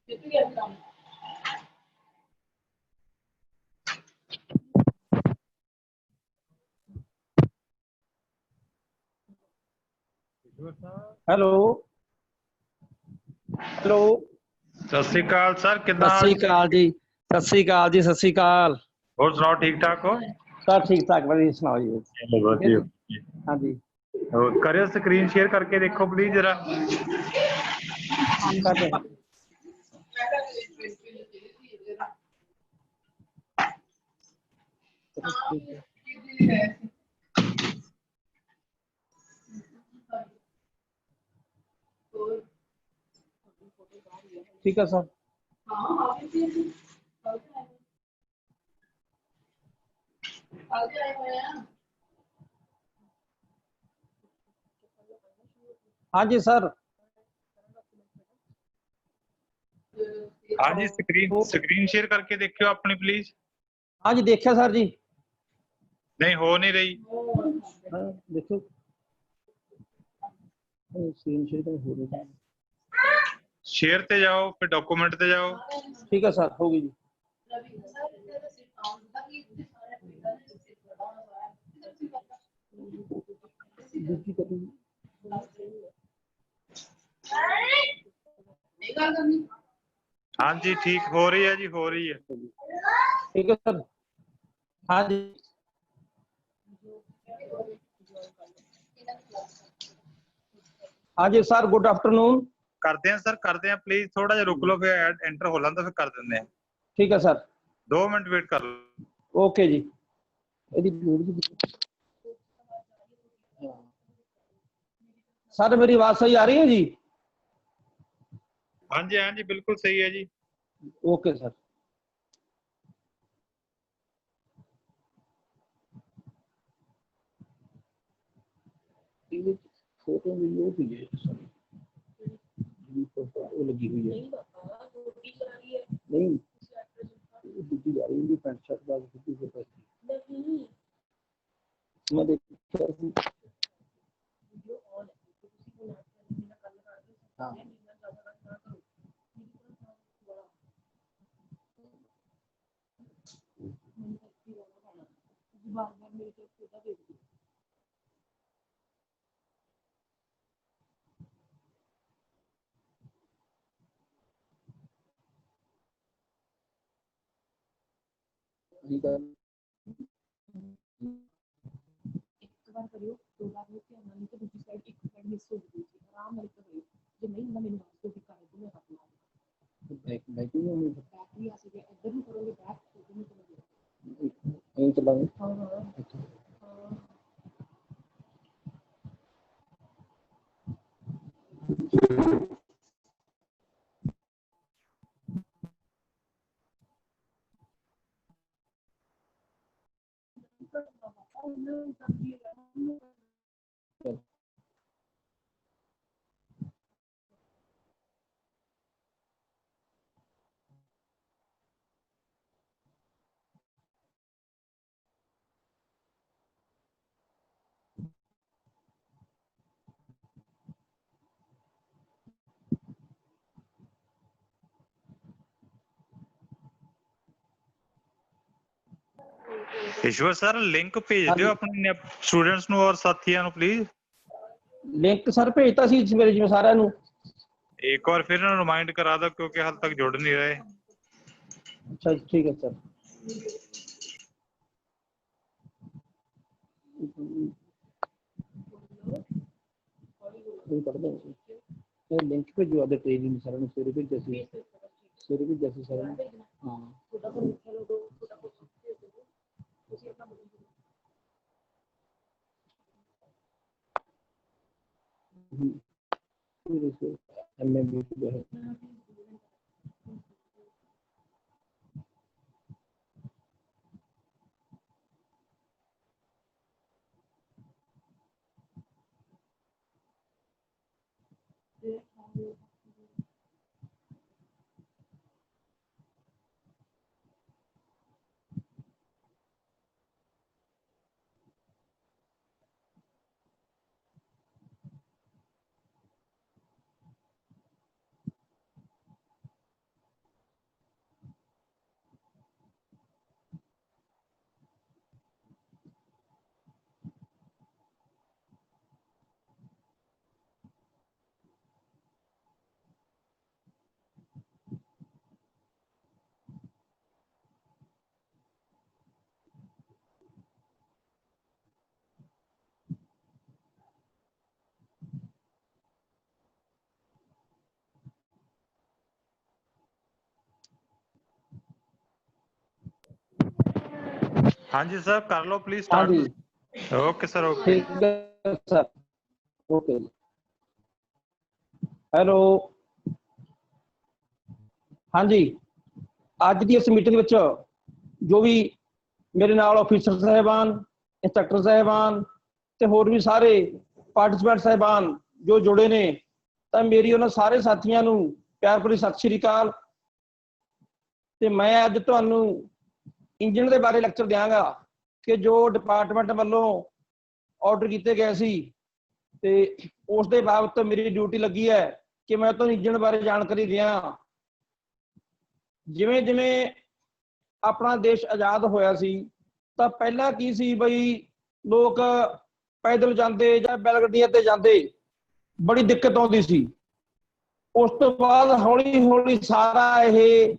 Hello hello. सत श्री अकाल sir, कितना सत हाल? श्री अकाल जी, सत श्री अकाल जी, सत श्री अकाल। और सुनाओ, ठीक ठाक हो? सब ठीक ठाक, बढ़िया सुनाओ जी। चलो बढ़िया। हाँ जी, करियो स्क्रीन शेयर करके देखो प्लीज जरा। कर दे। ठीक है सर। हाँ जी सर। हाँ जी, स्क्रीन शेयर करके देखियो अपनी प्लीज। हाँ जी, देखिए सर जी। नहीं, हो नहीं रही। देखो स्क्रीन शेयर तो हो रही है। शेयर ते जाओ, फिर डॉक्यूमेंट ते जाओ। ठीक है सर, होगी जी। हाँ जी, ठीक हो रही है जी, हो रही है। ठीक है सर। हाँ जी। हाँ जी सर, गुड आफ्टरनून। करते हैं सर, करते हैं। प्लीज थोड़ा जा रुक लो, फिर एंटर हो ला तो फिर कर देंगे। ठीक है सर। 2 मिनट वेट कर लो। ओके जी। सर मेरी आवाज सही आ रही है जी? हाँ जी, बिल्कुल सही है जी। Okay sir. फोटो वीडियो भी है वो लगी हुई है। नहीं दूसरी जा रही है, पैंट शर्ट का नहीं मैं देखा हाँ एक बार करियो, 2 बार हो के हमारी तो दूसरी साइड एक साइड मिस हो गई थी। आराम से करियो, जो नहीं ना मैंने आपको दिखा है मैं अपना बैक में बैक भी आ सके, इधर भी करोगे बैक तो भी करोगे यहीं चलाओ। हां हां ईश्वर सर, लिंक भेज हाँ दियो जी, अपने स्टूडेंट्स ਨੂੰ और ਸਾਥੀਆਂ ਨੂੰ प्लीज। लिंक सर भेजता सी मेरे जिम्मे साਰਿਆਂ ਨੂੰ। एक बार फिर रिमाइंड करा दो क्योंकि हाल तक जुड़ नहीं रहे। अच्छा ठीक है सर। कर देंगे लिंक पे जो अदर पेज में सर ने सवेरे भेजा सी, सवेरे भेजा सी सर ने। हाँ एमएबी जो है हाँ जी सर, कर लो प्लीज हाँ स्टार्ट। जी ओके सर, ओके। ठीक है सर, ओके। हेलो, हाँ जी, ਅੱਜ ਦੀ ਇਸ ਮੀਟਿੰਗ ਵਿੱਚ ਜੋ ਵੀ ਮੇਰੇ ਨਾਲ ਆਫੀਸਰ ਸਾਹਿਬਾਨ, ਇੰਸਪੈਕਟਰ ਸਾਹਿਬਾਨ ਤੇ ਹੋਰ ਵੀ ਸਾਰੇ ਪਾਰਟਿਸਪੈਂਟ ਸਾਹਿਬਾਨ ਜੋ ਜੁੜੇ ਨੇ, ਤਾਂ ਮੇਰੀ ਉਹਨਾਂ ਸਾਰੇ ਸਾਥੀਆਂ ਨੂੰ ਪਿਆਰ ਭਰੀ ਸਤਿ ਸ਼੍ਰੀ ਅਕਾਲ। ਤੇ ਮੈਂ ਅੱਜ ਤੁਹਾਨੂੰ ਇੰਜਨ ਦੇ ਬਾਰੇ ਲੈਕਚਰ ਦਿਆਂਗਾ ਕਿ ਜੋ ਡਿਪਾਰਟਮੈਂਟ ਵੱਲੋਂ ਆਰਡਰ ਕੀਤੇ ਗਏ ਸੀ ਤੇ ਉਸ ਦੇ ਬਾਬਤ ਮੇਰੀ ਡਿਊਟੀ ਲੱਗੀ ਹੈ ਕਿ ਮੈਂ ਤੁਹਾਨੂੰ ਇੰਜਨ ਬਾਰੇ ਜਾਣਕਾਰੀ ਦਿਆਂ। ਜਿਵੇਂ ਜਿਵੇਂ ਆਪਣਾ ਦੇਸ਼ ਆਜ਼ਾਦ ਹੋਇਆ ਸੀ ਤਾਂ ਪਹਿਲਾਂ ਕੀ ਸੀ ਬਈ, ਲੋਕ ਪੈਦਲ ਜਾਂਦੇ ਜਾਂ ਬੈਲ ਗੱਡੀਆਂ ਤੇ ਜਾਂਦੇ, ਬੜੀ ਦਿੱਕਤ ਆਉਂਦੀ ਸੀ। ਉਸ ਤੋਂ ਬਾਅਦ ਹੌਲੀ ਹੌਲੀ ਸਾਰਾ ਇਹ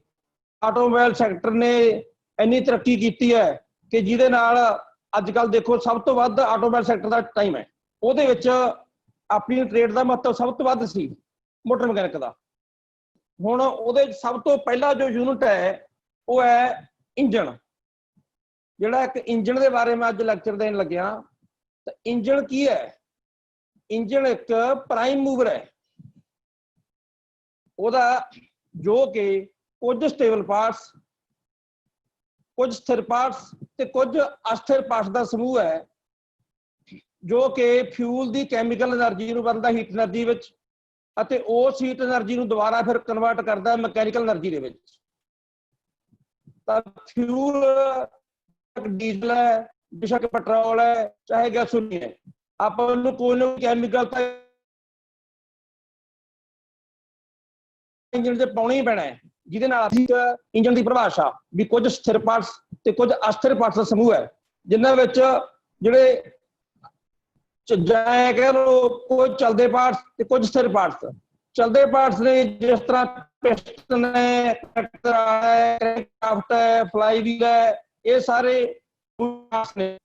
ਆਟੋਮੋਬਾਈਲ ਸੈਕਟਰ ਨੇ ਇੰਨੀ ਤਰੱਕੀ ਕੀਤੀ ਹੈ ਕਿ ਜਿਹਦੇ ਨਾਲ ਅੱਜ ਕੱਲ੍ਹ ਦੇਖੋ ਸਭ ਤੋਂ ਵੱਧ ਆਟੋਮੋਬਾਈਲ ਸੈਕਟਰ ਦਾ ਟਾਈਮ ਹੈ, ਉਹਦੇ ਵਿੱਚ ਆਪਣੀ ਟ੍ਰੇਡ ਦਾ ਮਹੱਤਵ ਸਭ ਤੋਂ ਵੱਧ ਸੀ, ਮੋਟਰ ਮਕੈਨਿਕ ਦਾ। ਹੁਣ ਉਹਦੇ ਸਭ ਤੋਂ ਪਹਿਲਾ ਜੋ ਯੂਨਿਟ ਹੈ ਉਹ ਹੈ ਇੰਜਣ। ਜਿਹੜਾ ਇੱਕ ਇੰਜਣ ਦੇ ਬਾਰੇ ਮੈਂ ਅੱਜ ਲੈਕਚਰ ਦੇਣ ਲੱਗਿਆ। ਤਾਂ ਇੰਜਣ ਕੀ ਹੈ? ਇੰਜਣ ਇੱਕ ਪ੍ਰਾਈਮ ਮੂਵਰ ਹੈ, ਉਹਦਾ ਜੋ ਕਿ ਕੁਝ ਸਟੇਬਲ ਪਾਰਟਸ, ਕੁਝ ਸਥਿਰ ਪਾਰਟਸ ਤੇ ਕੁਝ ਅਸਥਿਰ ਪਾਰਟਸ ਦਾ ਸਮੂਹ ਹੈ, ਜੋ ਕਿ ਫਿਊਲ ਦੀ ਕੈਮੀਕਲ એનર્ਜੀ ਨੂੰ ਬਦਲਦਾ ਹੀਟ એનર્ਜੀ ਵਿੱਚ, ਅਤੇ ਉਸ ਹੀਟ એનર્ਜੀ ਨੂੰ ਦੁਬਾਰਾ ਫਿਰ ਕਨਵਰਟ ਕਰਦਾ ਮਕੈਨੀਕਲ એનર્ਜੀ ਦੇ ਵਿੱਚ। ਤਾਂ ਫਿਊਲ ਡੀਜ਼ਲ ਹੈ, ਬੇਸ਼ੱਕ ਪੈਟਰੋਲ ਹੈ, ਚਾਹੇ ਗੈਸੋਲੀਨ ਹੈ, ਆਪਾਂ ਨੂੰ ਕੋਈ ਨਾ ਕੋਈ ਕੈਮੀਕਲ ਤਾਂ ਇੰਜਣ 'ਚ ਪਾਉਣਾ ਹੀ ਪੈਣਾ ਹੈ, ਜਿਹਦੇ ਨਾਲ ਅਸੀਂ ਇੰਜਣ ਦੀ ਪਰਿਭਾਸ਼ਾ ਵੀ ਕੁਝ ਸਥਿਰ ਪਾਰਟਸ ਤੇ ਕੁਝ ਅਸਥਿਰ ਪਾਰਟਸ ਦਾ ਸਮੂਹ ਹੈ, ਜਿਨ੍ਹਾਂ ਵਿੱਚ ਜਿਹੜੇ ਜਾਂ ਕਹਿ ਲਓ ਕੁਝ ਚੱਲਦੇ ਪਾਰਟਸ ਤੇ ਕੁਝ ਸਥਿਰ ਪਾਰਟਸ। ਚੱਲਦੇ ਪਾਰਟਸ ਨੇ ਜਿਸ ਤਰ੍ਹਾਂ ਪਿਸਟਨ ਹੈ, ਕ੍ਰੈਂਕਸ਼ਾਫਟ ਹੈ, ਫਲਾਈ ਵੀਲ ਹੈ, ਇਹ ਸਾਰੇ ਪਾਰਟਸ ਨੇ।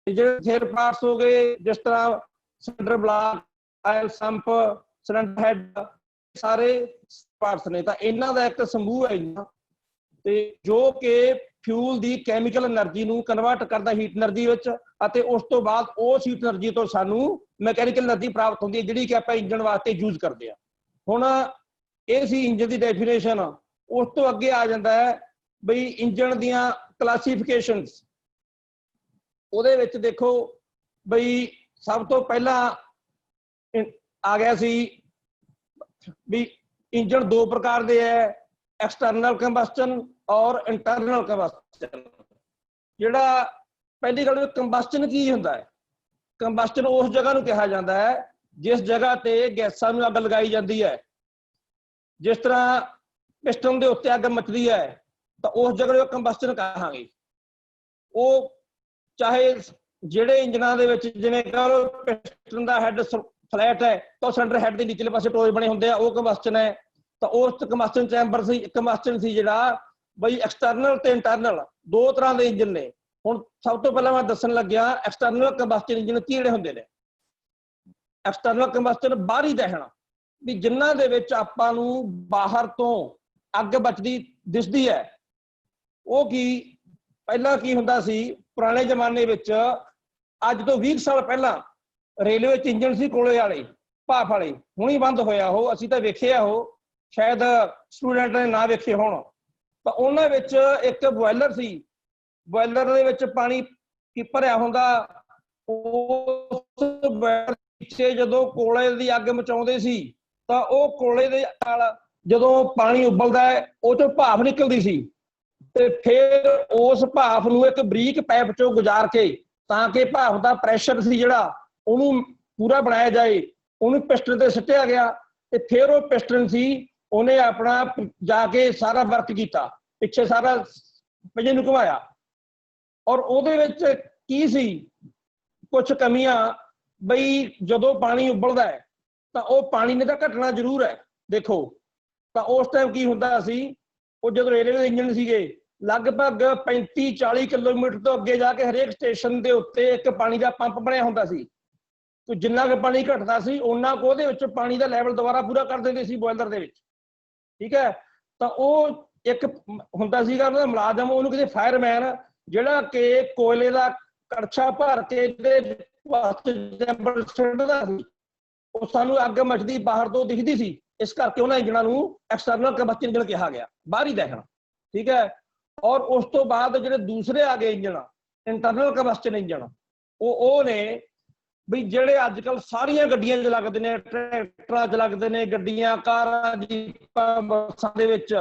ਜਿਹੜੇ ਸਥਿਰ ਪਾਰਟਸ ਹੋ ਗਏ ਜਿਸ ਤਰ੍ਹਾਂ ਸਿਲੰਡਰ ਬਲਾਕ, ਆਇਲ ਸੰਪ, ਸਿਲੰਡਰ ਹੈਡ, ਸਾਰੇ ਪਾਰਟਸ ਨੇ। ਤਾਂ ਇਹਨਾਂ ਦਾ ਇੱਕ ਸਮੂਹ ਹੈ ਤੇ ਜੋ ਕਿ ਫਿਊਲ ਦੀ ਕੈਮੀਕਲ એનર્ਜੀ ਨੂੰ ਕਨਵਰਟ ਕਰਦਾ ਹੀਟ એનર્ਜੀ ਵਿੱਚ, ਅਤੇ ਉਸ ਤੋਂ ਬਾਅਦ ਉਸ ਹੀਟ એનર્ਜੀ ਤੋਂ ਸਾਨੂੰ ਮੈਕੈਨੀਕਲ એનર્ਜੀ ਪ੍ਰਾਪਤ ਹੁੰਦੀ ਹੈ, ਜਿਹੜੀ ਕਿ ਆਪਾਂ ਇੰਜਣ ਵਾਸਤੇ ਯੂਜ਼ ਕਰਦੇ ਹਾਂ। ਹੁਣ ਇਹ ਸੀ ਇੰਜਣ ਦੀ ਡੈਫੀਨੇਸ਼ਨ। ਉਸ ਤੋਂ ਅੱਗੇ ਆ ਜਾਂਦਾ ਹੈ ਬਈ ਇੰਜਣ ਦੀਆਂ ਕਲਾਸੀਫਿਕੇਸ਼ਨਸ। ਉਹਦੇ ਵਿੱਚ ਦੇਖੋ ਬਈ ਸਭ ਤੋਂ ਪਹਿਲਾਂ ਆ ਗਿਆ ਸੀ ਵੀ ਇੰਜਣ ਦੋ ਪ੍ਰਕਾਰ ਦੇ ਹੈ, ਐਕਸਟਰਨਲ ਕੰਬਸਟਨ ਔਰ ਇੰਟਰਨਲ ਕੰਬਸਟਨ। ਜਿਹੜਾ ਪਹਿਲੀ ਗੱਲ, ਕੰਬਸਟਨ ਕੀ ਹੁੰਦਾ ਹੈ? ਕੰਬਸਟਨ ਉਸ ਜਗ੍ਹਾ ਨੂੰ ਕਿਹਾ ਜਾਂਦਾ ਹੈ ਜਿਸ ਜਗ੍ਹਾ ਤੇ ਗੈਸਾਂ ਨੂੰ ਅੱਗ ਲਗਾਈ ਜਾਂਦੀ ਹੈ। ਜਿਸ ਤਰ੍ਹਾਂ ਪਿਸਟਨ ਦੇ ਉੱਤੇ ਅੱਗ ਮੱਚਦੀ ਹੈ ਤਾਂ ਉਸ ਜਗ੍ਹਾ ਨੂੰ ਕੰਬਸਟਨ ਕਹਾਂਗੇ। ਉਹ ਚਾਹੇ ਜਿਹੜੇ ਇੰਜਨਾਂ ਦੇ ਵਿੱਚ, ਜਿਵੇਂ ਕਹ ਲਓ ਪਿਸਟਨ ਦਾ ਹੈਡ ਫਲੈਟ ਹੈ ਤਾਂ ਸਿਲੰਡਰ ਹੈਡ ਦੇ ਨਿਚਲੇ ਪਾਸੇ ਟੋਏ ਬਣੇ ਹੁੰਦੇ ਆ, ਉਹ ਕੰਬਸਟਨ ਹੈ। ਤਾਂ ਉਸ ਕੰਬਸਟਨ ਚੈਂਬਰ ਸੀ, ਕੰਬਸਟਨ ਸੀ ਜਿਹੜਾ ਬਈ ਐਕਸਟਰਨਲ ਤੇ ਇੰਟਰਨਲ ਦੋ ਤਰ੍ਹਾਂ ਦੇ ਇੰਜਨ ਨੇ। ਹੁਣ ਸਭ ਤੋਂ ਪਹਿਲਾਂ ਮੈਂ ਦੱਸਣ ਲੱਗਿਆ ਐਕਸਟਰਨਲ ਕੰਬਸਟਨ ਇੰਜਨ ਕਿਹੜੇ ਹੁੰਦੇ ਨੇ। ਐਕਸਟਰਨਲ ਕੰਬਸਟਨ ਬਾਹਰੀ ਦਹਨ, ਵੀ ਜਿਨ੍ਹਾਂ ਦੇ ਵਿੱਚ ਆਪਾਂ ਨੂੰ ਬਾਹਰ ਤੋਂ ਅੱਗ ਬਚਦੀ ਦਿਸਦੀ ਹੈ। ਉਹ ਕੀ ਪਹਿਲਾਂ ਕੀ ਹੁੰਦਾ ਸੀ ਪੁਰਾਣੇ ਜ਼ਮਾਨੇ ਵਿੱਚ, ਅੱਜ ਤੋਂ 20 ਸਾਲ ਪਹਿਲਾਂ ਰੇਲਵੇ 'ਚ ਇੰਜਨ ਸੀ ਕੋਲੇ ਵਾਲੇ, ਭਾਫ ਵਾਲੇ, ਹੁਣੀ ਬੰਦ ਹੋਇਆ ਉਹ, ਅਸੀਂ ਤਾਂ ਵੇਖਿਆ ਉਹ, ਸ਼ਾਇਦ ਸਟੂਡੈਂਟ ਨੇ ਨਾ ਵੇਖੇ ਹੋਣ। ਤਾਂ ਉਹਨਾਂ ਵਿੱਚ ਇੱਕ ਬੋਇਲਰ ਸੀ, ਬੋਇਲਰ ਦੇ ਵਿੱਚ ਪਾਣੀ ਕੀ ਭਰਿਆ ਹੁੰਦਾ, ਉਸ ਬੋਇਲਰ ਪਿੱਛੇ ਜਦੋਂ ਕੋਲੇ ਦੀ ਅੱਗ ਮਚਾਉਂਦੇ ਸੀ ਤਾਂ ਉਹ ਕੋਲੇ ਦੇ ਨਾਲ ਜਦੋਂ ਪਾਣੀ ਉਬਲਦਾ ਹੈ ਉਹ ਚੋਂ ਭਾਫ ਨਿਕਲਦੀ ਸੀ, ਤੇ ਫਿਰ ਉਸ ਭਾਫ ਨੂੰ ਇੱਕ ਬਰੀਕ ਪਾਈਪ ਚੋਂ ਗੁਜ਼ਾਰ ਕੇ, ਤਾਂ ਕਿ ਭਾਫ ਦਾ ਪ੍ਰੈਸ਼ਰ ਸੀ ਜਿਹੜਾ ਉਹਨੂੰ ਪੂਰਾ ਬਣਾਇਆ ਜਾਏ, ਉਹਨੂੰ ਪਿਸਟਨ ਤੇ ਸੁੱਟਿਆ ਗਿਆ। ਤੇ ਫਿਰ ਉਹ ਪਿਸਟਨ ਸੀ, ਉਹਨੇ ਆਪਣਾ ਜਾ ਕੇ ਸਾਰਾ ਵਰਕ ਕੀਤਾ, ਪਿੱਛੇ ਸਾਰਾ ਪੰਜੇ ਨੂੰ ਘੁਮਾਇਆ। ਔਰ ਉਹਦੇ ਵਿੱਚ ਕੀ ਸੀ ਕੁਝ ਕਮੀਆਂ, ਬਈ ਜਦੋਂ ਪਾਣੀ ਉਬਲਦਾ ਹੈ ਤਾਂ ਉਹ ਪਾਣੀ ਨੇ ਤਾਂ ਘਟਣਾ ਜ਼ਰੂਰ ਹੈ। ਦੇਖੋ ਤਾਂ ਉਸ ਟਾਈਮ ਕੀ ਹੁੰਦਾ ਸੀ, ਉਹ ਜਦੋਂ ਰੇਲਵੇ ਦੇ ਇੰਜਨ ਸੀਗੇ ਲਗਭਗ 35-40 ਕਿਲੋਮੀਟਰ ਤੋਂ ਅੱਗੇ ਜਾ ਕੇ ਹਰੇਕ ਸਟੇਸ਼ਨ ਦੇ ਉੱਤੇ ਇੱਕ ਪਾਣੀ ਦਾ ਪੰਪ ਬਣਿਆ ਹੁੰਦਾ ਸੀ। ਤੇ ਜਿੰਨਾ ਕੁ ਪਾਣੀ ਘਟਦਾ ਸੀ ਉਹਨਾਂ ਕੁ ਉਹਦੇ ਵਿੱਚ ਪਾਣੀ ਦਾ ਲੈਵਲ ਦੁਬਾਰਾ ਪੂਰਾ ਕਰ ਦਿੰਦੇ ਸੀ ਬੋਇਲਰ ਦੇ ਵਿੱਚ। ਠੀਕ ਹੈ, ਤਾਂ ਉਹ ਇੱਕ ਹੁੰਦਾ ਸੀਗਾ ਉਹਦਾ ਮੁਲਾਜ਼ਮ, ਉਹਨੂੰ ਕਹਿੰਦੇ ਫਾਇਰਮੈਨ, ਜਿਹੜਾ ਕਿ ਕੋਇਲੇ ਦਾ ਕੜਛਾ ਭਰ ਕੇ ਇਹਦੇ ਚੈਂਬਰ ਛੱਡਦਾ ਸੀ, ਉਹ ਸਾਨੂੰ ਅੱਗ ਮਚਦੀ ਬਾਹਰ ਤੋਂ ਦਿਖਦੀ ਸੀ। ਇਸ ਕਰਕੇ ਉਹਨਾਂ ਇੰਜਣਾਂ ਨੂੰ ਐਕਸਟਰਨਲ ਕੰਬਸ਼ਨ ਇੰਜਣ ਕਿਹਾ ਗਿਆ, ਬਾਹਰ ਹੀ ਦੇਖਣਾ। ਠੀਕ ਹੈ। ਔਰ ਉਸ ਤੋਂ ਬਾਅਦ ਜਿਹੜੇ ਦੂਸਰੇ ਆ ਗਏ ਇੰਜਣ, ਇੰਟਰਨਲ ਕੰਬਸ਼ਨ ਇੰਜਣ, ਉਹ ਨੇ ਵੀ ਜਿਹੜੇ ਅੱਜ ਕੱਲ੍ਹ ਸਾਰੀਆਂ ਗੱਡੀਆਂ 'ਚ ਲੱਗਦੇ ਨੇ, ਟਰੈਕਟਰਾਂ 'ਚ ਲੱਗਦੇ ਨੇ, ਗੱਡੀਆਂ, ਕਾਰਾਂ, ਜੀਪਾਂ, ਬੱਸਾਂ ਦੇ ਵਿੱਚ।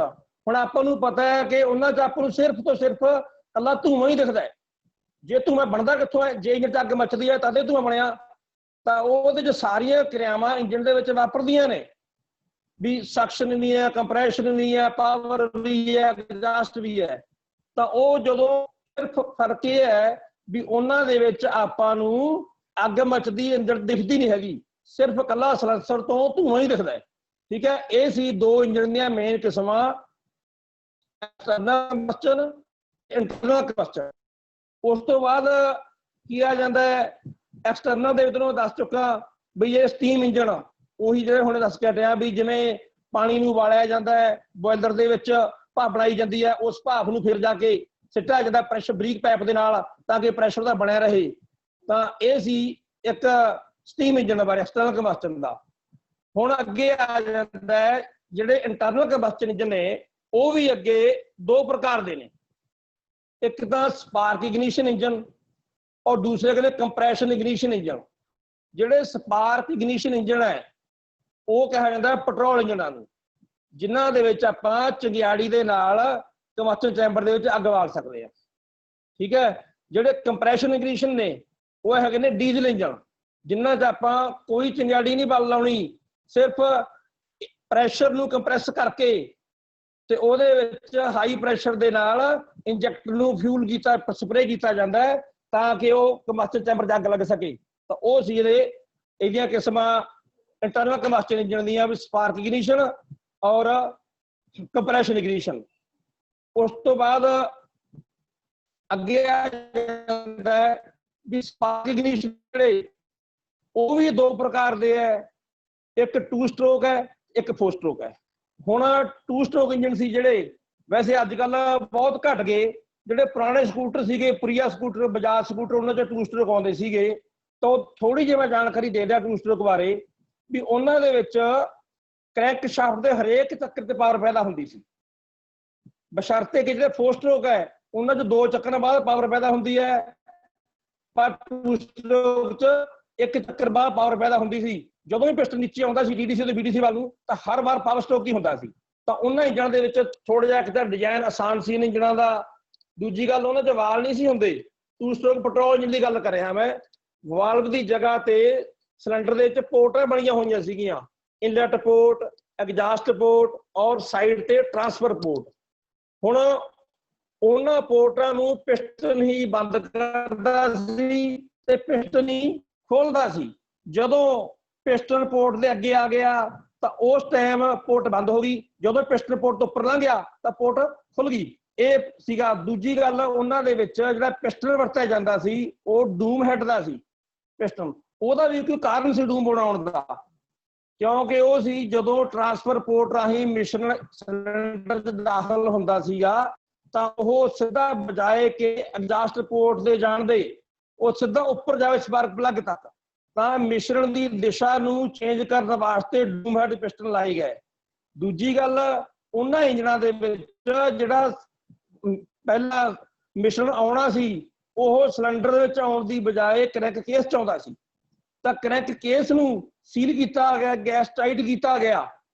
ਹੁਣ ਆਪਾਂ ਨੂੰ ਪਤਾ ਹੈ ਕਿ ਉਹਨਾਂ 'ਚ ਆਪਾਂ ਨੂੰ ਸਿਰਫ ਤੋਂ ਸਿਰਫ ਇਕੱਲਾ ਧੂੰਆਂ ਹੀ ਦਿਖਦਾ ਹੈ। ਜੇ ਧੂੰਆਂ ਬਣਦਾ ਕਿੱਥੋਂ ਹੈ? ਜੇ ਇੰਜਣ 'ਚ ਅੱਗ ਮੱਚਦੀ ਹੈ ਤਦ ਧੂੰਆਂ ਬਣਿਆ। ਤਾਂ ਉਹਦੇ 'ਚ ਸਾਰੀਆਂ ਕਿਰਿਆਵਾਂ ਇੰਜਣ ਦੇ ਵਿੱਚ ਵਾਪਰਦੀਆਂ ਨੇ, ਵੀ ਸਕਸ਼ਨ ਵੀ ਹੈ, ਕੰਪਰੈਸ਼ਨ ਵੀ ਹੈ, ਪਾਵਰ ਵੀ ਹੈ, ਐਗਜ਼ਾਸਟ ਵੀ ਹੈ। ਤਾਂ ਉਹ ਜਦੋਂ ਸਿਰਫ ਫਰਕ ਇਹ ਹੈ ਵੀ ਉਹਨਾਂ ਦੇ ਵਿੱਚ ਆਪਾਂ ਨੂੰ ਅੱਗ ਮਚਦੀ ਇੰਜਣ ਦਿਖਦੀ ਨਹੀਂ ਹੈਗੀ, ਸਿਰਫ ਇਕੱਲਾ ਸਲੈਂਸਰ ਤੋਂ ਧੂੰਆਂ ਹੀ ਦਿਖਦਾ ਹੈ। ਠੀਕ ਹੈ। ਇਹ ਸੀ ਦੋ ਇੰਜਣ ਦੀਆਂ ਮੇਨ ਕਿਸਮਾਂ, ਐਕਸਟਰਨਲ ਕੰਬਸ਼ਨ, ਇੰਟਰਨਲ ਕੰਬਸ਼ਨ। ਉਸ ਤੋਂ ਬਾਅਦ ਕੀ ਆ ਜਾਂਦਾ ਹੈ? ਐਕਸਟਰਨਲ ਦੇ ਵਿੱਚੋਂ ਦੱਸ ਚੁੱਕਾ ਵੀ ਇਹ ਸਟੀਮ ਇੰਜਣ, ਉਹੀ ਜਿਹੜੇ ਹੁਣ ਦੱਸ ਕੇ ਹਟਿਆ ਵੀ ਜਿਵੇਂ ਪਾਣੀ ਨੂੰ ਉਬਾਲਿਆ ਜਾਂਦਾ ਹੈ, ਬੋਇਲਰ ਦੇ ਵਿੱਚ ਭਾਪ ਬਣਾਈ ਜਾਂਦੀ ਹੈ, ਉਸ ਭਾਪ ਨੂੰ ਫਿਰ ਜਾ ਕੇ ਸਿੱਟਿਆ ਜਾਂਦਾ ਪ੍ਰੈਸ਼ਰ ਬਰੀਕ ਪਾਈਪ ਦੇ ਨਾਲ, ਤਾਂ ਕਿ ਪ੍ਰੈਸ਼ਰ ਦਾ ਬਣਿਆ ਰਹੇ। ਤਾਂ ਇਹ ਸੀ ਇੱਕ ਸਟੀਮ ਇੰਜਣ ਬਾਰੇ, ਐਕਸਟਰਨਲ ਕੰਬਸ਼ਨ ਦਾ। ਹੁਣ ਅੱਗੇ ਆ ਜਾਂਦਾ ਹੈ ਜਿਹੜੇ ਇੰਟਰਨਲ ਕੰਬਸ਼ਨ ਇੰਜਣ ਨੇ, ਉਹ ਵੀ ਅੱਗੇ ਦੋ ਪ੍ਰਕਾਰ ਦੇ ਨੇ। ਇੱਕ ਤਾਂ ਸਪਾਰਕ ਇਗਨੀਸ਼ਨ ਇੰਜਨ ਔਰ ਦੂਸਰੇ ਕਹਿੰਦੇ ਕੰਪਰੈਸ਼ਨ ਇਗਨੀਸ਼ਨ ਇੰਜਨ। ਜਿਹੜੇ ਸਪਾਰਕ ਇਗਨੀਸ਼ਨ ਇੰਜਨ ਹੈ ਉਹ ਕਿਹਾ ਜਾਂਦਾ ਪੈਟਰੋਲ ਇੰਜਨਾਂ ਨੂੰ, ਜਿਨ੍ਹਾਂ ਦੇ ਵਿੱਚ ਆਪਾਂ ਚੰਗਿਆੜੀ ਦੇ ਨਾਲ ਕੰਬਸ਼ਨ ਚੈਂਬਰ ਦੇ ਵਿੱਚ ਅੱਗ ਬਾਲ ਸਕਦੇ ਹਾਂ। ਠੀਕ ਹੈ। ਜਿਹੜੇ ਕੰਪਰੈਸ਼ਨ ਇਗਨੀਸ਼ਨ ਨੇ ਉਹ ਹੈਗੇ ਨੇ ਡੀਜ਼ਲ ਇੰਜਨ, ਜਿਨ੍ਹਾਂ 'ਚ ਆਪਾਂ ਕੋਈ ਚੰਗਿਆੜੀ ਨਹੀਂ ਬਲ ਲਾਉਣੀ, ਸਿਰਫ ਪ੍ਰੈਸ਼ਰ ਨੂੰ ਕੰਪਰੈਸ ਕਰਕੇ ਤੇ ਉਹਦੇ ਵਿੱਚ ਹਾਈ ਪ੍ਰੈਸ਼ਰ ਦੇ ਨਾਲ ਇੰਜੈਕਟਰ ਨੂੰ ਫਿਊਲ ਕੀਤਾ, ਸਪਰੇ ਕੀਤਾ ਜਾਂਦਾ ਹੈ ਤਾਂ ਕਿ ਉਹ ਕੰਬਸ਼ਨ ਚੈਂਬਰ 'ਚ ਅੱਗ ਲੱਗ ਸਕੇ। ਤਾਂ ਉਹ ਸੀ ਇਹਦੀਆਂ ਕਿਸਮਾਂ ਇੰਟਰਨਲ ਕੰਬਸ਼ਨ ਇੰਜਣ ਦੀਆਂ, ਵੀ ਸਪਾਰਕ ਇਗਨੀਸ਼ਨ ਔਰ ਕੰਪਰੈਸ਼ਨ ਇਗਨੀਸ਼ਨ। ਉਸ ਤੋਂ ਬਾਅਦ ਅੱਗੇ ਆ ਜਾਂਦਾ ਹੈ ਵੀ ਸਪਾਰਕ ਇਗਨੀਸ਼ਨ ਜਿਹੜੇ ਉਹ ਵੀ ਦੋ ਪ੍ਰਕਾਰ ਦੇ ਹੈ, ਇੱਕ 2 ਸਟ੍ਰੋਕ ਹੈ, ਇੱਕ 4 ਸਟ੍ਰੋਕ ਹੈ। ਹੁਣ 2 ਸਟ੍ਰੋਕ ਇੰਜਨ ਸੀ ਜਿਹੜੇ, ਵੈਸੇ ਅੱਜ ਕੱਲ ਬਹੁਤ ਘਟ ਗਏ। ਜਿਹੜੇ ਪੁਰਾਣੇ ਸਕੂਟਰ ਸੀਗੇ, ਪ੍ਰੀਆ ਸਕੂਟਰ, ਬਜਾਜ ਸਕੂਟਰ, ਉਹਨਾਂ 'ਚ 2 ਸਟ੍ਰੋਕ ਆਉਂਦੇ ਸੀਗੇ। ਤਾਂ ਥੋੜੀ ਜਿਹੀ ਮੈਂ ਜਾਣਕਾਰੀ ਦੇ ਦਿਆਂ 2 ਸਟ੍ਰੋਕ ਬਾਰੇ, ਵੀ ਉਹਨਾਂ ਦੇ ਵਿੱਚ ਕਰੈਂਕ ਸ਼ਾਫਟ ਦੇ ਹਰੇਕ ਚੱਕਰ ਤੇ ਪਾਵਰ ਪੈਦਾ ਹੁੰਦੀ ਸੀ, ਬਸ਼ਰਤੇ ਕਿ ਜਿਹੜੇ 4 ਸਟ੍ਰੋਕ ਹੈ ਉਹਨਾਂ 'ਚ 2 ਚੱਕਰਾਂ ਬਾਅਦ ਪਾਵਰ ਪੈਦਾ ਹੁੰਦੀ ਹੈ, ਪਰ 2 ਸਟ੍ਰੋਕ 'ਚ 1 ਚੱਕਰ ਬਾਅਦ ਪਾਵਰ ਪੈਦਾ ਹੁੰਦੀ ਸੀ। ਜਦੋਂ ਵੀ ਪਿਸਟਨ ਨੀਚੇ ਆਉਂਦਾ ਸੀ DDC ਤੋਂ BDC ਵੱਲ ਨੂੰ, ਤਾਂ ਹਰ ਵਾਰ ਪਾਵਰ ਸਟ੍ਰੋਕ ਹੀ ਹੁੰਦਾ ਸੀ। ਤਾਂ ਉਹਨਾਂ ਇੰਜਣਾਂ ਦੇ ਵਿੱਚ ਥੋੜਾ ਜਿਹਾ ਇੱਕ ਤਾਂ ਡਿਜ਼ਾਈਨ ਆਸਾਨ ਸੀ ਇੰਜਣਾਂ ਦਾ, ਦੂਜੀ ਗੱਲ ਉਹਨਾਂ 'ਚ ਵਾਲ ਨਹੀਂ ਸੀ ਹੁੰਦੇ। 2 ਸਟ੍ਰੋਕ ਪੈਟਰੋਲ ਇੰਜਣ ਦੀ ਗੱਲ ਕਰ ਰਿਹਾ ਮੈਂ। ਵਾਲਵ ਦੀ ਜਗ੍ਹਾ ਤੇ ਸਿਲੰਡਰ ਦੇ ਵਿੱਚ ਪੋਰਟਾਂ ਬਣੀਆਂ ਹੋਈਆਂ ਸੀਗੀਆਂ, ਇਨਲੈਟ ਪੋਰਟ, ਐਗਜ਼ਾਸਟ ਪੋਰਟ ਔਰ ਸਾਈਡ ਤੇ ਟਰਾਂਸਫਰ ਪੋਰਟ। ਹੁਣ ਉਹਨਾਂ ਪੋਰਟਾਂ ਨੂੰ ਪਿਸਟਨ ਹੀ ਬੰਦ ਕਰਦਾ ਸੀ ਤੇ ਪਿਸਟਨ ਹੀ ਖੋਲਦਾ ਸੀ। ਜਦੋਂ ਪਿਸਟਨ ਪੋਰਟ ਦੇ ਅੱਗੇ ਆ ਗਿਆ ਤਾਂ ਉਸ ਟਾਈਮ ਪੋਰਟ ਬੰਦ ਹੋ ਗਈ, ਜਦੋਂ ਪਿਸਟਨ ਪੋਰਟ ਤੋਂ ਉੱਪਰ ਲੰਘ ਗਿਆ ਤਾਂ ਪੋਰਟ ਖੁੱਲ ਗਈ। ਇਹ ਸੀਗਾ। ਦੂਜੀ ਗੱਲ, ਉਹਨਾਂ ਦੇ ਵਿੱਚ ਜਿਹੜਾ ਪਿਸਟਨ ਵਰਤਿਆ ਜਾਂਦਾ ਸੀ ਉਹ ਡੂਮ ਹੈਡ ਦਾ ਸੀ ਪਿਸਟਨ। ਉਹਦਾ ਵੀ ਕੋਈ ਕਾਰਨ ਸੀ ਡੂਮ ਬਣਾਉਣ ਦਾ, ਕਿਉਂਕਿ ਉਹ ਸੀ ਜਦੋਂ ਟਰਾਂਸਫਰ ਪੋਰਟ ਰਾਹੀਂ ਮਿਸ਼ਰਣ ਸਿਲੰਡਰ 'ਚ ਦਾਖਲ ਹੁੰਦਾ ਸੀਗਾ ਤਾਂ ਉਹ ਸਿੱਧਾ ਬਜਾਏ ਕਿ ਐਗਜ਼ਾਸਟ ਪੋਰਟ ਦੇ ਜਾਣ ਦੇ, ਉਹ ਸਿੱਧਾ ਉੱਪਰ ਜਾਵੇ ਸਪਾਰਕ ਪਲੱਗ ਤੱਕ। ਤਾਂ ਮਿਸ਼ਰਣ ਦੀ ਦਿਸ਼ਾ ਨੂੰ ਚੇਂਜ ਕਰਨ ਵਾਸਤੇ ਡੂਮ ਹੈਡ ਪਿਸਟਨ ਲਾਏ ਗਏ। ਦੂਜੀ ਗੱਲ, ਉਹਨਾਂ ਇੰਜਣਾਂ ਦੇ ਵਿੱਚ ਜਿਹੜਾ ਪਹਿਲਾਂ ਮਿਸ਼ਰਣ ਆਉਣਾ ਸੀ ਉਹ ਸਿਲੰਡਰ ਦੇ ਵਿੱਚ ਆਉਣ ਦੀ ਬਜਾਏ ਕਰੈਂਕ ਕੇਸ 'ਚ ਆਉਂਦਾ ਸੀ। ਤਾਂ ਕਰੈਂਕ ਕੇਸ ਨੂੰ ਸੀਲ ਕੀਤਾ ਗਿਆ, ਗੈਸ ਟਾਈਟ ਕੀਤਾ ਗਿਆ।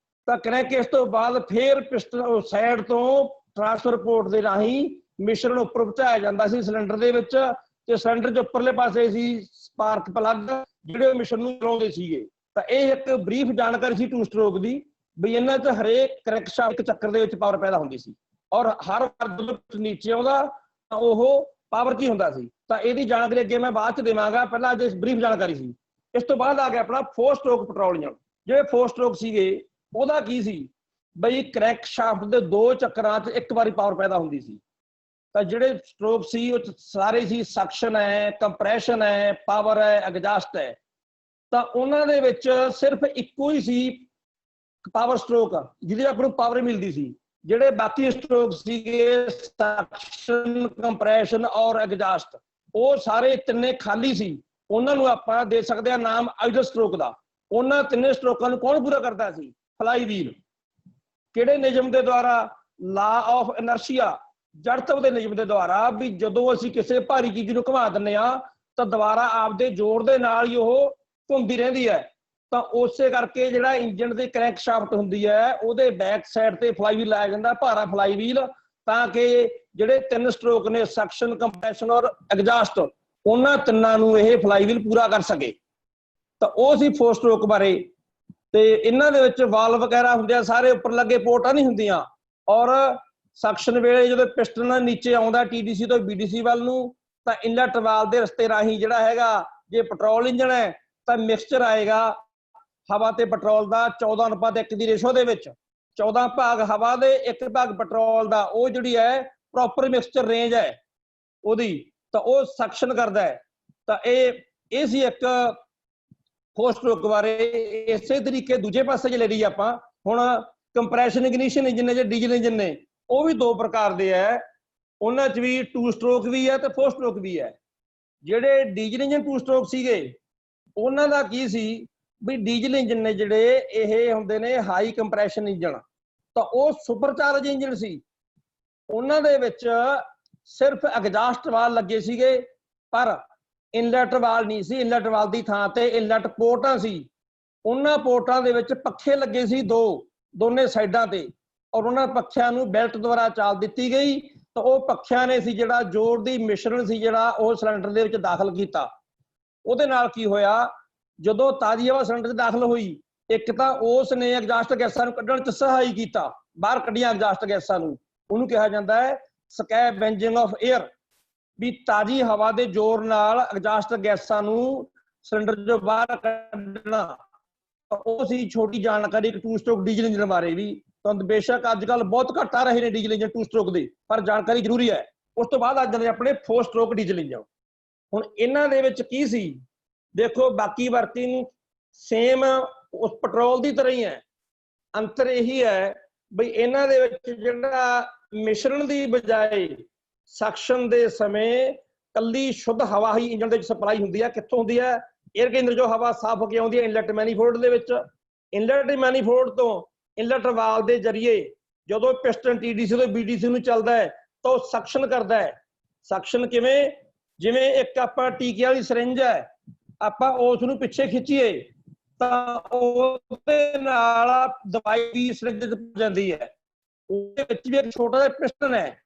ਤਾਂ ਕਰੈਂਕ ਕੇਸ ਤੋਂ ਬਾਅਦ ਫਿਰ ਪਿਸਟਨ ਸਾਈਡ ਤੋਂ ਟਰਾਂਸਫਰ ਪੋਰਟ ਦੇ ਰਾਹੀਂ ਮਿਸ਼ਰਣ ਉੱਪਰ ਪਹੁੰਚਾਇਆ ਜਾਂਦਾ ਸੀ ਸਿਲੰਡਰ ਦੇ ਵਿੱਚ, ਤੇ ਸਿਲੰਡਰ ਦੇ ਉੱਪਰਲੇ ਪਾਸੇ ਸੀ ਸਪਾਰਕ ਪਲੱਗ ਜਿਹੜੇ ਮਿਸ਼ਰਣ ਨੂੰ ਚਲਾਉਂਦੇ ਸੀਗੇ। ਤਾਂ ਇਹ ਇੱਕ ਬਰੀਫ ਜਾਣਕਾਰੀ ਸੀ 2 ਸਟ੍ਰੋਕ ਦੀ, ਵੀ ਇਹਨਾਂ 'ਚ ਹਰੇਕ ਕਰੈਂਕਸ਼ਾਫਟ ਇੱਕ ਚੱਕਰ ਦੇ ਵਿੱਚ ਪਾਵਰ ਪੈਦਾ ਹੁੰਦੀ ਸੀ ਔਰ ਹਰ ਵਾਰ ਜਦੋਂ ਨੀਚੇ ਆਉਂਦਾ ਤਾਂ ਉਹ ਪਾਵਰ 'ਚ ਹੀ ਹੁੰਦਾ ਸੀ। ਤਾਂ ਇਹਦੀ ਜਾਣਕਾਰੀ ਅੱਗੇ ਮੈਂ ਬਾਅਦ 'ਚ ਦੇਵਾਂਗਾ, ਪਹਿਲਾਂ ਅੱਜ ਬਰੀਫ ਜਾਣਕਾਰੀ ਸੀ। ਇਸ ਤੋਂ ਬਾਅਦ ਆ ਗਿਆ ਆਪਣਾ 4 ਸਟ੍ਰੋਕ ਪੈਟਰੋਲ ਇੰਜਣ। ਜਿਹੜੇ 4 ਸਟ੍ਰੋਕ ਸੀਗੇ ਉਹਦਾ ਕੀ ਸੀ, ਬਈ ਕਰੈਂਕ ਸ਼ਾਫਟ ਦੇ 2 ਚੱਕਰਾਂ 'ਚ ਇੱਕ ਵਾਰੀ ਪਾਵਰ ਪੈਦਾ ਹੁੰਦੀ ਸੀ। ਤਾਂ ਜਿਹੜੇ ਸਟ੍ਰੋਕ ਸੀ ਉਹ ਸਾਰੇ ਸੀ ਸਕਸ਼ਨ ਹੈ, ਕੰਪਰੈਸ਼ਨ ਹੈ, ਪਾਵਰ ਹੈ, ਐਗਜ਼ਾਸਟ ਹੈ। ਤਾਂ ਉਹਨਾਂ ਦੇ ਵਿੱਚ ਸਿਰਫ ਇੱਕੋ ਹੀ ਸੀ ਪਾਵਰ ਸਟ੍ਰੋਕ ਜਿਹਦੇ ਆਪਾਂ ਨੂੰ ਪਾਵਰ ਮਿਲਦੀ ਸੀ। ਜਿਹੜੇ ਬਾਕੀ ਸਟ੍ਰੋਕ ਸੀਗੇ ਸਕਸ਼ਨ ਸਕਸ਼ਨ, ਕੰਪਰੈਸ਼ਨ ਔਰ ਐਗਜ਼ਾਸਟ, ਉਹ ਸਾਰੇ ਤਿੰਨੇ ਖਾਲੀ ਸੀ। ਉਹਨਾਂ ਨੂੰ ਆਪਾਂ ਦੇ ਸਕਦੇ ਆ ਨਾਮ ਆਈਡਲ ਸਟ੍ਰੋਕ ਦਾ। ਉਹਨਾਂ ਤਿੰਨੇ ਸਟ੍ਰੋਕਾਂ ਨੂੰ ਕੌਣ ਪੂਰਾ ਕਰਦਾ ਸੀ? Fly wheel. ਕਿਹੜੇ ਨਿਯਮ ਦੇ ਦੁਆਰਾ? ਲਾ ਆਫ ਇਨਰਸ਼ੀਆ, ਜੜਤਵ ਦੇ ਨਿਯਮ ਦੇ ਦੁਆਰਾ। ਵੀ ਜਦੋਂ ਅਸੀਂ ਕਿਸੇ ਭਾਰੀ ਚੀਜ਼ ਨੂੰ ਘੁਮਾ ਦਿੰਦੇ ਆ ਤਾਂ ਦੁਬਾਰਾ ਆਪਦੇ ਜ਼ੋਰ ਦੇ ਨਾਲ ਹੀ ਉਹ ਘੁੰਮਦੀ ਰਹਿੰਦੀ ਹੈ। ਤਾਂ ਉਸੇ ਕਰਕੇ ਜਿਹੜਾ ਇੰਜਨ ਦੀ ਕਰੈਂਕ ਸ਼ਾਫਟ ਹੁੰਦੀ ਹੈ ਉਹਦੇ ਬੈਕ ਸਾਈਡ ਤੇ ਫਲਾਈ ਵੀਲ ਲਾਇਆ ਜਾਂਦਾ, ਭਾਰਾ ਫਲਾਈ ਵੀਲ, ਤਾਂ ਕਿ ਜਿਹੜੇ ਤਿੰਨ ਸਟ੍ਰੋਕ ਨੇ ਸਕਸ਼ਨ, ਕੰਪਰੈਸ਼ਨ ਔਰ ਐਗਜ਼ਾਸਟ, ਉਹਨਾਂ ਤਿੰਨਾਂ ਨੂੰ ਇਹ ਫਲਾਈ ਵੀਲ ਪੂਰਾ ਕਰ ਸਕੇ। ਤਾਂ ਉਹ ਸੀ 4 ਸਟ੍ਰੋਕ ਬਾਰੇ। ਤੇ ਇਹਨਾਂ ਦੇ ਵਿੱਚ ਵਾਲਵ ਵਗੈਰਾ ਹੁੰਦੇ ਆ, ਸਾਰੇ ਉੱਪਰ ਲੱਗੇ ਪੋਰਟਾਂ ਨਹੀਂ ਹੁੰਦੀਆਂ। ਔਰ ਸਕਸ਼ਨ ਵੇਲੇ ਜਦੋਂ ਪਿਸਟਨ ਨੀਚੇ ਆਉਂਦਾ TDC ਤੋਂ BDC ਵੱਲ ਨੂੰ, ਤਾਂ ਇਨਲੈਟ ਵਾਲਵ ਦੇ ਰਸਤੇ ਰਾਹੀਂ ਜਿਹੜਾ ਹੈਗਾ, ਜੇ ਪੈਟਰੋਲ ਇੰਜਨ ਹੈ ਤਾਂ ਮਿਕਸਚਰ ਆਏਗਾ ਹਵਾ ਤੇ ਪੈਟਰੋਲ ਦਾ 14:1 ਦੀ ਰੇਸ਼ੋ ਦੇ ਵਿੱਚ। 14 ਭਾਗ ਹਵਾ ਦੇ 1 ਭਾਗ ਪੈਟਰੋਲ ਦਾ, ਉਹ ਜਿਹੜੀ ਹੈ ਪ੍ਰੋਪਰ ਮਿਕਸਚਰ ਰੇਂਜ ਹੈ ਉਹਦੀ, ਤਾਂ ਉਹ ਸਕਸ਼ਨ ਕਰਦਾ ਹੈ। ਤਾਂ ਇਹ ਸੀ ਇੱਕ 4 ਸਟ੍ਰੋਕ ਬਾਰੇ। ਇਸੇ ਤਰੀਕੇ ਦੂਜੇ ਪਾਸੇ ਜੇ ਲੈ ਲਈਏ ਆਪਾਂ ਹੁਣ, ਕੰਪਰੈਸ਼ਨ ਇਗਨੀਸ਼ਨ ਇੰਜਨ ਨੇ, ਜੇ ਡੀਜ਼ਲ ਇੰਜਨ ਨੇ, ਉਹ ਵੀ 2 ਪ੍ਰਕਾਰ ਦੇ ਹੈ। ਉਹਨਾਂ 'ਚ ਵੀ 2 ਸਟ੍ਰੋਕ ਵੀ ਹੈ ਤੇ 4 ਸਟ੍ਰੋਕ ਵੀ ਹੈ। ਜਿਹੜੇ ਡੀਜ਼ਲ ਇੰਜਨ 2 ਸਟ੍ਰੋਕ ਸੀਗੇ, ਉਹਨਾਂ ਦਾ ਕੀ ਸੀ ਵੀ ਡੀਜ਼ਲ ਇੰਜਨ ਨੇ ਜਿਹੜੇ ਇਹ ਹੁੰਦੇ ਨੇ ਹਾਈ ਕੰਪਰੈਸ਼ਨ ਇੰਜਨ, ਤਾਂ ਉਹ ਸੁਪਰਚਾਰਜ ਇੰਜਨ ਸੀ। ਉਹਨਾਂ ਦੇ ਵਿੱਚ ਸਿਰਫ ਐਗਜ਼ਾਸਟ ਵਾਲ ਲੱਗੇ ਸੀਗੇ, ਪਰ ਇਨਲੈਟ ਵਾਲ ਨਹੀਂ ਸੀ। ਇਨਲੈਟ ਵਾਲ ਦੀ ਥਾਂ ਤੇ ਇਨਲੈਟ ਪੋਰਟਾਂ ਸੀ। ਉਹਨਾਂ ਪੋਰਟਾਂ ਦੇ ਵਿੱਚ ਪੱਖੇ ਲੱਗੇ ਸੀ ਦੋਨੇ ਸਾਈਡਾਂ ਤੇ, ਔਰ ਉਹਨਾਂ ਪੱਖਿਆਂ ਨੂੰ ਬੈਲਟ ਦੁਆਰਾ ਚਾਲ ਦਿੱਤੀ ਗਈ। ਤਾਂ ਉਹ ਪੱਖਿਆਂ ਨੇ ਸੀ ਜਿਹੜਾ ਜ਼ੋਰ ਦੀ ਮਿਸ਼ਰਣ ਸੀ ਜਿਹੜਾ ਉਹ ਸਿਲੰਡਰ ਦੇ ਵਿੱਚ ਦਾਖਲ ਕੀਤਾ। ਉਹਦੇ ਨਾਲ ਕੀ ਹੋਇਆ, ਜਦੋਂ ਤਾਜ਼ੀ ਹਵਾ ਸਿਲੰਡਰ 'ਚ ਦਾਖਲ ਹੋਈ, ਇੱਕ ਤਾਂ ਉਸ ਨੇ ਐਗਜ਼ਾਸਟ ਗੈਸਾਂ ਨੂੰ ਕੱਢਣ 'ਚ ਸਹਾਈ ਕੀਤਾ, ਬਾਹਰ ਕੱਢੀਆਂ ਐਗਜ਼ਾਸਟ ਗੈਸਾਂ ਨੂੰ। ਉਹਨੂੰ ਕਿਹਾ ਜਾਂਦਾ ਹੈ ਸਕੈਵੈਂਜਿੰਗ ਆਫ ਏਅਰ, ਵੀ ਤਾਜ਼ੀ ਹਵਾ ਦੇ ਜ਼ੋਰ ਨਾਲ ਐਗਜ਼ਾਸਟ ਗੈਸਾਂ ਨੂੰ ਸਿਲੰਡਰ 'ਚੋਂ ਬਾਹਰ ਕੱਢਣਾ। ਉਹ ਸੀ ਛੋਟੀ ਜਾਣਕਾਰੀ ਇੱਕ 2 ਸਟ੍ਰੋਕ ਡੀਜ਼ਲ ਇੰਜਨ ਬਾਰੇ ਵੀ। ਤਾਂ ਬੇਸ਼ੱਕ ਅੱਜ ਕੱਲ੍ਹ ਬਹੁਤ ਘੱਟ ਆ ਰਹੇ ਨੇ ਡੀਜ਼ਲ ਇੰਜਨ 2 ਸਟ੍ਰੋਕ ਦੇ, ਪਰ ਜਾਣਕਾਰੀ ਜ਼ਰੂਰੀ ਹੈ। ਉਸ ਤੋਂ ਬਾਅਦ ਆ ਜਾਂਦੇ ਆਪਣੇ 4 ਸਟ੍ਰੋਕ ਡੀਜ਼ਲ ਇੰਜਨ। ਹੁਣ ਇਹਨਾਂ ਦੇ ਵਿੱਚ ਕੀ ਸੀ, ਦੇਖੋ ਬਾਕੀ ਵਰਕਿੰਗ ਸੇਮ ਉਸ ਪੈਟਰੋਲ ਦੀ ਤਰ੍ਹਾਂ ਹੀ ਹੈ। ਅੰਤਰ ਇਹੀ ਹੈ ਬਈ ਇਹਨਾਂ ਦੇ ਵਿੱਚ ਜਿਹੜਾ ਮਿਸ਼ਰਣ ਦੀ ਬਜਾਏ ਸਕਸ਼ਨ ਦੇ ਸਮੇਂ ਕੱਲੀ ਸ਼ੁੱਧ ਹਵਾ ਹੀ ਇੰਜਨ ਦੇ ਵਿੱਚ ਸਪਲਾਈ ਹੁੰਦੀ ਹੈ। ਕਿੱਥੋਂ ਹੁੰਦੀ ਹੈ? ਏਅਰ ਕੇਂਦਰ ਚੋਂ ਹਵਾ ਸਾਫ਼ ਹੋ ਕੇ ਆਉਂਦੀ ਹੈ ਇਨਲੈਟ ਮੈਨੀਫੋਲਡ ਦੇ ਵਿੱਚ। ਇਨਲੈਟ ਮੈਨੀਫੋਲਡ ਤੋਂ ਇਨਲੈਟ ਵਾਲ ਦੇ ਜ਼ਰੀਏ ਜਦੋਂ ਪਿਸਟਨ TDC ਤੋਂ BDC ਨੂੰ ਚੱਲਦਾ ਹੈ ਤਾਂ ਉਹ ਸਕਸ਼ਨ ਕਰਦਾ ਹੈ। ਸਕਸ਼ਨ ਕਿਵੇਂ? ਜਿਵੇਂ ਇੱਕ ਆਪਾਂ ਟੀਕੇ ਵਾਲੀ ਸਿਰਿੰਜ ਹੈ, ਆਪਾਂ ਉਸ ਨੂੰ ਪਿੱਛੇ ਖਿੱਚੀਏ ਤਾਂ ਉਹਦੇ ਨਾਲ ਦਵਾਈ ਦੀ ਸਿਰਿੰਜ ਜਾਂਦੀ ਹੈ। ਉਹਦੇ ਵਿੱਚ ਵੀ ਇੱਕ ਛੋਟਾ ਜਿਹਾ ਪਿਸਟਨ ਹੈ,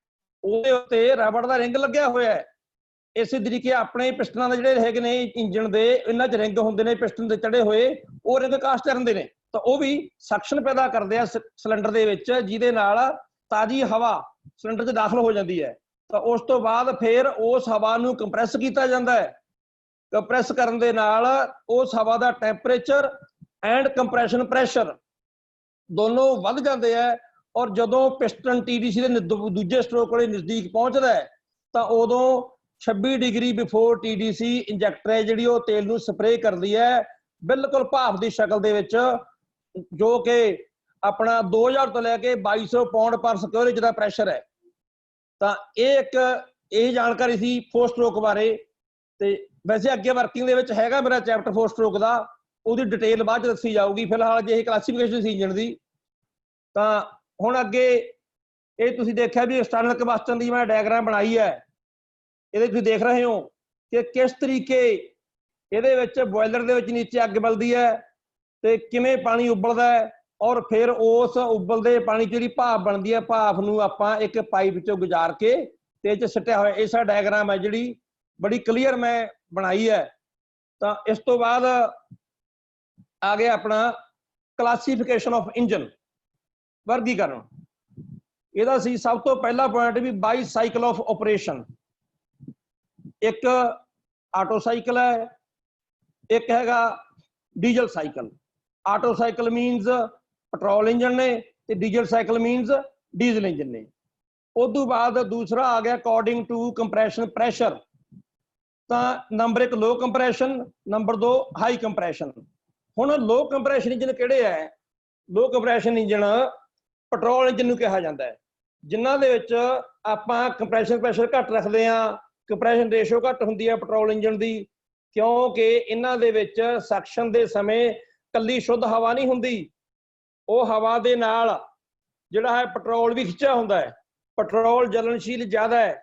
ਉਹਦੇ ਉੱਤੇ ਰਬੜ ਦਾ ਰਿੰਗ ਲੱਗਿਆ ਹੋਇਆ ਹੈ। ਇਸੇ ਤਰੀਕੇ ਆਪਣੇ ਪਿਸਟਨਾਂ ਦੇ ਜਿਹੜੇ ਹੈਗੇ ਨੇ ਇੰਜਨ ਦੇ, ਇਹਨਾਂ 'ਚ ਰਿੰਗ ਹੁੰਦੇ ਨੇ ਪਿਸਟਨ ਦੇ ਚੜੇ ਹੋਏ, ਉਹ ਰਿੰਗ ਕਾਸਟ ਕਰਨ ਦੇ ਨੇ। ਤਾਂ ਉਹ ਵੀ ਸਕਸ਼ਨ ਪੈਦਾ ਕਰਦੇ ਆ ਸਿਲੰਡਰ ਦੇ ਵਿੱਚ, ਜਿਹਦੇ ਨਾਲ ਤਾਜ਼ੀ ਹਵਾ ਸਿਲੰਡਰ 'ਚ ਦਾਖਲ ਹੋ ਜਾਂਦੀ ਹੈ। ਤਾਂ ਉਸ ਤੋਂ ਬਾਅਦ ਫਿਰ ਉਸ ਹਵਾ ਨੂੰ ਕੰਪਰੈਸ ਕੀਤਾ ਜਾਂਦਾ ਹੈ। ਕੰਪਰੈਸ ਕਰਨ ਦੇ ਨਾਲ ਉਸ ਹਵਾ ਦਾ ਟੈਂਪਰੇਚਰ ਐਂਡ ਕੰਪਰੈਸ਼ਨ ਪ੍ਰੈਸ਼ਰ ਦੋਨੋਂ ਵੱਧ ਜਾਂਦੇ ਹੈ। ਔਰ ਜਦੋਂ ਪਿਸਟਨ TDC ਦੇ ਦੂਜੇ ਸਟ੍ਰੋਕ ਕੋਲੇ ਨਜ਼ਦੀਕ ਪਹੁੰਚਦਾ ਹੈ ਤਾਂ ਉਦੋਂ 26 ਡਿਗਰੀ ਬਿਫੋਰ TDC ਇੰਜੈਕਟਰ ਹੈ ਜਿਹੜੀ ਉਹ ਤੇਲ ਨੂੰ ਸਪਰੇਅ ਕਰਦੀ ਹੈ, ਬਿਲਕੁਲ ਭਾਫ ਦੀ ਸ਼ਕਲ ਦੇ ਵਿੱਚ, ਜੋ ਕਿ ਆਪਣਾ 2000 ਤੋਂ ਲੈ ਕੇ 2200 ਪਾਉਂਡ ਪਰ ਸਕੁਅਰ ਇੰਚ ਦਾ ਪ੍ਰੈਸ਼ਰ ਹੈ। ਤਾਂ ਇਹ ਜਾਣਕਾਰੀ ਸੀ 4 ਸਟ੍ਰੋਕ ਬਾਰੇ। ਤੇ ਵੈਸੇ ਅੱਗੇ ਵਰਕਿੰਗ ਦੇ ਵਿੱਚ ਹੈਗਾ ਮੇਰਾ ਚੈਪਟਰ 4 ਸਟ੍ਰੋਕ ਦਾ, ਉਹਦੀ ਡਿਟੇਲ ਬਾਅਦ 'ਚ ਦੱਸੀ ਜਾਊਗੀ। ਫਿਲਹਾਲ ਜੇ ਇਹ ਕਲਾਸੀਫਿਕੇਸ਼ਨ ਸੀ ਇੰਜਨ ਦੀ। ਤਾਂ ਹੁਣ ਅੱਗੇ ਇਹ ਤੁਸੀਂ ਦੇਖਿਆ ਵੀ ਐਕਸਟਰਨਲ ਕੰਬਸਟਨ ਦੀ ਮੈਂ ਡਾਇਗਰਾਮ ਬਣਾਈ ਹੈ। ਇਹਦੇ ਤੁਸੀਂ ਦੇਖ ਰਹੇ ਹੋ ਕਿ ਕਿਸ ਤਰੀਕੇ ਇਹਦੇ ਵਿੱਚ ਬੋਇਲਰ ਦੇ ਵਿੱਚ ਨੀਚੇ ਅੱਗ ਬਲਦੀ ਹੈ ਤੇ ਕਿਵੇਂ ਪਾਣੀ ਉਬਲਦਾ ਹੈ, ਔਰ ਫਿਰ ਉਸ ਉਬਲਦੇ ਪਾਣੀ 'ਚ ਜਿਹੜੀ ਭਾਫ ਬਣਦੀ ਹੈ, ਭਾਫ ਨੂੰ ਆਪਾਂ ਇੱਕ ਪਾਈਪ 'ਚੋਂ ਗੁਜ਼ਾਰ ਕੇ ਤੇ ਇਹ 'ਚ ਸਿੱਟਿਆ ਹੋਇਆ। ਇਹ ਸਾਡਾ ਡਾਇਗਰਾਮ ਹੈ ਜਿਹੜੀ ਬੜੀ ਕਲੀਅਰ ਮੈਂ ਬਣਾਈ ਹੈ। ਤਾਂ ਇਸ ਤੋਂ ਬਾਅਦ ਆ ਗਿਆ ਆਪਣਾ ਕਲਾਸੀਫਿਕੇਸ਼ਨ ਆਫ ਇੰਜਨ, ਵਰਗੀਕਰਨ। ਇਹਦਾ ਸੀ ਸਭ ਤੋਂ ਪਹਿਲਾ ਪੁਆਇੰਟ ਵੀ ਬਾਈ ਸਾਈਕਲ ਆਫ ਆਪਰੇਸ਼ਨ। ਇੱਕ ਆਟੋ ਸਾਈਕਲ ਹੈ, ਇੱਕ ਹੈਗਾ diesel cycle. Auto cycle means petrol engine ਨੇ ਤੇ diesel cycle means diesel engine ਨੇ। ਉਦੋਂ ਬਾਅਦ ਦੂਸਰਾ ਆ ਗਿਆ ਅਕੋਰਡਿੰਗ ਟੂ ਕੰਪਰੈਸ਼ਨ ਪ੍ਰੈਸ਼ਰ। ਤਾਂ number 1 low compression, number 2 high compression. ਹੁਣ ਲੋ ਕੰਪਰੈਸ਼ਨ ਇੰਜਨ ਕਿਹੜੇ ਹੈ? Low compression engine petrol engine ਨੂੰ ਕਿਹਾ ਜਾਂਦਾ ਹੈ। ਜਿਨ੍ਹਾਂ ਦੇ ਵਿੱਚ ਆਪਾਂ ਕੰਪਰੈਸ਼ਨ ਪ੍ਰੈਸ਼ਰ ਘੱਟ ਰੱਖਦੇ ਹਾਂ, ਕੰਪਰੈਸ਼ਨ ਰੇਸ਼ੋ ਘੱਟ ਹੁੰਦੀ ਹੈ ਪੈਟਰੋਲ ਇੰਜਨ ਦੀ, ਕਿਉਂਕਿ ਇਹਨਾਂ ਦੇ ਵਿੱਚ ਸਕਸ਼ਨ ਦੇ ਸਮੇਂ ਕੱਲੀ ਸ਼ੁੱਧ ਹਵਾ ਨਹੀਂ ਹੁੰਦੀ, ਉਹ ਹਵਾ ਦੇ ਨਾਲ ਜਿਹੜਾ ਹੈ ਪੈਟਰੋਲ ਵੀ ਖਿੱਚਿਆ ਹੁੰਦਾ ਹੈ। ਪੈਟਰੋਲ ਜਲਨਸ਼ੀਲ ਜ਼ਿਆਦਾ ਹੈ।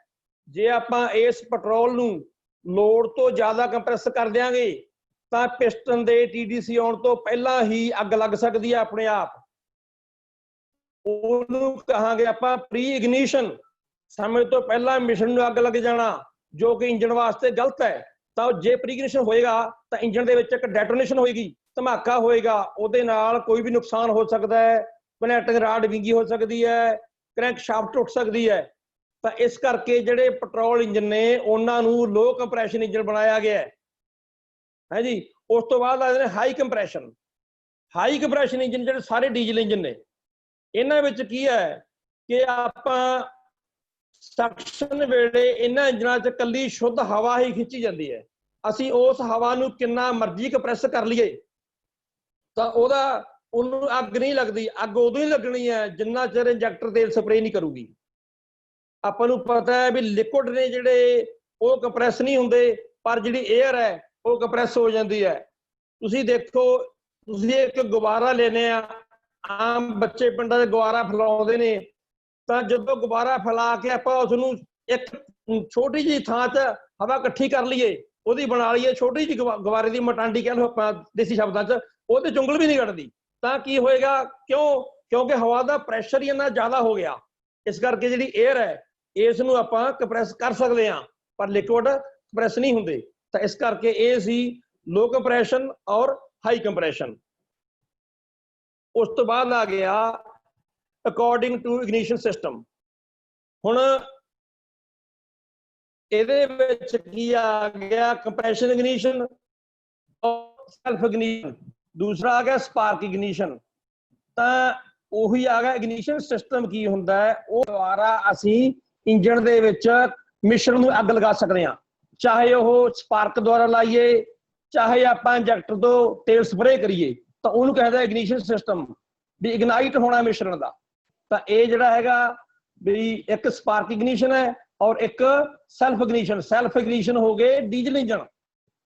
ਜੇ ਆਪਾਂ ਇਸ ਪੈਟਰੋਲ ਨੂੰ ਲੋੜ ਤੋਂ ਜ਼ਿਆਦਾ ਕੰਪਰੈਸ ਕਰ ਦਿਆਂਗੇ ਤਾਂ ਪਿਸਟਨ ਦੇ TDC ਆਉਣ ਤੋਂ ਪਹਿਲਾਂ ਹੀ ਅੱਗ ਲੱਗ ਸਕਦੀ ਹੈ ਆਪਣੇ ਆਪ। ਉਹਨੂੰ ਕਹਾਂਗੇ ਆਪਾਂ ਪ੍ਰੀ ਇਗਨੀਸ਼ਨ, ਸਮੇਂ ਤੋਂ ਪਹਿਲਾਂ ਮਿਸ਼ਨ ਨੂੰ ਅੱਗ ਲੱਗ ਜਾਣਾ, ਜੋ ਕਿ ਇੰਜਨ ਵਾਸਤੇ ਗਲਤ ਹੈ। ਤਾਂ ਜੇ ਪ੍ਰੀ ਇਗਨੀਸ਼ਨ ਹੋਏਗਾ ਤਾਂ ਇੰਜਨ ਦੇ ਵਿੱਚ ਇੱਕ ਡੈਟੋਨੇਸ਼ਨ ਹੋਏਗੀ, ਧਮਾਕਾ ਹੋਏਗਾ, ਉਹਦੇ ਨਾਲ ਕੋਈ ਵੀ ਨੁਕਸਾਨ ਹੋ ਸਕਦਾ ਹੈ, ਕਨੈਕਟਿੰਗ ਰਾਡ ਵਿੰਗੀ ਹੋ ਸਕਦੀ ਹੈ, ਕਰੈਂਕ ਸ਼ਾਫਟ ਟੁੱਟ ਸਕਦੀ ਹੈ। ਤਾਂ ਇਸ ਕਰਕੇ ਜਿਹੜੇ ਪੈਟਰੋਲ ਇੰਜਨ ਨੇ ਉਹਨਾਂ ਨੂੰ ਲੋ ਕੰਪਰੈਸ਼ਨ ਇੰਜਨ ਬਣਾਇਆ ਗਿਆ ਹੈ ਜੀ। ਉਸ ਤੋਂ ਬਾਅਦ ਆਉਂਦੇ ਨੇ high compression. High compression engine ਜਿਹੜੇ ਸਾਰੇ ਡੀਜ਼ਲ ਇੰਜਨ ਨੇ, ਇਹਨਾਂ ਵਿੱਚ ਕੀ ਹੈ ਕਿ ਆਪਾਂ ਸਕਸ਼ਨ ਵੇਲੇ ਇਹਨਾਂ ਇੰਜਨਾਂ 'ਚ ਕੱਲੀ ਸ਼ੁੱਧ ਹਵਾ ਹੀ ਖਿੱਚੀ ਜਾਂਦੀ ਹੈ। ਅਸੀਂ ਉਸ ਹਵਾ ਨੂੰ ਕਿੰਨਾ ਮਰਜ਼ੀ ਕੰਪਰੈਸ ਕਰ ਲਈਏ ਤਾਂ ਉਹਨੂੰ ਅੱਗ ਨਹੀਂ ਲੱਗਦੀ। ਅੱਗ ਉਦੋਂ ਹੀ ਲੱਗਣੀ ਹੈ ਜਿੰਨਾ ਚਿਰ ਇੰਜੈਕਟਰ ਤੇਲ ਸਪਰੇਅ ਨਹੀਂ ਕਰੂਗੀ। ਆਪਾਂ ਨੂੰ ਪਤਾ ਹੈ ਵੀ ਲਿਕੁਇਡ ਨੇ ਜਿਹੜੇ ਉਹ ਕੰਪਰੈਸ ਨਹੀਂ ਹੁੰਦੇ, ਪਰ ਜਿਹੜੀ 에ਅਰ ਹੈ ਉਹ ਕੰਪਰੈਸ ਹੋ ਜਾਂਦੀ ਹੈ। ਤੁਸੀਂ ਦੇਖੋ, ਤੁਸੀਂ ਇੱਕ ਗੁਬਾਰਾ ਲੈਨੇ ਆ, ਆਮ ਬੱਚੇ ਪਿੰਡਾਂ ਦੇ ਗੁਬਾਰਾ ਫੈਲਾਉਂਦੇ ਨੇ, ਤਾਂ ਜਦੋਂ ਗੁਬਾਰਾ ਫੈਲਾ ਕੇ ਆਪਾਂ ਉਸਨੂੰ ਇੱਕ ਛੋਟੀ ਜਿਹੀ ਥਾਂ 'ਚ ਹਵਾ ਇਕੱਠੀ ਕਰ ਲਈਏ, ਉਹਦੀ ਬਣਾ ਲਈਏ ਛੋਟੀ ਜਿਹੀ ਗੁਬਾਰੇ ਦੀ ਮਟਾਂਡੀ ਕਹਿ ਲਓ ਆਪਾਂ ਦੇਸੀ ਸ਼ਬਦਾਂ 'ਚ, ਉਹਦੇ ਚੁੰਗਲ ਵੀ ਨਹੀਂ ਕੱਢਦੀ, ਤਾਂ ਕੀ ਹੋਏਗਾ? ਕਿਉਂਕਿ ਹਵਾ ਦਾ ਪ੍ਰੈਸ਼ਰ ਹੀ ਇੰਨਾ ਜ਼ਿਆਦਾ ਹੋ ਗਿਆ। ਇਸ ਕਰਕੇ ਜਿਹੜੀ 에ਅਰ ਹੈ ਇਸ ਨੂੰ ਆਪਾਂ ਕੰਪਰੈਸ ਕਰ ਸਕਦੇ ਹਾਂ, ਪਰ ਲਿਕੁਇਡ ਕੰਪਰੈਸ ਨਹੀਂ ਹੁੰਦੇ। ਤਾਂ ਇਸ ਕਰਕੇ ਇਹ ਸੀ ਲੋ ਕੰਪਰੈਸ਼ਨ ਔਰ ਹਾਈ ਕੰਪਰੈਸ਼ਨ। ਉਸ ਤੋਂ ਬਾਅਦ ਆ ਗਿਆ ਅਕੋਰਡਿੰਗ ਟੂ ਇਗਨੀਸ਼ਨ ਸਿਸਟਮ। ਹੁਣ ਇਹਦੇ ਵਿੱਚ ਕੀ ਆ ਗਿਆ? ਕੰਪਰੈਸ਼ਨ ਇਗਨੀਸ਼ਨ ਔਰ ਸੈਲਫ ਇਗਨੀਸ਼ਨ। ਦੂਸਰਾ ਆ ਗਿਆ ਸਪਾਰਕ ਇਗਨੀਸ਼ਨ। ਤਾਂ ਉਹੀ ਆ ਗਿਆ ਇਗਨੀਸ਼ਨ ਸਿਸਟਮ ਕੀ ਹੁੰਦਾ ਹੈ, ਉਹ ਦੁਆਰਾ ਅਸੀਂ ਇੰਜਣ ਦੇ ਵਿੱਚ ਮਿਸ਼ਰਣ ਨੂੰ ਅੱਗ ਲਗਾ ਸਕਦੇ ਹਾਂ, ਚਾਹੇ ਉਹ ਸਪਾਰਕ ਦੁਆਰਾ ਲਾਈਏ, ਚਾਹੇ ਆਪਾਂ ਇੰਜੈਕਟਰ ਤੋਂ ਤੇਲ ਸਪਰੇਅ ਕਰੀਏ, ਤਾਂ ਉਹਨੂੰ ਕਹਿੰਦਾ ਇਗਨੀਸ਼ਨ ਸਿਸਟਮ, ਵੀ ਇਗਨਾਈਟ ਹੋਣਾ ਮਿਸ਼ਰਣ ਦਾ। ਤਾਂ ਇਹ ਜਿਹੜਾ ਹੈਗਾ ਵੀ ਇੱਕ ਸਪਾਰਕ ਇਗਨੀਸ਼ਨ ਹੈ ਔਰ ਇੱਕ ਸੈਲਫ ਇਗਨੀਸ਼ਨ। ਸੈਲਫ ਇਗਨੀਸ਼ਨ ਹੋ ਗਏ ਡੀਜ਼ਲ ਇੰਜਣ,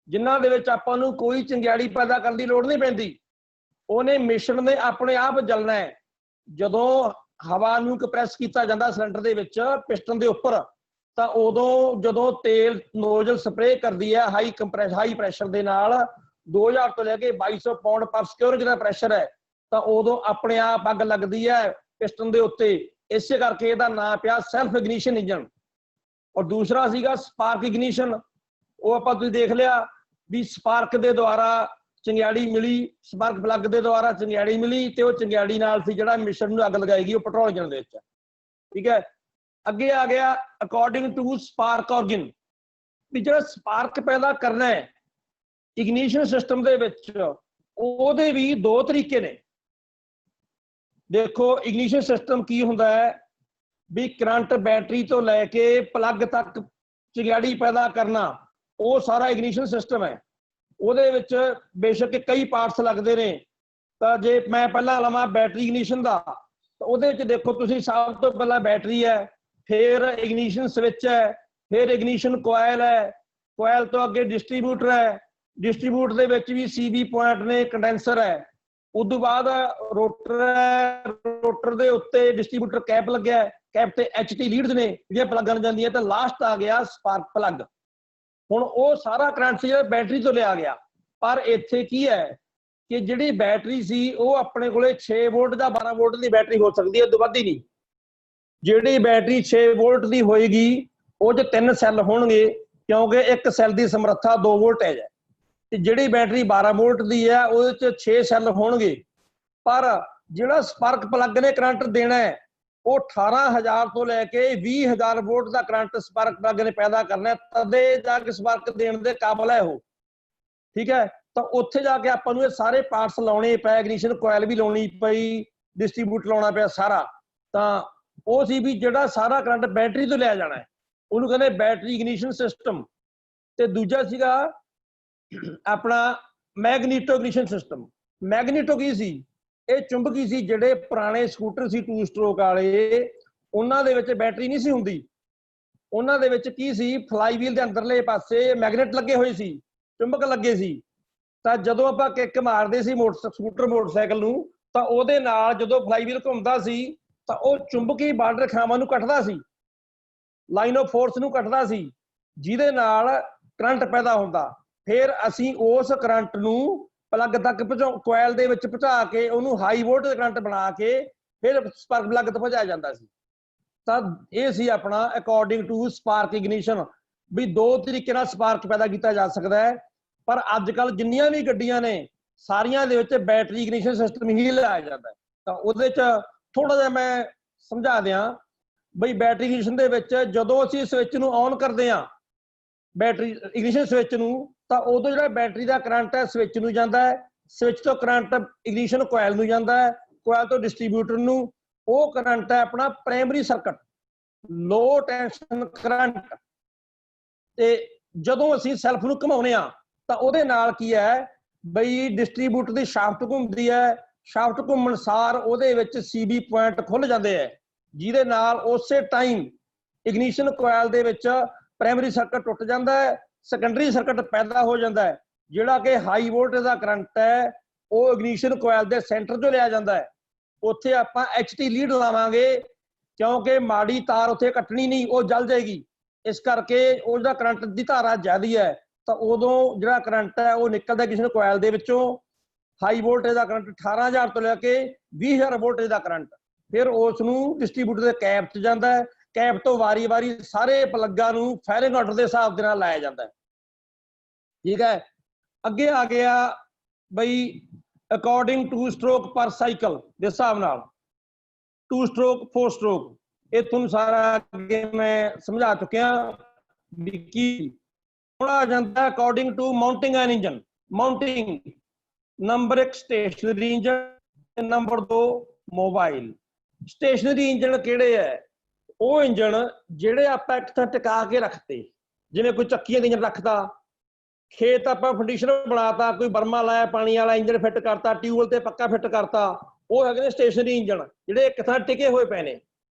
ਜਿਨ੍ਹਾਂ ਦੇ ਵਿੱਚ ਆਪਾਂ ਨੂੰ ਕੋਈ ਚੰਗਿਆੜੀ ਪੈਦਾ ਕਰਨ ਦੀ ਲੋੜ ਨਹੀਂ ਪੈਂਦੀ, ਉਹਨੇ ਮਿਸ਼ਰਣ ਨੇ ਆਪਣੇ ਆਪ ਜਲਣਾ ਹੈ। ਜਦੋਂ ਹਵਾ ਨੂੰ ਕੰਪਰੈਸ ਕੀਤਾ ਜਾਂਦਾ ਸਿਲੰਡਰ ਦੇ ਵਿੱਚ ਪਿਸਟਨ ਦੇ ਉੱਪਰ, ਤਾਂ ਉਦੋਂ ਜਦੋਂ ਤੇਲ ਨੋਜ਼ਲ ਸਪਰੇਅ ਕਰਦੀ ਹੈ ਹਾਈ ਪ੍ਰੈਸ਼ਰ ਦੇ ਨਾਲ, 2000 ਤੋਂ ਲੈ ਕੇ 2200 ਪਾਉਂਡ ਪਰ ਸਕੁਅਰ ਦਾ ਪ੍ਰੈਸ਼ਰ ਹੈ, ਤਾਂ ਉਦੋਂ ਆਪਣੇ ਆਪ ਅੱਗ ਲੱਗਦੀ ਹੈ ਪਿਸਟਨ ਦੇ ਉੱਤੇ। ਇਸੇ ਕਰਕੇ ਇਹਦਾ ਨਾਂ ਪਿਆ ਸੈਲਫ ਇਗਨੀਸ਼ਨ ਇੰਜਨ। ਔਰ ਦੂਸਰਾ ਸੀਗਾ ਸਪਾਰਕ ਇਗਨੀਸ਼ਨ। ਉਹ ਆਪਾਂ ਤੁਸੀਂ ਦੇਖ ਲਿਆ ਵੀ ਸਪਾਰਕ ਦੇ ਦੁਆਰਾ ਚੰਗਿਆੜੀ ਮਿਲੀ, ਸਪਾਰਕ ਪਲੱਗ ਦੇ ਦੁਆਰਾ ਚੰਗਿਆੜੀ ਮਿਲੀ, ਤੇ ਉਹ ਚੰਗਿਆੜੀ ਨਾਲ ਸੀ ਜਿਹੜਾ ਮਿਸ਼ਰਣ ਨੂੰ ਅੱਗ ਲਗਾਏਗੀ ਉਹ ਪੈਟਰੋਲ ਇੰਜਨ ਦੇ ਵਿੱਚ। ਠੀਕ ਹੈ, ਅੱਗੇ ਆ ਗਿਆ ਅਕੋਰਡਿੰਗ ਟੂ ਸਪਾਰਕ ਆਰਗਨ, ਵੀ ਜਿਹੜਾ ਸਪਾਰਕ ਪੈਦਾ ਕਰਨਾ ਹੈ ਇਗਨੀਸ਼ਨ ਸਿਸਟਮ ਦੇ ਵਿੱਚ, ਉਹਦੇ ਵੀ ਦੋ ਤਰੀਕੇ ਨੇ। ਦੇਖੋ ਇਗਨੀਸ਼ਨ ਸਿਸਟਮ ਕੀ ਹੁੰਦਾ ਹੈ ਵੀ ਕਰੰਟ ਬੈਟਰੀ ਤੋਂ ਲੈ ਕੇ ਪਲੱਗ ਤੱਕ ਚੰਗਿਆੜੀ ਪੈਦਾ ਕਰਨਾ, ਉਹ ਸਾਰਾ ਇਗਨੀਸ਼ਨ ਸਿਸਟਮ ਹੈ। ਉਹਦੇ ਵਿੱਚ ਬੇਸ਼ੱਕ ਕਈ ਪਾਰਟਸ ਲੱਗਦੇ ਨੇ। ਤਾਂ ਜੇ ਮੈਂ ਪਹਿਲਾਂ ਲਵਾਂ ਬੈਟਰੀ ਇਗਨੀਸ਼ਨ ਦਾ, ਤਾਂ ਉਹਦੇ ਵਿੱਚ ਦੇਖੋ ਤੁਸੀਂ ਸਭ ਤੋਂ ਪਹਿਲਾਂ ਬੈਟਰੀ ਹੈ, ਫਿਰ ਇਗਨੀਸ਼ਨ ਸਵਿਚ ਹੈ, ਫਿਰ ਇਗਨੀਸ਼ਨ ਕੋਇਲ ਹੈ, ਕੋਇਲ ਤੋਂ ਅੱਗੇ ਡਿਸਟਰੀਬਿਊਟਰ ਹੈ, ਡਿਸਟਰੀਬਿਊਟਰ ਦੇ ਵਿੱਚ ਵੀ CB ਪੁਆਇੰਟ ਨੇ, ਕੰਡੈਂਸਰ ਹੈ, ਉਦੋਂ ਬਾਅਦ ਰੋਟਰ ਹੈ, ਰੋਟਰ ਦੇ ਉੱਤੇ ਡਿਸਟਰੀਬਿਊਟਰ ਕੈਪ ਲੱਗਿਆ, ਕੈਪ ਤੇ HT ਲੀਡਸ ਨੇ ਜਿਹੜੀਆਂ ਪਲੱਗਾਂ ਨੂੰ ਜਾਂਦੀਆਂ, ਤਾਂ ਲਾਸਟ ਆ ਗਿਆ ਸਪਾਰਕ ਪਲੱਗ। ਹੁਣ ਉਹ ਸਾਰਾ ਕਰੰਟ ਸੀ ਜਿਹੜਾ ਬੈਟਰੀ ਤੋਂ ਲਿਆ ਗਿਆ, ਪਰ ਇੱਥੇ ਕੀ ਹੈ ਕਿ ਜਿਹੜੀ ਬੈਟਰੀ ਸੀ ਉਹ ਆਪਣੇ ਕੋਲੇ 6 ਵੋਲਟ ਜਾਂ 12 ਵੋਲਟ ਦੀ ਬੈਟਰੀ ਹੋ ਸਕਦੀ ਹੈ, ਉਦੋਂ ਵੱਧ ਹੀ ਨਹੀਂ। ਜਿਹੜੀ ਬੈਟਰੀ 6 ਵੋਲਟ ਦੀ ਹੋਏਗੀ ਉਹ 'ਚ 3 ਸੈੱਲ ਹੋਣਗੇ, ਕਿਉਂਕਿ ਇੱਕ ਸੈੱਲ ਦੀ ਸਮਰੱਥਾ 2 ਵੋਲਟੇਜ ਹੈ, ਤੇ ਜਿਹੜੀ ਬੈਟਰੀ 12 ਵੋਲਟ ਦੀ ਹੈ ਉਹਦੇ 'ਚ 6 ਸੈੱਲ ਹੋਣਗੇ। ਪਰ ਜਿਹੜਾ ਸਪਾਰਕ ਪਲੱਗ ਨੇ ਕਰੰਟ ਦੇਣਾ ਹੈ ਉਹ 18000 ਤੋਂ ਲੈ ਕੇ 20000 ਵੋਲਟ ਦਾ ਕਰੰਟ ਸਪਾਰਕ ਪਲੱਗ ਨੇ ਪੈਦਾ ਕਰਨਾ, ਤਦੇ ਜਾ ਕੇ ਸਪਾਰਕ ਦੇਣ ਦੇ ਕਾਬਲ ਹੈ ਉਹ। ਠੀਕ ਹੈ, ਤਾਂ ਉੱਥੇ ਜਾ ਕੇ ਆਪਾਂ ਨੂੰ ਇਹ ਸਾਰੇ ਪਾਰਟਸ ਲਾਉਣੇ ਪਏ, ਇਗਨੀਸ਼ਨ ਕੋਇਲ ਵੀ ਲਾਉਣੀ ਪਈ, ਡਿਸਟਰੀਬਿਊਟਰ ਲਾਉਣਾ ਪਿਆ ਸਾਰਾ। ਤਾਂ ਉਹ ਸੀ ਵੀ ਜਿਹੜਾ ਸਾਰਾ ਕਰੰਟ ਬੈਟਰੀ ਤੋਂ ਲਿਆ ਜਾਣਾ ਹੈ, ਉਹਨੂੰ ਕਹਿੰਦੇ ਬੈਟਰੀ ਇਗਨੀਸ਼ਨ ਸਿਸਟਮ। ਤੇ ਦੂਜਾ ਸੀਗਾ ਆਪਣਾ ਮੈਗਨੀਟੋ ਇਗਨੀਸ਼ਨ ਸਿਸਟਮ। ਮੈਗਨੀਟੋ ਕੀ ਸੀ? ਇਹ ਚੁੰਬਕੀ ਸੀ। ਜਿਹੜੇ ਪੁਰਾਣੇ ਸਕੂਟਰ ਸੀ 2 ਸਟ੍ਰੋਕ ਵਾਲੇ, ਉਹਨਾਂ ਦੇ ਵਿੱਚ ਬੈਟਰੀ ਨਹੀਂ ਸੀ ਹੁੰਦੀ। ਉਹਨਾਂ ਦੇ ਵਿੱਚ ਕੀ ਸੀ, ਫਲਾਈ ਵੀਲ ਦੇ ਅੰਦਰਲੇ ਪਾਸੇ ਮੈਗਨੇਟ ਲੱਗੇ ਹੋਏ ਸੀ, ਚੁੰਬਕ ਲੱਗੇ ਸੀ। ਤਾਂ ਜਦੋਂ ਆਪਾਂ ਕਿੱਕ ਮਾਰਦੇ ਸੀ ਸਕੂਟਰ ਮੋਟਰਸਾਈਕਲ ਨੂੰ, ਤਾਂ ਉਹਦੇ ਨਾਲ ਜਦੋਂ ਫਲਾਈ ਵੀਲ ਘੁੰਮਦਾ ਸੀ ਤਾਂ ਉਹ ਚੁੰਬਕੀ ਬਾਲ ਰੇਖਾਵਾਂ ਨੂੰ ਕੱਟਦਾ ਸੀ, ਲਾਈਨ ਆਫ ਫੋਰਸ ਨੂੰ ਕੱਟਦਾ ਸੀ, ਜਿਹਦੇ ਨਾਲ ਕਰੰਟ ਪੈਦਾ ਹੁੰਦਾ। ਫਿਰ ਅਸੀਂ ਉਸ ਕਰੰਟ ਨੂੰ ਪਲੱਗ ਤੱਕ ਕੋਇਲ ਦੇ ਵਿੱਚ ਪਹੁੰਚਾ ਕੇ ਉਹਨੂੰ ਹਾਈ ਵੋਲਟੇਜ ਕਰੰਟ ਬਣਾ ਕੇ ਫਿਰ ਸਪਾਰਕ ਪਲੱਗ ਤੱਕ ਪਹੁੰਚਾਇਆ ਜਾਂਦਾ ਸੀ। ਤਾਂ ਇਹ ਸੀ ਆਪਣਾ ਅਕੋਰਡਿੰਗ ਟੂ ਸਪਾਰਕ ਇਗਨੀਸ਼ਨ, ਵੀ ਦੋ ਤਰੀਕੇ ਨਾਲ ਸਪਾਰਕ ਪੈਦਾ ਕੀਤਾ ਜਾ ਸਕਦਾ ਹੈ। ਪਰ ਅੱਜ ਕੱਲ ਜਿੰਨੀਆਂ ਵੀ ਗੱਡੀਆਂ ਨੇ ਸਾਰੀਆਂ ਦੇ ਵਿੱਚ ਬੈਟਰੀ ਇਗਨੀਸ਼ਨ ਸਿਸਟਮ ਹੀ ਲਾਇਆ ਜਾਂਦਾ ਹੈ। ਤਾਂ ਉਹਦੇ ਚ ਥੋੜਾ ਜਿਹਾ ਮੈਂ ਸਮਝਾ ਦਿਆਂ ਬਈ ਬੈਟਰੀ ਇਗਨੀਸ਼ਨ ਦੇ ਵਿੱਚ ਜਦੋਂ ਅਸੀਂ ਸਵਿਚ ਨੂੰ ਔਨ ਕਰਦੇ ਹਾਂ, ਬੈਟਰੀ ਇਗਨੀਸ਼ਨ ਸਵਿਚ ਨੂੰ, ਤਾਂ ਉਦੋਂ ਜਿਹੜਾ ਬੈਟਰੀ ਦਾ ਕਰੰਟ ਹੈ ਸਵਿਚ ਨੂੰ ਜਾਂਦਾ ਹੈ, ਸਵਿਚ ਤੋਂ ਕਰੰਟ ਇਗਨੀਸ਼ਨ ਕੋਇਲ ਨੂੰ ਜਾਂਦਾ ਹੈ, ਕੋਇਲ ਤੋਂ ਡਿਸਟ੍ਰੀਬਿਊਟਰ ਨੂੰ। ਉਹ ਕਰੰਟ ਹੈ ਆਪਣਾ ਪ੍ਰਾਇਮਰੀ ਸਰਕਟ, ਲੋ ਟੈਂਸ਼ਨ ਕਰੰਟ। ਤੇ ਜਦੋਂ ਅਸੀਂ ਸੈਲਫ ਨੂੰ ਘੁਮਾਉਂਦੇ ਆ ਤਾਂ ਉਹਦੇ ਨਾਲ ਕੀ ਹੈ ਬਈ ਡਿਸਟ੍ਰੀਬਿਊਟਰ ਦੀ ਸ਼ਾਫਟ ਘੁੰਮਦੀ ਹੈ, ਸ਼ਾਫਟ ਘੁੰਮਣ ਸਾਰ ਉਹਦੇ ਵਿੱਚ ਸੀਬੀ ਪੁਆਇੰਟ ਖੁੱਲ ਜਾਂਦੇ ਹੈ, ਜਿਹਦੇ ਨਾਲ ਉਸੇ ਟਾਈਮ ਇਗਨੀਸ਼ਨ ਕੋਇਲ ਦੇ ਵਿੱਚ ਪ੍ਰਾਇਮਰੀ ਸਰਕਟ ਟੁੱਟ ਜਾਂਦਾ ਹੈ, ਸੈਕੰਡਰੀ ਸਰਕਟ ਪੈਦਾ ਹੋ ਜਾਂਦਾ ਹੈ, ਜਿਹੜਾ ਕਿ ਹਾਈ ਵੋਲਟੇਜ ਦਾ ਕਰੰਟ ਹੈ ਉਹ ਇਗਨੀਸ਼ਨ ਕੋਇਲ ਦੇ ਸੈਂਟਰ 'ਚੋਂ ਲਿਆ ਜਾਂਦਾ ਹੈ। ਉੱਥੇ ਆਪਾਂ HT ਲੀਡ ਲਾਵਾਂਗੇ, ਕਿਉਂਕਿ ਮਾੜੀ ਤਾਰ ਉੱਥੇ ਕੱਟਣੀ ਨਹੀਂ, ਉਹ ਜਲ ਜਾਏਗੀ। ਇਸ ਕਰਕੇ ਉਹ ਜਿਹੜਾ ਕਰੰਟ ਦੀ ਧਾਰਾ ਜ਼ਿਆਦੀ ਹੈ ਤਾਂ ਉਦੋਂ ਜਿਹੜਾ ਕਰੰਟ ਹੈ ਉਹ ਨਿਕਲਦਾ ਕਿਸੇ ਕੋਇਲ ਦੇ ਵਿੱਚੋਂ। ਹਾਈ ਵੋਲਟੇਜ ਦਾ ਕਰੰਟ 18,000 ਤੋਂ ਲੈ ਕੇ 20,000 ਵੋਲਟੇਜ ਦਾ ਕਰੰਟ ਫਿਰ ਉਸ ਨੂੰ ਡਿਸਟ੍ਰੀਬਿਊਟਰ ਦੇ ਕੈਪ 'ਚ ਜਾਂਦਾ ਹੈ। ਕੈਪ ਤੋਂ ਵਾਰੀ-ਵਾਰੀ ਸਾਰੇ ਪਲੱਗਾਂ ਨੂੰ ਫਾਇਰਿੰਗ ਆਰਡਰ ਦੇ ਹਿਸਾਬ ਦੇ ਨਾਲ ਲਾਇਆ ਜਾਂਦਾ ਹੈ। ਠੀਕ ਹੈ, ਅੱਗੇ ਆ ਗਿਆ ਬਈ ਅਕੋਰਡਿੰਗ ਟੂ ਸਟ੍ਰੋਕ ਪਰ ਸਾਈਕਲ ਦੇ ਹਿਸਾਬ ਨਾਲ, 2 ਸਟ੍ਰੋਕ 4 ਸਟ੍ਰੋਕ, ਇਹ ਤੁਹਾਨੂੰ ਸਾਰਾ ਅੱਗੇ ਮੈਂ ਸਮਝਾ ਚੁੱਕਿਆ ਵੀ ਕੀ। ਹੁਣ ਆ ਜਾਂਦਾ according to mounting an engine. Mounting number 1 stationary engine, number 2 mobile. Stationary engine ਕਿਹੜੇ ਹੈ? ਉਹ ਇੰਜਨ ਜਿਹੜੇ ਆਪਾਂ ਇੱਕ ਥਾਂ ਟਿਕਾ ਕੇ ਰੱਖਤੇ, ਜਿਵੇਂ ਕੋਈ ਚੱਕੀਆਂ ਦੇ ਇੰਜਨ ਰੱਖਤਾ, ਖੇਤ ਆਪਾਂ ਕੰਡੀਸ਼ਨਰ ਬਣਾਤਾ, ਕੋਈ ਬਰਮਾ ਲਾਇਆ ਪਾਣੀ ਵਾਲਾ ਇੰਜਨ ਫਿੱਟ ਕਰਤਾ, ਟਿਊਬਵੈਲ ਤੇ ਪੱਕਾ ਫਿੱਟ ਕਰਤਾ, ਉਹ ਹੈਗੇ ਨੇ ਸਟੇਸ਼ਨਰੀ ਇੰਜਨ ਜਿਹੜੇ ਇੱਕ ਥਾਂ ਟਿਕੇ ਹੋਏ ਪਏ ਨੇ।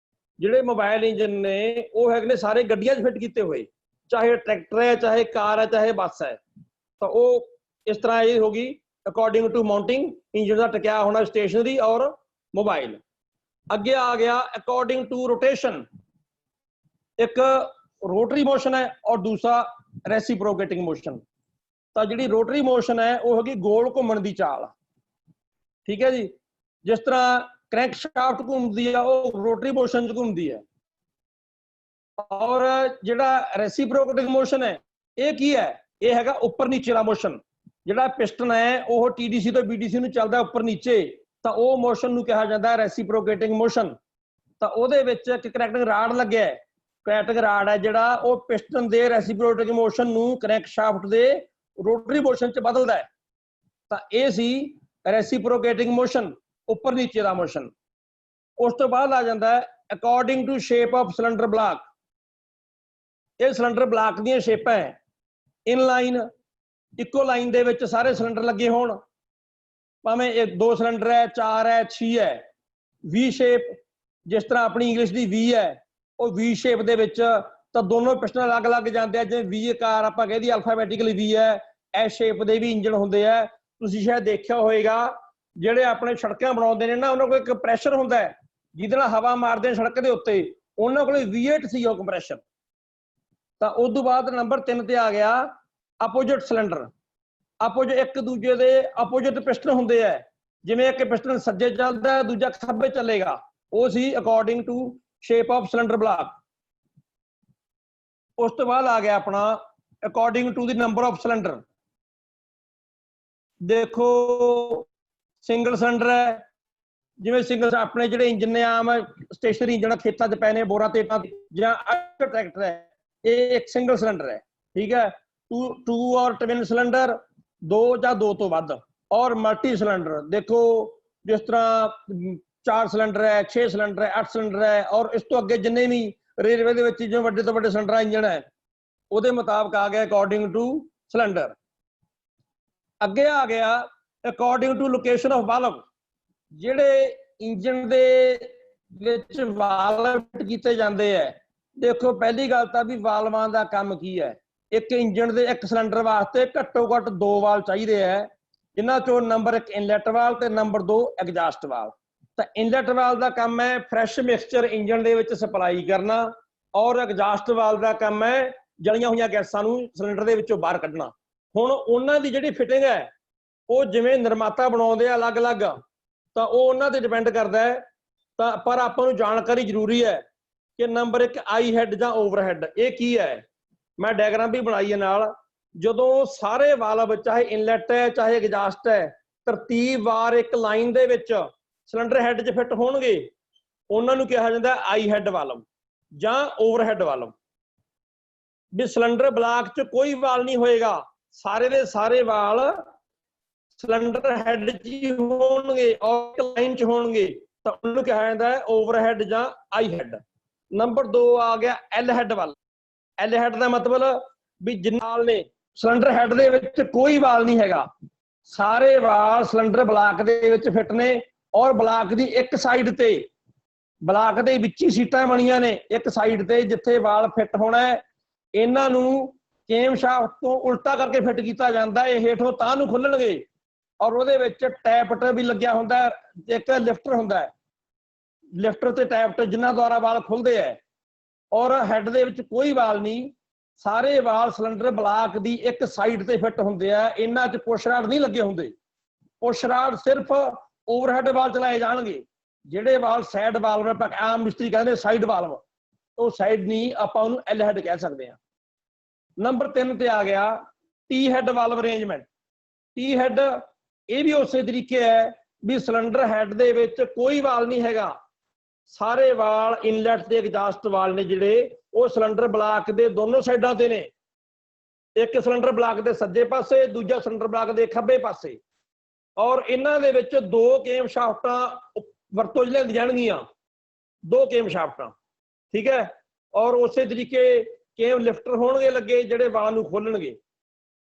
ਜਿਹੜੇ ਮੋਬਾਈਲ ਇੰਜਨ ਨੇ ਉਹ ਹੈਗੇ ਨੇ ਸਾਰੇ ਗੱਡੀਆਂ 'ਚ ਫਿੱਟ ਕੀਤੇ ਹੋਏ, ਚਾਹੇ ਟਰੈਕਟਰ ਹੈ, ਚਾਹੇ ਕਾਰ ਹੈ, ਚਾਹੇ ਬੱਸ ਹੈ। ਤਾਂ ਉਹ ਇਸ ਤਰ੍ਹਾਂ ਇਹ ਹੋ ਗਈ ਅਕੋਰਡਿੰਗ ਟੂ ਮਾਊਂਟਿੰਗ, ਇੰਜਨ ਦਾ ਟਿਕਿਆ ਹੋਣਾ ਸਟੇਸ਼ਨਰੀ ਔਰ ਮੋਬਾਈਲ। ਅੱਗੇ ਆ ਗਿਆ ਅਕੋਰਡਿੰਗ ਟੂ ਰੋਟੇਸ਼ਨ। ਇੱਕ ਰੋਟਰੀ ਮੋਸ਼ਨ ਹੈ ਔਰ ਦੂਸਰਾ ਰੈਸੀਪ੍ਰੋਕੇਟਿੰਗ ਮੋਸ਼ਨ। ਤਾਂ ਜਿਹੜੀ ਰੋਟਰੀ ਮੋਸ਼ਨ ਹੈ ਉਹ ਹੈਗੀ ਗੋਲ ਘੁੰਮਣ ਦੀ ਚਾਲ। ਠੀਕ ਹੈ ਜੀ, ਜਿਸ ਤਰ੍ਹਾਂ ਕਰੈਂਕ ਸ਼ਾਫਟ ਘੁੰਮਦੀ ਆ ਉਹ ਰੋਟਰੀ ਮੋਸ਼ਨ 'ਚ ਘੁੰਮਦੀ ਹੈ। ਔਰ ਜਿਹੜਾ ਰੈਸੀਪ੍ਰੋਕੇਟਿੰਗ ਮੋਸ਼ਨ ਹੈ ਇਹ ਕੀ ਹੈ? ਇਹ ਹੈਗਾ ਉੱਪਰ ਨੀਚੇ ਦਾ ਮੋਸ਼ਨ। ਜਿਹੜਾ ਪਿਸਟਨ ਹੈ ਉਹ TDC ਤੋਂ BDC ਨੂੰ ਚੱਲਦਾ ਉੱਪਰ ਨੀਚੇ, ਤਾਂ ਉਹ ਮੋਸ਼ਨ ਨੂੰ ਕਿਹਾ ਜਾਂਦਾ ਰੈਸੀਪ੍ਰੋਕੇਟਿੰਗ ਮੋਸ਼ਨ। ਤਾਂ ਉਹਦੇ ਵਿੱਚ ਇੱਕ ਕਰੈਕਟਿੰਗ ਰਾਡ ਲੱਗਿਆ ਹੈ, ਕਰੈਕਟਿੰਗ ਰਾਡ ਹੈ ਜਿਹੜਾ ਉਹ ਪਿਸਟਨ ਦੇ ਰੈਸੀਪ੍ਰੋਕੇਟਿੰਗ ਮੋਸ਼ਨ ਨੂੰ ਕਰੈਂਕ ਸ਼ਾਫਟ ਦੇ ਰੋਟਰੀ ਮੋਸ਼ਨ 'ਚ ਬਦਲਦਾ ਹੈ। ਤਾਂ ਇਹ ਸੀ ਰੈਸੀਪ੍ਰੋਕੇਟਿੰਗ ਮੋਸ਼ਨ, ਉੱਪਰ ਨੀਚੇ ਦਾ ਮੋਸ਼ਨ। ਉਸ ਤੋਂ ਬਾਅਦ ਆ ਜਾਂਦਾ ਹੈ according to shape of cylinder block. ਇਹ ਸਿਲੰਡਰ ਬਲਾਕ ਦੀਆਂ ਸ਼ੇਪਾਂ ਹੈ, ਇਨਲਾਈਨ, ਇੱਕੋ ਲਾਈਨ ਦੇ ਵਿੱਚ ਸਾਰੇ ਸਿਲੰਡਰ ਲੱਗੇ ਹੋਣ, ਭਾਵੇਂ ਇਹ 2 ਸਿਲੰਡਰ ਹੈ, 4 ਹੈ, 6 ਹੈ। V ਸ਼ੇਪ, ਜਿਸ ਤਰ੍ਹਾਂ ਆਪਣੀ ਇੰਗਲਿਸ਼ ਦੀ V ਹੈ ਉਹ V ਸ਼ੇਪ ਦੇ ਵਿੱਚ, ਤਾਂ ਦੋਨੋਂ ਪਿਸਟਨ ਅਲੱਗ-ਅਲੱਗ ਜਾਂਦੇ ਆ। ਜਿਵੇਂ V ਕਾਰ ਆਪਾਂ ਕਹਿੰਦੇ ਅਲਫਾਬੈਟਿਕਲੀ V ਹੈ, ਇਸ ਸ਼ੇਪ ਦੇ ਵੀ ਇੰਜਨ ਹੁੰਦੇ ਆ। ਤੁਸੀਂ ਸ਼ਾਇਦ ਦੇਖਿਆ ਹੋਏਗਾ ਜਿਹੜੇ ਆਪਣੇ ਸੜਕਾਂ ਬਣਾਉਂਦੇ ਨੇ ਨਾ, ਉਹਨਾਂ ਕੋਲ ਇੱਕ ਕੰਪਰੈਸ਼ਰ ਹੁੰਦਾ ਹੈ ਜਿਹਦੇ ਨਾਲ ਹਵਾ ਮਾਰਦੇ ਨੇ ਸੜਕ ਦੇ ਉੱਤੇ, ਉਹਨਾਂ ਕੋਲ V8 ਸੀ ਉਹ ਕੰਪਰੈਸ਼ਰ। ਤਾਂ ਉਸ ਤੋਂ ਬਾਅਦ ਨੰਬਰ 3 ਤੇ ਆ ਗਿਆ ਆਪੋਜਿਟ ਸਿਲੰਡਰ। ਆਪੋਜਿਟ ਇੱਕ ਦੂਜੇ ਦੇ ਆਪੋਜਿਟ ਪਿਸਟਨ ਹੁੰਦੇ ਆ, ਜਿਵੇਂ ਇੱਕ ਪਿਸਟਨ ਸੱਜੇ ਚੱਲਦਾ ਦੂਜਾ ਖੱਬੇ ਚੱਲੇਗਾ, ਉਹ ਸੀ according to shape of cylinder block. ਉਸ ਤੋਂ ਬਾਅਦ ਆ ਗਿਆ ਆਪਣਾ according to the number of cylinder. ਦੇਖੋ ਸਿੰਗਲ ਸਿਲੰਡਰ ਹੈ, ਜਿਵੇਂ ਸਿੰਗਲ ਆਪਣੇ ਜਿਹੜੇ ਇੰਜਨ ਨੇ ਆਮ ਸਟੇਸ਼ਨਰੀ ਇੰਜਨ ਖੇਤਾਂ 'ਚ ਪਏ ਨੇ ਬੋਰਾਂ ਤੇ, ਜਾਂ ਟਰੈਕਟਰ ਹੈ, ਇਹ ਇੱਕ ਸਿੰਗਲ ਸਿਲੰਡਰ ਹੈ। ਠੀਕ ਹੈ, 2 ਔਰ ਟਵਿਨ ਸਿਲੰਡਰ, 2 ਜਾਂ 2 ਤੋਂ ਵੱਧ, ਔਰ ਮਲਟੀ ਸਿਲੰਡਰ। ਦੇਖੋ ਜਿਸ ਤਰ੍ਹਾਂ 4 ਸਿਲੰਡਰ ਹੈ, 6 ਸਿਲੰਡਰ ਹੈ, 8 ਸਿਲੰਡਰ ਹੈ, ਔਰ ਇਸ ਤੋਂ ਅੱਗੇ ਜਿੰਨੇ ਵੀ ਰੇਲਵੇ ਦੇ ਵਿੱਚ ਜਿਵੇਂ ਵੱਡੇ ਤੋਂ ਵੱਡੇ ਸਿਲੰਡਰ ਇੰਜਨ ਹੈ ਉਹਦੇ ਮੁਤਾਬਕ ਆ ਗਿਆ ਅਕੋਰਡਿੰਗ ਟੂ ਸਿਲੰਡਰ। ਅੱਗੇ ਆ ਗਿਆ according to location of valve. ਜਿਹੜੇ ਇੰਜਨ ਦੇ ਵਿੱਚ ਵਾਲਵ ਫਿੱਟ ਕੀਤੇ ਜਾਂਦੇ ਹੈ। ਦੇਖੋ ਪਹਿਲੀ ਗੱਲ ਤਾਂ ਵੀ ਵਾਲਵਾਂ ਦਾ ਕੰਮ ਕੀ ਹੈ। ਇੱਕ ਇੰਜਣ ਦੇ ਇੱਕ ਸਿਲੰਡਰ ਵਾਸਤੇ ਘੱਟੋ ਘੱਟ 2 ਵਾਲ ਚਾਹੀਦੇ ਹੈ, ਜਿਨ੍ਹਾਂ ਚੋਂ ਨੰਬਰ 1 ਇਨਲੈਟ ਵਾਲ ਤੇ ਨੰਬਰ 2 ਐਗਜ਼ਾਸਟ ਵਾਲ। ਤਾਂ ਇਨਲੈਟ ਵਾਲ ਦਾ ਕੰਮ ਹੈ ਫਰੈਸ਼ ਮਿਕਸਚਰ ਇੰਜਣ ਦੇ ਵਿੱਚ ਸਪਲਾਈ ਕਰਨਾ, ਔਰ ਐਗਜ਼ਾਸਟ ਵਾਲ ਦਾ ਕੰਮ ਹੈ ਜਲੀਆਂ ਹੋਈਆਂ ਗੈਸਾਂ ਨੂੰ ਸਿਲੰਡਰ ਦੇ ਵਿੱਚੋਂ ਬਾਹਰ ਕੱਢਣਾ। ਹੁਣ ਉਹਨਾਂ ਦੀ ਜਿਹੜੀ ਫਿਟਿੰਗ ਹੈ ਉਹ ਜਿਵੇਂ ਨਿਰਮਾਤਾ ਬਣਾਉਂਦੇ ਆ ਅਲੱਗ-ਅਲੱਗ, ਤਾਂ ਉਹ ਉਹਨਾਂ ਤੇ ਡਿਪੈਂਡ ਕਰਦਾ ਹੈ। ਤਾਂ ਪਰ ਆਪਾਂ ਨੂੰ ਜਾਣਕਾਰੀ ਜ਼ਰੂਰੀ ਹੈ ਕਿ ਨੰਬਰ 1 ਆਈ ਹੈਡ ਜਾਂ ਓਵਰਹੈਡ ਇਹ ਕੀ ਹੈ। ਮੈਂ ਡਾਇਗਰਾਮ ਵੀ ਬਣਾਈ ਹੈ ਨਾਲ। ਜਦੋਂ ਸਾਰੇ ਵਾਲਵ ਚਾਹੇ ਇਨਲੈਟ ਹੈ ਚਾਹੇ ਐਗਜ਼ਾਸਟ ਹੈ ਤਰਤੀਬਵਾਰ ਇੱਕ ਲਾਈਨ ਦੇ ਵਿੱਚ ਸਿਲੰਡਰ ਹੈਡ 'ਚ ਫਿੱਟ ਹੋਣਗੇ, ਉਹਨਾਂ ਨੂੰ ਕਿਹਾ ਜਾਂਦਾ ਆਈ ਹੈਡ ਵਾਲਵ ਜਾਂ ਓਵਰਹੈਡ ਵਾਲਵ। ਵੀ ਸਿਲੰਡਰ ਬਲਾਕ 'ਚ ਕੋਈ ਵਾਲ ਨਹੀਂ ਹੋਏਗਾ, ਸਾਰੇ ਦੇ ਸਾਰੇ ਵਾਲ ਸਿਲੰਡਰ ਹੈਡ 'ਚ ਹੀ ਹੋਣਗੇ ਔਰ ਇੱਕ ਲਾਈਨ 'ਚ ਹੋਣਗੇ, ਤਾਂ ਉਹਨੂੰ ਕਿਹਾ ਜਾਂਦਾ ਹੈ ਓਵਰਹੈਡ ਜਾਂ ਆਈ ਹੈਡ। ਨੰਬਰ 2 ਆ ਗਿਆ ਐਲ ਹੈਡ ਵਾਲ। ਐਲ ਹੈਡ ਦਾ ਮਤਲਬ ਵੀ ਜਿੰਨੇ ਵਾਲ ਨੇ ਸਿਲੰਡਰ ਹੈਡ ਦੇ ਵਿੱਚ ਕੋਈ ਵਾਲ ਨਹੀਂ ਹੈਗਾ, ਸਾਰੇ ਵਾਲ ਸਿਲੰਡਰ ਬਲਾਕ ਦੇ ਵਿੱਚ ਫਿੱਟ ਨੇ ਔਰ ਬਲਾਕ ਦੀ ਇੱਕ ਸਾਈਡ ਤੇ, ਬਲਾਕ ਦੇ ਵਿੱਚ ਹੀ ਸੀਟਾਂ ਬਣੀਆਂ ਨੇ ਇੱਕ ਸਾਈਡ ਤੇ ਜਿੱਥੇ ਵਾਲ ਫਿੱਟ ਹੋਣਾ ਹੈ। ਇਹਨਾਂ ਨੂੰ ਕੇਮ ਸ਼ਾਫਟ ਤੋਂ ਉਲਟਾ ਕਰਕੇ ਫਿੱਟ ਕੀਤਾ ਜਾਂਦਾ, ਇਹ ਹੇਠੋਂ ਤਾਂ ਨੂੰ ਖੁੱਲਣਗੇ ਔਰ ਉਹਦੇ ਵਿੱਚ ਟੈਪਟ ਵੀ ਲੱਗਿਆ ਹੁੰਦਾ, ਇੱਕ ਲਿਫਟਰ ਹੁੰਦਾ ਹੈ, ਲਿਫਟਰ ਤੇ ਟੈਪਟ ਜਿਨ੍ਹਾਂ ਦੁਆਰਾ ਵਾਲ ਖੁੱਲਦੇ ਹੈ। ਔਰ ਹੈਡ ਦੇ ਵਿੱਚ ਕੋਈ ਵਾਲ ਨਹੀਂ, ਸਾਰੇ ਵਾਲ ਸਿਲੰਡਰ ਬਲਾਕ ਦੀ ਇੱਕ ਸਾਈਡ ਤੇ ਫਿੱਟ ਹੁੰਦੇ ਆ। ਇਹਨਾਂ 'ਚ ਪੁਸ਼ ਰਾਡ ਨਹੀਂ ਲੱਗੇ ਹੁੰਦੇ, ਪੁਸ਼ ਰਾਡ ਸਿਰਫ ਓਵਰਹੈਡ ਵਾਲ ਚਲਾਏ ਜਾਣਗੇ। ਜਿਹੜੇ ਵਾਲ ਸਾਈਡ ਵਾਲਵ ਆਮ ਮਿਸਤਰੀ ਕਹਿੰਦੇ ਸਾਈਡ ਵਾਲਵ, ਉਹ ਸਾਈਡ ਨਹੀਂ, ਆਪਾਂ ਉਹਨੂੰ ਐਲ ਹੈਡ ਕਹਿ ਸਕਦੇ ਹਾਂ। ਨੰਬਰ 3 ਤੇ ਆ ਗਿਆ T head valve arrangement. T head ਇਹ ਵੀ ਉਸੇ ਤਰੀਕੇ ਹੈ ਵੀ ਸਿਲੰਡਰ ਹੈਡ ਦੇ ਵਿੱਚ ਕੋਈ ਵਾਲ ਨਹੀਂ ਹੈਗਾ, ਸਾਰੇ ਵਾਲ ਇਨਲੈਟ ਤੇ ਐਗਜ਼ਾਸਟ ਵਾਲ ਨੇ ਜਿਹੜੇ ਉਹ ਸਿਲੰਡਰ ਬਲਾਕ ਦੇ ਦੋਨੋਂ ਸਾਈਡਾਂ ਤੇ ਨੇ। ਇੱਕ ਸਿਲੰਡਰ ਬਲਾਕ ਦੇ ਸੱਜੇ ਪਾਸੇ, ਦੂਜਾ ਸਿਲੰਡਰ ਬਲਾਕ ਦੇ ਖੱਬੇ ਪਾਸੇ। ਔਰ ਇਹਨਾਂ ਦੇ ਵਿੱਚ 2 ਕੇਮ ਸ਼ਾਫਟਾਂ ਵਰਤੋਂ 'ਚ ਲਿਆਂਦੀਆਂ ਜਾਣਗੀਆਂ, 2 ਕੇਮ ਸ਼ਾਫਟਾਂ, ਠੀਕ ਹੈ। ਔਰ ਉਸੇ ਤਰੀਕੇ ਕੇਮ ਲਿਫਟਰ ਹੋਣਗੇ ਲੱਗੇ ਜਿਹੜੇ ਵਾਲ ਨੂੰ ਖੋਲਣਗੇ।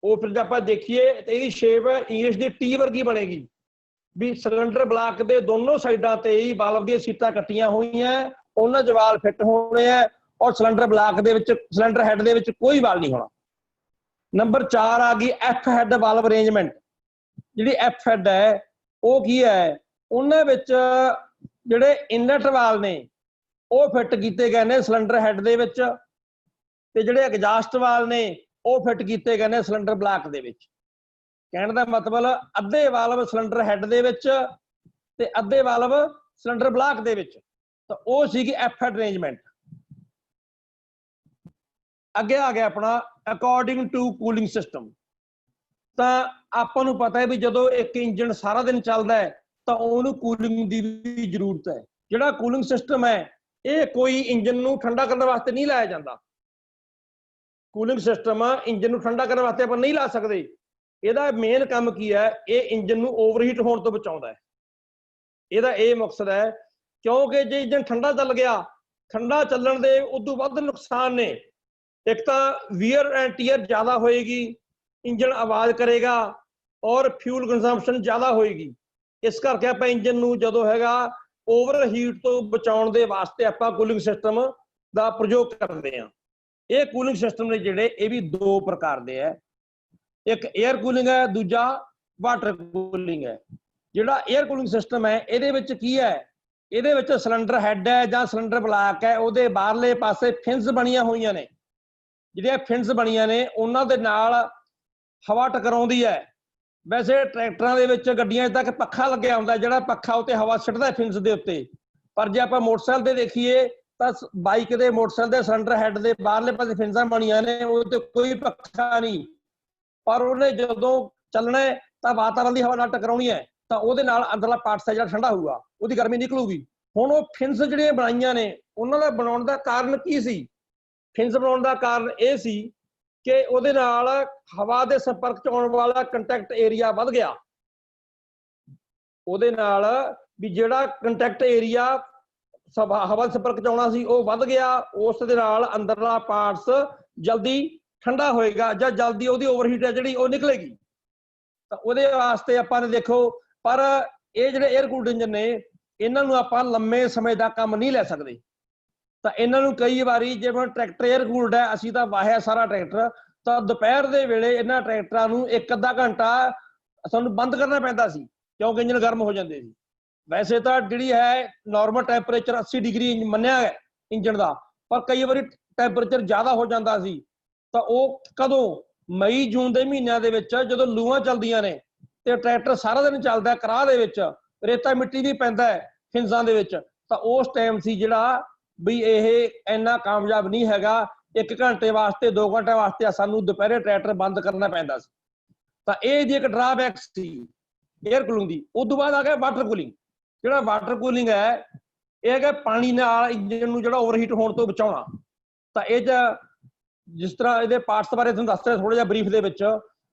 ਉਹ ਫਿਰ ਜੇ ਆਪਾਂ ਦੇਖੀਏ ਤੇ ਇਹਦੀ ਸ਼ੇਪ ਇੰਗਲਿਸ਼ ਦੀ ਟੀ ਵਰਗੀ ਬਣੇਗੀ, ਵੀ ਸਿਲੰਡਰ ਬਲਾਕ ਦੇ ਦੋਨੋਂ ਸਾਈਡਾਂ ਤੇ ਹੀ ਵਾਲਵ ਦੀਆਂ ਸੀਟਾਂ ਕੱਟੀਆਂ ਹੋਈਆਂ, ਉਹਨਾਂ 'ਚ ਵਾਲ ਫਿੱਟ ਹੋਣੇ ਆ ਔਰ ਸਿਲੰਡਰ ਬਲਾਕ ਦੇ ਵਿੱਚ, ਸਿਲੰਡਰ ਹੈਡ ਦੇ ਵਿੱਚ ਕੋਈ ਵਾਲ ਨਹੀਂ ਹੋਣਾ। ਨੰਬਰ 4 ਆ ਗਈ ਐਫ ਹੈਡ ਵਾਲਵ ਅਰੇਂਜਮੈਂਟ। ਜਿਹੜੀ ਐਫ ਹੈਡ ਹੈ ਉਹ ਕੀ ਹੈ, ਉਹਨਾਂ ਵਿੱਚ ਜਿਹੜੇ ਇਨਲੈਟ ਵਾਲ ਨੇ ਉਹ ਫਿੱਟ ਕੀਤੇ ਗਏ ਨੇ ਸਿਲੰਡਰ ਹੈਡ ਦੇ ਵਿੱਚ, ਤੇ ਜਿਹੜੇ ਐਗਜ਼ਾਸਟ ਵਾਲ ਨੇ ਉਹ ਫਿੱਟ ਕੀਤੇ ਗਏ ਨੇ ਸਿਲੰਡਰ ਬਲਾਕ ਦੇ ਵਿੱਚ। ਕਹਿਣ ਦਾ ਮਤਲਬ ਅੱਧੇ ਵਾਲਵ ਸਿਲੰਡਰ ਹੈਡ ਦੇ ਵਿੱਚ ਤੇ ਅੱਧੇ ਵਾਲਵ ਸਿਲੰਡਰ ਬਲਾਕ ਦੇ ਵਿੱਚ, ਤਾਂ ਉਹ ਸੀਗੀ ਐਫ ਹੈਡ ਅਰੇਂਜਮੈਂਟ। ਅੱਗੇ ਆ ਗਿਆ ਆਪਣਾ ਅਕੋਰਡਿੰਗ ਟੂ ਕੂਲਿੰਗ ਸਿਸਟਮ। ਤਾਂ ਆਪਾਂ ਨੂੰ ਪਤਾ ਹੈ ਵੀ ਜਦੋਂ ਇੱਕ ਇੰਜਨ ਸਾਰਾ ਦਿਨ ਚੱਲਦਾ ਹੈ ਤਾਂ ਉਹਨੂੰ ਕੂਲਿੰਗ ਦੀ ਵੀ ਜ਼ਰੂਰਤ ਹੈ। ਜਿਹੜਾ ਕੂਲਿੰਗ ਸਿਸਟਮ ਹੈ ਇਹ ਕੋਈ ਇੰਜਨ ਨੂੰ ਠੰਡਾ ਕਰਨ ਵਾਸਤੇ ਨਹੀਂ ਲਾਇਆ ਜਾਂਦਾ। ਕੂਲਿੰਗ ਸਿਸਟਮ ਇੰਜਨ ਨੂੰ ਠੰਡਾ ਕਰਨ ਵਾਸਤੇ ਆਪਾਂ ਨਹੀਂ ਲਾ ਸਕਦੇ। ਇਹਦਾ ਮੇਨ ਕੰਮ ਕੀ ਹੈ, ਇਹ ਇੰਜਨ ਨੂੰ ਓਵਰਹੀਟ ਹੋਣ ਤੋਂ ਬਚਾਉਂਦਾ ਹੈ। ਇਹਦਾ ਇਹ ਮਕਸਦ ਹੈ, ਕਿਉਂਕਿ ਜੇ ਇੰਜਨ ਠੰਡਾ ਚੱਲ ਗਿਆ, ਠੰਡਾ ਚੱਲਣ ਦੇ ਉਦੋਂ ਵੱਧ ਨੁਕਸਾਨ ਨੇ। ਇੱਕ ਤਾਂ ਵੀਅਰ ਐਂਡ ਟੀਅਰ ਜ਼ਿਆਦਾ ਹੋਏਗੀ, ਇੰਜਨ ਆਵਾਜ਼ ਕਰੇਗਾ ਔਰ ਫਿਊਲ ਕੰਜ਼ੰਪਸ਼ਨ ਜ਼ਿਆਦਾ ਹੋਏਗੀ। ਇਸ ਕਰਕੇ ਆਪਾਂ ਇੰਜਨ ਨੂੰ ਜਦੋਂ ਹੈਗਾ ਓਵਰਹੀਟ ਤੋਂ ਬਚਾਉਣ ਦੇ ਵਾਸਤੇ ਆਪਾਂ ਕੂਲਿੰਗ ਸਿਸਟਮ ਦਾ ਪ੍ਰਯੋਗ ਕਰਦੇ ਹਾਂ। ਇਹ ਕੂਲਿੰਗ ਸਿਸਟਮ ਨੇ ਜਿਹੜੇ ਇਹ ਵੀ 2 ਪ੍ਰਕਾਰ ਦੇ ਹੈ, ਇੱਕ 에ਅਰ ਕੂਲਿੰਗ ਹੈ, ਦੂਜਾ ਵਾਟਰ ਕੂਲਿੰਗ ਹੈ। ਜਿਹੜਾ 에ਅਰ ਕੂਲਿੰਗ ਸਿਸਟਮ ਹੈ ਇਹਦੇ ਵਿੱਚ ਕੀ ਹੈ, ਇਹਦੇ ਵਿੱਚ ਸਿਲੰਡਰ ਹੈਡ ਹੈ ਜਾਂ ਸਿਲੰਡਰ ਬਲਾਕ ਹੈ, ਉਹਦੇ ਬਾਹਰਲੇ ਪਾਸੇ ਫਿਨਸ ਬਣੀਆਂ ਹੋਈਆਂ ਨੇ। ਜਿਹੜੀਆਂ ਫਿਨਸ ਬਣੀਆਂ ਨੇ ਉਹਨਾਂ ਦੇ ਨਾਲ ਹਵਾ ਟਕਰਾਉਂਦੀ ਹੈ। ਵੈਸੇ ਟਰੈਕਟਰਾਂ ਦੇ ਵਿੱਚ, ਗੱਡੀਆਂ 'ਚ ਤੱਕ ਪੱਖਾ ਲੱਗਿਆ ਹੁੰਦਾ, ਜਿਹੜਾ ਪੱਖਾ ਉੱਤੇ ਹਵਾ ਸਿੱਟਦਾ ਫਿਨਸ ਦੇ ਉੱਤੇ। ਪਰ ਜੇ ਆਪਾਂ ਮੋਟਰਸਾਈਕਲ ਤੇ ਦੇਖੀਏ ਤਾਂ ਬਾਈਕ ਦੇ, ਮੋਟਰਸਾਈਕਲ ਦੇ ਸਿਲੰਡਰ ਹੈਡ ਦੇ ਬਾਹਰਲੇ ਪਾਸੇ ਫਿਨਸਾਂ ਬਣੀਆਂ ਨੇ, ਉਹਦੇ ਕੋਈ ਪੱਖਾ ਨਹੀਂ, ਪਰ ਉਹਨੇ ਜਦੋਂ ਚੱਲਣਾ ਹੈ ਤਾਂ ਵਾਤਾਵਰਨ ਦੀ ਹਵਾ ਨਾਲ ਟਕਰਾਉਣੀ ਹੈ, ਤਾਂ ਉਹਦੇ ਨਾਲ ਅੰਦਰਲਾ ਪਾਰਟ ਹੈ ਜਿਹੜਾ ਠੰਡਾ ਹੋਊਗਾ, ਉਹਦੀ ਗਰਮੀ ਨਿਕਲੂਗੀ। ਹੁਣ ਉਹ ਫਿਨਸ ਜਿਹੜੀਆਂ ਬਣਾਈਆਂ ਨੇ ਉਹਨਾਂ ਦਾ ਬਣਾਉਣ ਦਾ ਕਾਰਨ ਕੀ ਸੀ? ਫਿਨਸ ਬਣਾਉਣ ਦਾ ਕਾਰਨ ਇਹ ਸੀ ਕਿ ਉਹਦੇ ਨਾਲ ਹਵਾ ਦੇ ਸੰਪਰਕ 'ਚ ਆਉਣ ਵਾਲਾ ਕੰਟੈਕਟ ਏਰੀਆ ਵੱਧ ਗਿਆ। ਉਹਦੇ ਨਾਲ ਵੀ ਜਿਹੜਾ ਕੰਟੈਕਟ ਏਰੀਆ ਹਵਾ ਦੇ ਸੰਪਰਕ 'ਚ ਆਉਣਾ ਸੀ ਉਹ ਵੱਧ ਗਿਆ, ਉਸ ਦੇ ਨਾਲ ਅੰਦਰਲਾ ਪਾਰਟਸ ਜਲਦੀ ਠੰਡਾ ਹੋਏਗਾ ਜਾਂ ਜਲਦੀ ਉਹਦੀ ਓਵਰਹੀਟ ਹੈ ਜਿਹੜੀ ਉਹ ਨਿਕਲੇਗੀ। ਤਾਂ ਉਹਦੇ ਵਾਸਤੇ ਆਪਾਂ ਨੇ ਦੇਖੋ, ਪਰ ਇਹ ਜਿਹੜੇ 에ਅਰ ਕੂਲਡ ਇੰਜਨ ਨੇ ਇਹਨਾਂ ਨੂੰ ਆਪਾਂ ਲੰਮੇ ਸਮੇਂ ਦਾ ਕੰਮ ਨਹੀਂ ਲੈ ਸਕਦੇ। ਤਾਂ ਇਹਨਾਂ ਨੂੰ ਕਈ ਵਾਰੀ ਜਿਵੇਂ ਟਰੈਕਟਰ 에ਅਰ ਕੂਲਡ ਹੈ, ਅਸੀਂ ਤਾਂ ਵਾਹਿਆ ਸਾਰਾ ਟਰੈਕਟਰ, ਤਾਂ ਦੁਪਹਿਰ ਦੇ ਵੇਲੇ ਇਹਨਾਂ ਟਰੈਕਟਰਾਂ ਨੂੰ 1 ਅੱਧਾ ਘੰਟਾ ਸਾਨੂੰ ਬੰਦ ਕਰਨਾ ਪੈਂਦਾ ਸੀ ਕਿਉਂਕਿ ਇੰਜਨ ਗਰਮ ਹੋ ਜਾਂਦੇ ਸੀ। ਵੈਸੇ ਤਾਂ ਜਿਹੜੀ ਹੈ ਨਾਰਮਲ ਟੈਂਪਰੇਚਰ 80 ਡਿਗਰੀ ਮੰਨਿਆ ਹੈ ਇੰਜਨ ਦਾ, ਪਰ ਕਈ ਵਾਰੀ ਟੈਂਪਰੇਚਰ ਜ਼ਿਆਦਾ ਹੋ ਜਾਂਦਾ ਸੀ। ਤਾਂ ਉਹ ਕਦੋਂ ਮਈ ਜੂਨ ਦੇ ਮਹੀਨਿਆਂ ਦੇ ਵਿੱਚ ਜਦੋਂ ਲੂਆਂ ਚੱਲਦੀਆਂ ਨੇ ਤੇ ਟਰੈਕਟਰ ਸਾਰਾ ਦਿਨ ਚੱਲਦਾ ਕਰਾਹ ਦੇ ਵਿੱਚ, ਰੇਤਾ ਮਿੱਟੀ ਵੀ ਪੈਂਦਾ ਹੈ ਫਿੰਸਾਂ ਦੇ ਵਿੱਚ, ਤਾਂ ਉਸ ਟਾਈਮ ਸੀ ਜਿਹੜਾ ਵੀ ਇਹ ਇੰਨਾ ਕਾਮਯਾਬ ਨਹੀਂ ਹੈਗਾ। 1 ਘੰਟੇ ਵਾਸਤੇ 2 ਘੰਟੇ ਵਾਸਤੇ ਸਾਨੂੰ ਦੁਪਹਿਰੇ ਟਰੈਕਟਰ ਬੰਦ ਕਰਨਾ ਪੈਂਦਾ ਸੀ। ਤਾਂ ਇਹ ਦੀ ਇੱਕ ਡਰਾਬੈਕ ਸੀ 에ਅਰ ਕੂਲਿੰਗ ਦੀ। ਉਸ ਤੋਂ ਬਾਅਦ ਆ ਗਿਆ ਵਾਟਰ ਕੂਲਿੰਗ। ਜਿਹੜਾ ਵਾਟਰ ਕੂਲਿੰਗ ਹੈ ਇਹ ਹੈਗਾ ਪਾਣੀ ਨਾਲ ਇੰਜਨ ਨੂੰ ਜਿਹੜਾ ਓਵਰਹੀਟ ਹੋਣ ਤੋਂ ਬਚਾਉਣਾ। ਤਾਂ ਇਹ 'ਚ ਜਿਸ ਤਰ੍ਹਾਂ ਇਹਦੇ ਪਾਰਟਸ ਬਾਰੇ ਤੁਹਾਨੂੰ ਦੱਸ ਰਿਹਾ ਥੋੜਾ ਜਿਹਾ ਬਰੀਫ ਦੇ ਵਿੱਚ,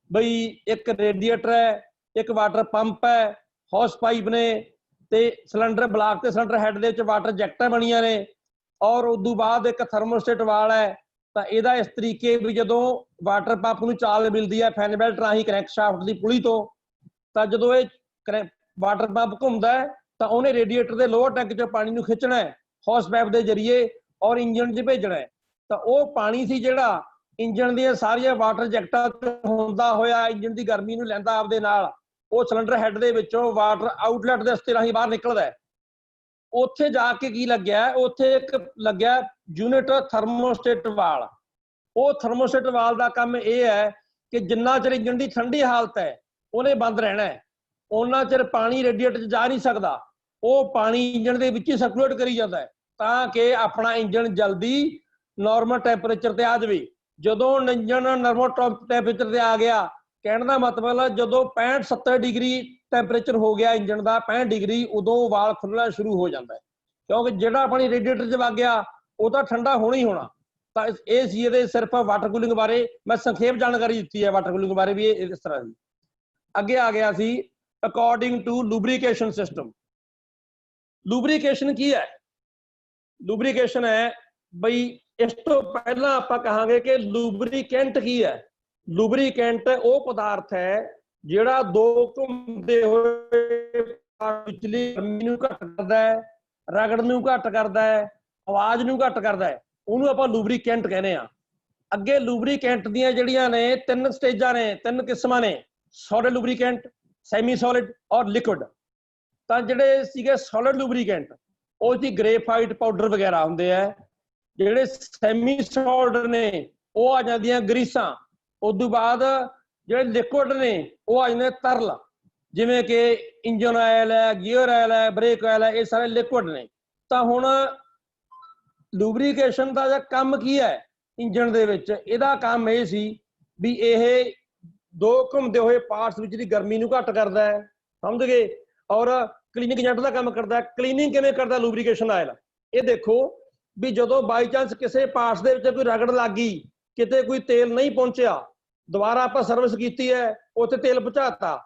ਬਈ ਇੱਕ ਰੇਡੀਏਟਰ ਹੈ, ਇੱਕ ਵਾਟਰ ਪੰਪ ਹੈ, ਹੌਸ ਪਾਈਪ ਨੇ, ਤੇ ਸਿਲੰਡਰ ਬਲਾਕ ਤੇ ਸਿਲੰਡਰ ਹੈਡ ਦੇ ਵਿੱਚ ਵਾਟਰ ਜੈਕਟਾਂ ਬਣੀਆਂ ਨੇ, ਔਰ ਉਸ ਤੋਂ ਬਾਅਦ ਇੱਕ ਥਰਮੋਸਟੇਟ ਵਾਲ ਹੈ। ਤਾਂ ਇਹਦਾ ਇਸ ਤਰੀਕੇ ਵੀ ਜਦੋਂ ਵਾਟਰ ਪੰਪ ਨੂੰ ਚਾਲ ਮਿਲਦੀ ਹੈ ਫੈਨ ਬੈਲਟ ਰਾਹੀਂ ਕਰੈਂਕਸ਼ਾਫਟ ਦੀ ਪੁਲੀ ਤੋਂ, ਤਾਂ ਜਦੋਂ ਇਹ ਵਾਟਰ ਪੰਪ ਘੁੰਮਦਾ ਹੈ ਤਾਂ ਉਹਨੇ ਰੇਡੀਏਟਰ ਦੇ ਲੋਅਰ ਟੈਂਕ 'ਚ ਪਾਣੀ ਨੂੰ ਖਿੱਚਣਾ ਹੈ ਹੌਸ ਪਾਈਪ ਦੇ ਜ਼ਰੀਏ ਔਰ ਇੰਜਨ 'ਚ ਭੇਜਣਾ ਹੈ। ਤਾਂ ਉਹ ਪਾਣੀ ਸੀ ਜਿਹੜਾ ਇੰਜਨ ਦੀਆਂ ਸਾਰੀਆਂ ਵਾਟਰ ਜੈਕਟਾਂ 'ਚ ਹੁੰਦਾ ਹੋਇਆ ਇੰਜਨ ਦੀ ਗਰਮੀ ਨੂੰ ਲੈਂਦਾ ਆਪਦੇ ਨਾਲ, ਉਹ ਸਿਲੰਡਰ ਹੈਡ ਦੇ ਵਿੱਚੋਂ ਵਾਟਰ ਆਊਟਲੈਟ ਦੇ ਰਸਤੇ ਰਾਹੀਂ ਬਾਹਰ ਨਿਕਲਦਾ ਹੈ। ਉੱਥੇ ਜਾ ਕੇ ਕੀ ਲੱਗਿਆ, ਉੱਥੇ ਇੱਕ ਲੱਗਿਆ ਯੂਨਿਟ ਥਰਮੋਸਟੇਟ ਵਾਲ। ਉਹ ਥਰਮੋਸਟੇਟ ਵਾਲ ਦਾ ਕੰਮ ਇਹ ਹੈ ਕਿ ਜਿੰਨਾ ਚਿਰ ਇੰਜਨ ਦੀ ਠੰਡੀ ਹਾਲਤ ਹੈ ਉਹਨੇ ਬੰਦ ਰਹਿਣਾ ਹੈ, ਉਹਨਾਂ ਚਿਰ ਪਾਣੀ ਰੇਡੀਏਟਰ 'ਚ ਜਾ ਨਹੀਂ ਸਕਦਾ। ਉਹ ਪਾਣੀ ਇੰਜਨ ਦੇ ਵਿੱਚ ਹੀ ਸਰਕੂਲੇਟ ਕਰੀ ਜਾਂਦਾ ਹੈ ਤਾਂ ਕਿ ਆਪਣਾ ਇੰਜਨ ਜਲਦੀ ਨਾਰਮਲ ਟੈਂਪਰੇਚਰ ਤੇ ਆ ਜਾਵੇ। ਜਦੋਂ ਇੰਜਨ ਨਾਰਮਲ ਟੈਂਪਰੇਚਰ ਤੇ ਆ ਗਿਆ, ਕਹਿਣ ਦਾ ਮਤਲਬ ਜਦੋਂ 65-70 ਡਿਗਰੀ ਟੈਂਪਰੇਚਰ ਹੋ ਗਿਆ ਇੰਜਨ ਦਾ 65 ਡਿਗਰੀ, ਉਦੋਂ ਵਾਲ ਖੁੱਲਣਾ ਸ਼ੁਰੂ ਹੋ ਜਾਂਦਾ ਹੈ ਕਿਉਂਕਿ ਜਿਹੜਾ ਪਾਣੀ ਰੇਡੀਏਟਰ 'ਚ ਵਗ ਗਿਆ ਉਹ ਤਾਂ ਠੰਡਾ ਹੋਣਾ ਹੀ ਹੋਣਾ। ਤਾਂ ਇਹ ਸੀ ਇਹਦੇ ਸਿਰਫ ਵਾਟਰ ਕੂਲਿੰਗ ਬਾਰੇ ਮੈਂ ਸੰਖੇਪ ਜਾਣਕਾਰੀ ਦਿੱਤੀ ਹੈ ਵਾਟਰ ਕੂਲਿੰਗ ਬਾਰੇ ਵੀ ਇਹ ਇਸ ਤਰ੍ਹਾਂ ਦੀ। ਅੱਗੇ ਆ ਗਿਆ ਸੀ according to lubrication system. Lubrication ਕੀ ਹੈ? ਲੂਬਰੀਕੇਸ਼ਨ ਹੈ ਬਈ ਇਸ ਤੋਂ ਪਹਿਲਾਂ ਆਪਾਂ ਕਹਾਂਗੇ ਕਿ ਲੂਬਰੀਕੈਂਟ ਕੀ ਹੈ। ਲੂਬਰੀਕੈਂਟ ਉਹ ਪਦਾਰਥ ਹੈ ਜਿਹੜਾ ਦੋ ਘੁੰਮਦੇ ਹੋਏ ਪਿਛਲੀ ਗਰਮੀ ਨੂੰ ਘੱਟ ਕਰਦਾ ਹੈ, ਰਗੜ ਨੂੰ ਘੱਟ ਕਰਦਾ ਹੈ, ਆਵਾਜ਼ ਨੂੰ ਘੱਟ ਕਰਦਾ ਹੈ, ਉਹਨੂੰ ਆਪਾਂ ਲੂਬਰੀਕੈਂਟ ਕਹਿੰਦੇ ਆ। ਅੱਗੇ ਲੂਬਰੀਕੈਂਟ ਦੀਆਂ ਜਿਹੜੀਆਂ ਨੇ 3 ਸਟੇਜਾਂ ਨੇ, 3 ਕਿਸਮਾਂ ਨੇ, ਸੋਲਿਡ ਲੂਬਰੀਕੈਂਟ, ਸੈਮੀ ਸੋਲਿਡ ਔਰ ਲਿਕੁਇਡ। ਤਾਂ ਜਿਹੜੇ ਸੀਗੇ ਸੋਲਿਡ ਲੂਬਰੀਕੈਂਟ ਉਹ ਸੀ ਗ੍ਰੇਫਾਈਟ ਪਾਊਡਰ ਵਗੈਰਾ ਹੁੰਦੇ ਆ। ਜਿਹੜੇ ਸੈਮੀ ਸੋਲਿਡ ਨੇ ਉਹ ਆ ਜਾਂਦੀਆਂ ਗਰੀਸਾਂ। ਉਸ ਤੋਂ ਬਾਅਦ ਜਿਹੜੇ ਲਿਕੁਇਡ ਨੇ ਉਹ ਆ ਜਾਂਦੇ ਤਰਲ, ਜਿਵੇਂ ਕਿ ਇੰਜਨ ਆਇਲ ਹੈ, ਗੀਅਰ ਆਇਲ ਹੈ, ਬ੍ਰੇਕ ਆਇਲ ਹੈ, ਇਹ ਸਾਰੇ ਲਿਕੁਇਡ ਨੇ। ਤਾਂ ਹੁਣ ਲੂਬਰੀਕੇਸ਼ਨ ਦਾ ਜਾਂ ਕੰਮ ਕੀ ਹੈ ਇੰਜਨ ਦੇ ਵਿੱਚ? ਇਹਦਾ ਕੰਮ ਇਹ ਸੀ ਵੀ ਇਹ ਦੋ ਘੁੰਮਦੇ ਹੋਏ ਪਾਰਟਸ ਵਿੱਚ ਦੀ ਗਰਮੀ ਨੂੰ ਘੱਟ ਕਰਦਾ ਹੈ, ਸਮਝ ਗਏ, ਔਰ ਕਲੀਨਿੰਗ ਏਜੰਟ ਦਾ ਕੰਮ ਕਰਦਾ ਹੈ। ਕਲੀਨਿੰਗ ਕਿਵੇਂ ਕਰਦਾ ਲੂਬਰੀਕੇਸ਼ਨ ਆਇਲ? ਇਹ ਦੇਖੋ ਵੀ ਜਦੋਂ ਬਾਈ ਚਾਂਸ ਕਿਸੇ ਪਾਰਟਸ ਦੇ ਵਿੱਚ ਕੋਈ ਰਗੜ ਲੱਗ ਗਈ, ਕਿਤੇ ਕੋਈ ਤੇਲ ਨਹੀਂ ਪਹੁੰਚਿਆ, ਦੁਬਾਰਾ ਆਪਾਂ ਸਰਵਿਸ ਕੀਤੀ ਹੈ, ਉੱਥੇ ਤੇਲ ਪਹੁੰਚਾਤਾ,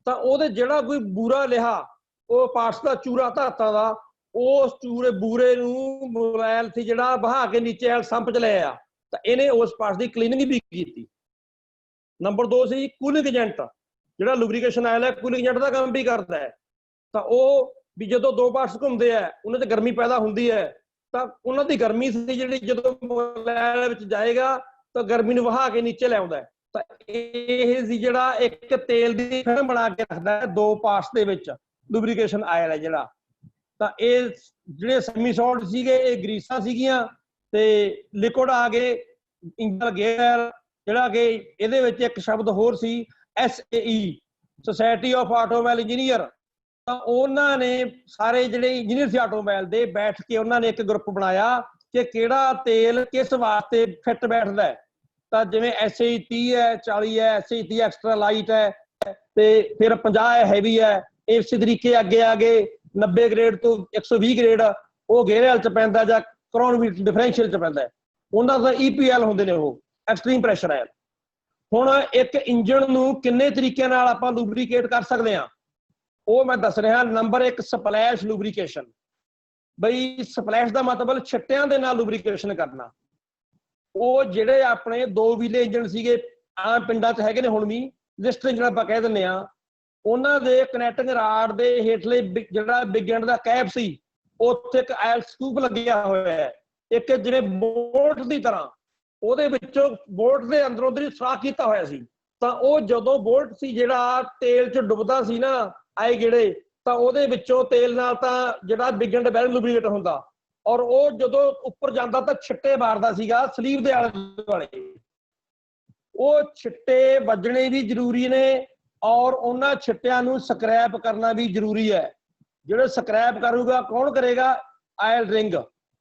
ਤਾਂ ਉਹਦੇ ਜਿਹੜਾ ਕੋਈ ਬੂਰਾ ਲਿਆ ਉਹ ਪਾਰਟਸ ਦਾ ਚੂਰਾ ਧਾਤਾਂ ਦਾ, ਉਸ ਬੂਰੇ ਨੂੰ ਮੋਬਾਈਲ ਸੀ ਜਿਹੜਾ ਬਹਾ ਕੇ ਨੀਚੇ ਆਇਲ ਸੰਪ ਚ ਲੈ ਆ, ਤਾਂ ਇਹਨੇ ਉਸ ਪਾਰਟਸ ਦੀ ਕਲੀਨਿੰਗ ਵੀ ਕੀਤੀ। ਨੰਬਰ 2 ਸੀ ਕੂਲਿੰਗ ਏਜੰਟ। ਜਿਹੜਾ ਲੂਬਰੀਕੇਸ਼ਨ ਆਇਲ ਹੈ ਕੂਲਿੰਗ ਏਜੰਟ ਦਾ ਕੰਮ ਵੀ ਕਰਦਾ ਹੈ। ਤਾਂ ਉਹ ਵੀ ਜਦੋਂ ਦੋ ਪਾਰਟਸ ਘੁੰਮਦੇ ਆ ਉਹਨਾਂ 'ਚ ਗਰਮੀ ਪੈਦਾ ਹੁੰਦੀ ਹੈ, ਤਾਂ ਉਹਨਾਂ ਦੀ ਗਰਮੀ ਸੀ ਜਿਹੜੀ ਜਦੋਂ ਮੋਬਾਈਲ ਵਿੱਚ ਜਾਏਗਾ ਤਾਂ ਗਰਮੀ ਨੂੰ ਵਹਾ ਕੇ ਨੀਚੇ ਲੈ ਆਉਂਦਾ। ਤਾਂ ਇਹ ਸੀ ਜਿਹੜਾ ਇੱਕ ਤੇਲ ਦੀ ਫਿਲਮ ਬਣਾ ਕੇ ਰੱਖਦਾ ਹੈ ਦੋ ਪਾਰਟਸ ਦੇ ਵਿੱਚ, ਲੂਬਰੀਕੇਸ਼ਨ ਆਇਲ ਹੈ ਜਿਹੜਾ। ਤਾਂ ਇਹ ਜਿਹੜੇ ਸੈਮੀ ਸੋਲਿਡ ਸੀਗੇ ਇਹ ਗਰੀਸਾਂ ਸੀਗੀਆਂ, ਤੇ ਲਿਕੁਇਡ ਆ ਗਏ ਇੰਜਨ ਗੇਅਰ, ਜਿਹੜਾ ਕਿ ਇਹਦੇ ਵਿੱਚ ਇੱਕ ਸ਼ਬਦ ਹੋਰ ਸੀ SAE, society of automobile engineer. ਤਾਂ ਉਹਨਾਂ ਨੇ ਸਾਰੇ ਜਿਹੜੇ ਇੰਜੀਨੀਅਰ ਸੀ ਆਟੋਮੋਬਾਈਲ ਦੇ ਬੈਠ ਕੇ ਉਹਨਾਂ ਨੇ ਇੱਕ ਗਰੁੱਪ ਬਣਾਇਆ ਕਿ ਕਿਹੜਾ ਤੇਲ ਕਿਸ ਵਾਸਤੇ ਫਿੱਟ ਬੈਠਦਾ ਹੈ। ਤਾਂ ਜਿਵੇਂ SAE 30 ਹੈ, 40 ਹੈ, SAE 30 ਐਕਸਟਰਾ ਲਾਈਟ ਹੈ, ਤੇ ਫਿਰ 50 ਹੈ ਹੈਵੀ ਹੈ। ਇਸੇ ਤਰੀਕੇ ਅੱਗੇ ਆ ਗਏ 90 ਗ੍ਰੇਡ ਤੋਂ 120 ਗ੍ਰੇਡ ਉਹ ਗੇਅਰ ਆਇਲ 'ਚ ਪੈਂਦਾ ਜਾਂ ਕਰੋਨ ਡਿਫਰੈਂਸ਼ੀਅਲ 'ਚ ਪੈਂਦਾ, ਉਹਨਾਂ ਦਾ EPL ਹੁੰਦੇ ਨੇ, ਉਹ ਐਕਸਟ੍ਰੀਮ ਪ੍ਰੈਸ਼ਰ ਆਇਲ। ਹੁਣ ਇੱਕ ਇੰਜਨ ਨੂੰ ਕਿੰਨੇ ਤਰੀਕਿਆਂ ਨਾਲ ਆਪਾਂ ਲੂਬਰੀਕੇਟ ਕਰ ਸਕਦੇ ਹਾਂ ਉਹ ਮੈਂ ਦੱਸ ਰਿਹਾ। Number 1 splash lubrication. ਬਈ ਸਪਲੈਸ਼ ਦਾ ਮਤਲਬ ਛਿੱਟਿਆਂ ਦੇ ਨਾਲ ਲੂਬਰੀਕੇਸ਼ਨ ਕਰਨਾ। ਉਹ ਜਿਹੜੇ ਆਪਣੇ 2 ਵੀਲੇ ਇੰਜਨ ਸੀਗੇ ਆਮ ਪਿੰਡਾਂ 'ਚ ਹੈਗੇ ਨੇ ਹੁਣ ਵੀ, ਲਿਸਟ ਇੰਜਨ ਆਪਾਂ ਕਹਿ ਦਿੰਦੇ ਹਾਂ, ਉਹਨਾਂ ਦੇ ਕਨੈਕਟਿੰਗ ਰਾਡ ਦੇ ਹੇਠਲੇ ਜਿਹੜਾ ਬਿਗ ਐਂਡ ਦਾ ਕੈਪ ਸੀ ਉੱਥੇ ਇੱਕ ਆਇਲ ਸਕੂਪ ਲੱਗਿਆ ਹੋਇਆ ਹੈ, ਇੱਕ ਜਿਵੇਂ ਬੋਲਟ ਦੀ ਤਰ੍ਹਾਂ, ਉਹਦੇ ਵਿੱਚੋਂ ਬੋਲਟ ਦੇ ਅੰਦਰੋਂ ਅੰਦਰ ਸੁਰਾਖ ਕੀਤਾ ਹੋਇਆ ਸੀ। ਤਾਂ ਉਹ ਜਦੋਂ ਬੋਲਟ ਸੀ ਜਿਹੜਾ ਤੇਲ 'ਚ ਡੁੱਬਦਾ ਸੀ ਨਾ ਆਏ ਗੇੜੇ, ਤਾਂ ਉਹਦੇ ਵਿੱਚੋਂ ਤੇਲ ਨਾਲ ਤਾਂ ਜਿਹੜਾ ਬਿਗ ਐਂਡ ਬੈਰਿੰਗ ਲੁਬਰੀਕੇਟ ਹੁੰਦਾ, ਔਰ ਉਹ ਜਦੋਂ ਉੱਪਰ ਜਾਂਦਾ ਤਾਂ ਛਿੱਟੇ ਮਾਰਦਾ ਸੀਗਾ ਸਲੀਵ ਦੇ ਆਲੇ ਦੁਆਲੇ। ਉਹ ਛਿੱਟੇ ਵੱਜਣੇ ਵੀ ਜ਼ਰੂਰੀ ਨੇ ਔਰ ਉਹਨਾਂ ਛਿੱਟਿਆਂ ਨੂੰ ਸਕ੍ਰੈਪ ਕਰਨਾ ਵੀ ਜ਼ਰੂਰੀ ਹੈ। ਜਿਹੜੇ ਸਕ੍ਰੈਪ ਕਰੂਗਾ ਕੌਣ ਕਰੇਗਾ? ਆਇਲ ਰਿੰਗ,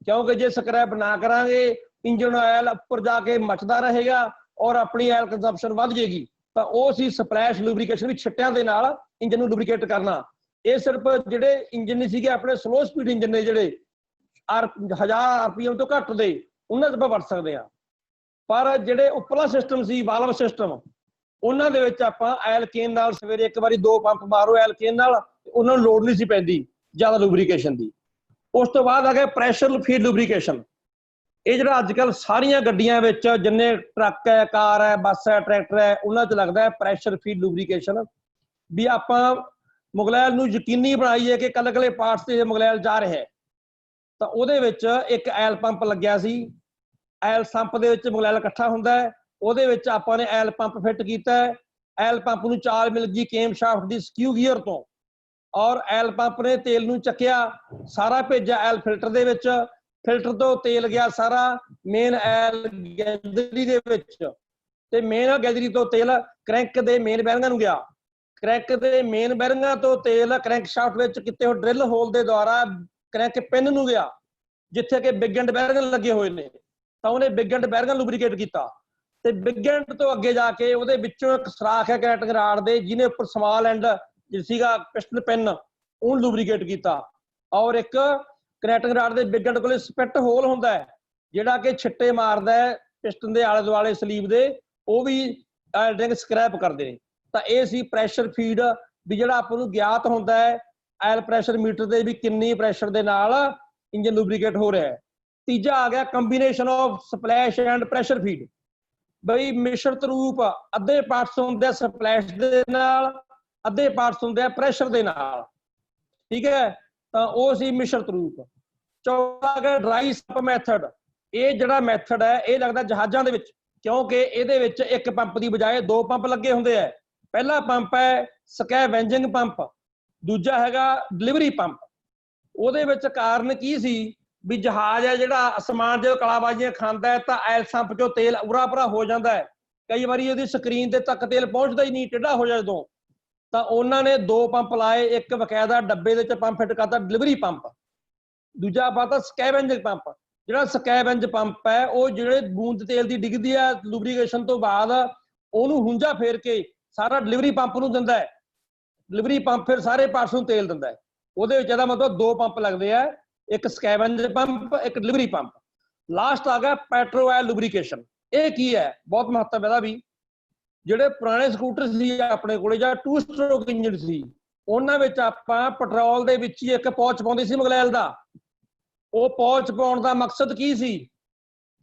ਕਿਉਂਕਿ ਜੇ ਸਕ੍ਰੈਪ ਨਾ ਕਰਾਂਗੇ ਇੰਜਨ ਆਇਲ ਉੱਪਰ ਜਾ ਕੇ ਮੱਚਦਾ ਰਹੇਗਾ ਔਰ ਆਪਣੀ ਆਇਲ ਕੰਜ਼ੰਪਸ਼ਨ ਵੱਧ ਜਾਏਗੀ। ਤਾਂ ਉਹ ਸੀ ਸਪਲੈਸ਼ ਲੁਬਰੀਕੇਸ਼ਨ ਵੀ ਛਿੱਟਿਆਂ ਦੇ ਨਾਲ ਇੰਜਨ ਨੂੰ ਲੁਬਰੀਕੇਟ ਕਰਨਾ। ਇਹ ਸਿਰਫ ਜਿਹੜੇ ਇੰਜਨ ਨਹੀਂ ਸੀਗੇ ਆਪਣੇ ਸਲੋ ਸਪੀਡ ਇੰਜਨ ਨੇ ਜਿਹੜੇ 1000 RPM ਤੋਂ ਘੱਟ ਦੇ, ਉਹਨਾਂ 'ਚ ਆਪਾਂ ਵਰਤ ਸਕਦੇ ਹਾਂ। ਪਰ ਜਿਹੜੇ ਉੱਪਰਲਾ ਸਿਸਟਮ ਸੀ ਵਾਲਵ ਸਿਸਟਮ, ਉਹਨਾਂ ਦੇ ਵਿੱਚ ਆਪਾਂ ਆਇਲ ਕੇਨ ਨਾਲ ਸਵੇਰੇ ਇੱਕ ਵਾਰੀ 2 ਪੰਪ ਮਾਰੋ ਆਇਲ ਕੇਨ ਨਾਲ, ਉਹਨਾਂ ਨੂੰ ਲੋੜ ਨਹੀਂ ਸੀ ਪੈਂਦੀ ਜ਼ਿਆਦਾ ਲੁਬਰੀਕੇਸ਼ਨ ਦੀ। ਉਸ ਤੋਂ ਬਾਅਦ ਆ ਗਿਆ ਪ੍ਰੈਸ਼ਰ ਫੀਡ ਲੁਬਰੀਕੇਸ਼ਨ। ਇਹ ਜਿਹੜਾ ਅੱਜ ਕੱਲ੍ਹ ਸਾਰੀਆਂ ਗੱਡੀਆਂ ਵਿੱਚ ਜਿੰਨੇ ਟਰੱਕ ਹੈ, ਕਾਰ ਹੈ, ਬੱਸ ਹੈ, ਟਰੈਕਟਰ ਹੈ, ਉਹਨਾਂ 'ਚ ਲੱਗਦਾ ਹੈ ਪ੍ਰੈਸ਼ਰ ਫੀਡ ਲੁਬਰੀਕੇਸ਼ਨ। ਵੀ ਆਪਾਂ ਮੁਗਲੈਲ ਨੂੰ ਯਕੀਨੀ ਬਣਾਈਏ ਕਿ ਕੱਲੇ ਪਾਰਟਸ ਤੇ ਮੁਗਲੈਲ ਜਾ ਰਿਹਾ ਹੈ। ਤਾਂ ਉਹਦੇ ਵਿੱਚ ਇੱਕ ਆਇਲ ਪੰਪ ਲੱਗਿਆ ਸੀ। ਆਇਲ ਸੰਪ ਦੇ ਵਿੱਚ ਮੁਗਲੈਲ ਇਕੱਠਾ ਹੁੰਦਾ ਹੈ, ਉਹਦੇ ਵਿੱਚ ਆਪਾਂ ਨੇ ਆਇਲ ਪੰਪ ਫਿੱਟ ਕੀਤਾ ਹੈ। ਆਇਲ ਪੰਪ ਨੂੰ ਚਾਲ ਮਿਲ ਗਈ ਕੇਮ ਸ਼ਾਫਟ ਦੀ ਸਕਿਊ ਗੀਅਰ ਤੋਂ, ਔਰ ਆਇਲ ਪੰਪ ਨੇ ਤੇਲ ਨੂੰ ਚੱਕਿਆ, ਸਾਰਾ ਭੇਜਿਆ ਆਇਲ ਫਿਲਟਰ ਦੇ ਵਿੱਚ। ਫਿਲਟਰ ਤੋਂ ਤੇਲ ਗਿਆ ਸਾਰਾ ਮੇਨ ਆਇਲ ਗੈਲਰੀ ਦੇ ਵਿੱਚ, ਤੇ ਮੇਨ ਗੈਲਰੀ ਤੋਂ ਤੇਲ ਕਰੈਂਕ ਦੇ ਮੇਨ ਬੈਰਿੰਗਾਂ ਨੂੰ ਗਿਆ। ਕਰੈਂਕ ਦੇ ਮੇਨ ਬੈਰਿੰਗਾਂ ਤੋਂ ਤੇਲ ਕਰੈਂਕ ਸ਼ਾਫਟ ਵਿੱਚ ਕਿਤੇ ਉਹ ਡਰਿਲ ਹੋਲ ਦੇ ਦੁਆਰਾ ਕਰੈਂਕ ਪਿੰਨ ਨੂੰ ਗਿਆ, ਜਿੱਥੇ ਕਿ ਬਿਗ ਐਂਡ ਬੈਰਿੰਗ ਲੱਗੇ ਹੋਏ ਨੇ। ਤਾਂ ਉਹਨੇ ਬਿਗ ਐਂਡ ਬੈਰਿੰਗ ਲੁਬਰੀਕੇਟ ਕੀਤਾ, ਤੇ ਬਿਗ ਐਂਡ ਤੋਂ ਅੱਗੇ ਜਾ ਕੇ ਉਹਦੇ ਵਿੱਚੋਂ ਇੱਕ ਸਰਾਖ ਹੈ ਕਨੈਕਟਿੰਗ ਰਾਡ ਦੇ, ਜਿਹਨੇ ਉੱਪਰ ਸਮਾਲ ਐਂਡ ਸੀਗਾ ਪਿਸਟਨ ਪਿੰਨ, ਉਹਨੂੰ ਲੁਬਰੀਕੇਟ ਕੀਤਾ। ਔਰ ਇੱਕ ਕਨੈਕਟਿੰਗ ਰਾਡ ਦੇ ਬਿਗ ਐਂਡ ਕੋਲੇ ਸਪਿਟ ਹੋਲ ਹੁੰਦਾ ਹੈ, ਜਿਹੜਾ ਕਿ ਛਿੱਟੇ ਮਾਰਦਾ ਹੈ ਪਿਸਟਨ ਦੇ ਆਲੇ ਦੁਆਲੇ ਸਲੀਵ ਦੇ, ਉਹ ਵੀ ਆਇਲ ਰਿੰਗ ਸਕ੍ਰੈਪ ਕਰਦੇ ਨੇ। ਤਾਂ ਇਹ ਸੀ ਪ੍ਰੈਸ਼ਰ ਫੀਡ, ਵੀ ਜਿਹੜਾ ਆਪਾਂ ਨੂੰ ਗਿਆਤ ਹੁੰਦਾ ਹੈ ਆਇਲ ਪ੍ਰੈਸ਼ਰ ਮੀਟਰ ਦੇ ਵੀ ਕਿੰਨੀ ਪ੍ਰੈਸ਼ਰ ਦੇ ਨਾਲ ਇੰਜਨ ਲੁਬਰੀਕੇਟ ਹੋ ਰਿਹਾ ਹੈ। ਤੀਜਾ ਆ ਗਿਆ combination of splash and pressure feed. ਬਈ ਮਿਸ਼ਰਤ ਰੂਪ, ਅੱਧੇ ਪਾਰਟਸ ਹੁੰਦੇ ਆ ਸਪਲੈਸ਼ ਦੇ ਨਾਲ, ਅੱਧੇ ਪਾਰਟਸ ਹੁੰਦੇ ਆ ਪ੍ਰੈਸ਼ਰ ਦੇ ਨਾਲ, ਠੀਕ ਹੈ। ਤਾਂ ਉਹ ਸੀ ਮਿਸ਼ਰਤ ਰੂਪ। ਚੌਥਾ ਹੈ ਡਰਾਈ ਸਪ ਮੈਥਡ। ਇਹ ਜਿਹੜਾ ਮੈਥਡ ਹੈ ਇਹ ਲੱਗਦਾ ਜਹਾਜ਼ਾਂ ਦੇ ਵਿੱਚ, ਕਿਉਂਕਿ ਇਹਦੇ ਵਿੱਚ ਇੱਕ ਪੰਪ ਦੀ ਬਜਾਏ 2 ਪੰਪ ਲੱਗੇ ਹੁੰਦੇ ਆ। ਪਹਿਲਾ ਪੰਪ ਹੈ ਸਕੈਵੈਂਜਿੰਗ ਪੰਪ, ਦੂਜਾ ਹੈਗਾ ਡਿਲੀਵਰੀ ਪੰਪ। ਉਹਦੇ ਵਿੱਚ ਕਾਰਨ ਕੀ ਸੀ ਵੀ ਜਹਾਜ਼ ਹੈ ਜਿਹੜਾ ਅਸਮਾਨ ਜਦੋਂ ਕਲਾਬਾਜ਼ੀਆਂ ਖਾਂਦਾ ਹੈ ਤਾਂ ਆਇਲ ਸੰਪ ਚੋਂ ਤੇਲ ਉਰਾ ਪਰਾ ਹੋ ਜਾਂਦਾ ਹੈ, ਕਈ ਵਾਰੀ ਉਹਦੀ ਸਕਰੀਨ ਦੇ ਤੱਕ ਤੇਲ ਪਹੁੰਚਦਾ ਹੀ ਨਹੀਂ, ਟੇਢਾ ਹੋ ਜਾਏ ਜਦੋਂ। ਤਾਂ ਉਹਨਾਂ ਨੇ 2 ਪੰਪ ਲਾਏ, ਇੱਕ ਬਕਾਇਦਾ ਡੱਬੇ ਦੇ ਵਿੱਚ ਪੰਪ ਫਿੱਟ ਕਰਤਾ ਡਿਲੀਵਰੀ ਪੰਪ, ਦੂਜਾ ਪਾਤਾ ਸਕੈਵੈਂਜਿੰਗ ਪੰਪ। ਜਿਹੜਾ ਸਕੈਵੈਂਜ ਪੰਪ ਹੈ ਉਹ ਜਿਹੜੇ ਬੂੰਦ ਤੇਲ ਦੀ ਡਿੱਗਦੀ ਹੈ ਲੁਬਰੀਕੇਸ਼ਨ ਤੋਂ ਬਾਅਦ, ਉਹਨੂੰ ਹੁੰਜਾ ਫੇਰ ਕੇ ਸਾਰਾ ਡਿਲੀਵਰੀ ਪੰਪ ਨੂੰ ਦਿੰਦਾ ਹੈ। ਡਿਲੀਵਰੀ ਪੰਪ ਫਿਰ ਸਾਰੇ ਪਾਰਟਸ ਨੂੰ ਤੇਲ ਦਿੰਦਾ ਹੈ। ਉਹਦੇ ਵਿੱਚ ਇਹਦਾ ਮਤਲਬ 2 ਪੰਪ ਲੱਗਦੇ ਆ, ਇੱਕ ਸਕੈਵੈਂਜ ਪੰਪ, ਇੱਕ ਡਿਲੀਵਰੀ ਪੰਪ। ਲਾਸਟ ਆ ਗਿਆ ਪੈਟਰੋ ਆਇਲ ਲੁਬਰੀਕੇਸ਼ਨ। ਇਹ ਕੀ ਹੈ? ਬਹੁਤ ਮਹੱਤਵ ਇਹਦਾ ਵੀ। ਜਿਹੜੇ ਪੁਰਾਣੇ ਸਕੂਟਰ ਸੀ ਆਪਣੇ ਕੋਲੇ ਜਾਂ 2 ਸਟ੍ਰੋਕ ਇੰਜਨ ਸੀ, ਉਹਨਾਂ ਵਿੱਚ ਆਪਾਂ ਪੈਟਰੋਲ ਦੇ ਵਿੱਚ ਹੀ ਇੱਕ ਪੌਚ ਪਾਉਂਦੇ ਸੀ ਮੁਗਲੈਲ ਦਾ। ਉਹ ਪੌਚ ਪਾਉਣ ਦਾ ਮਕਸਦ ਕੀ ਸੀ?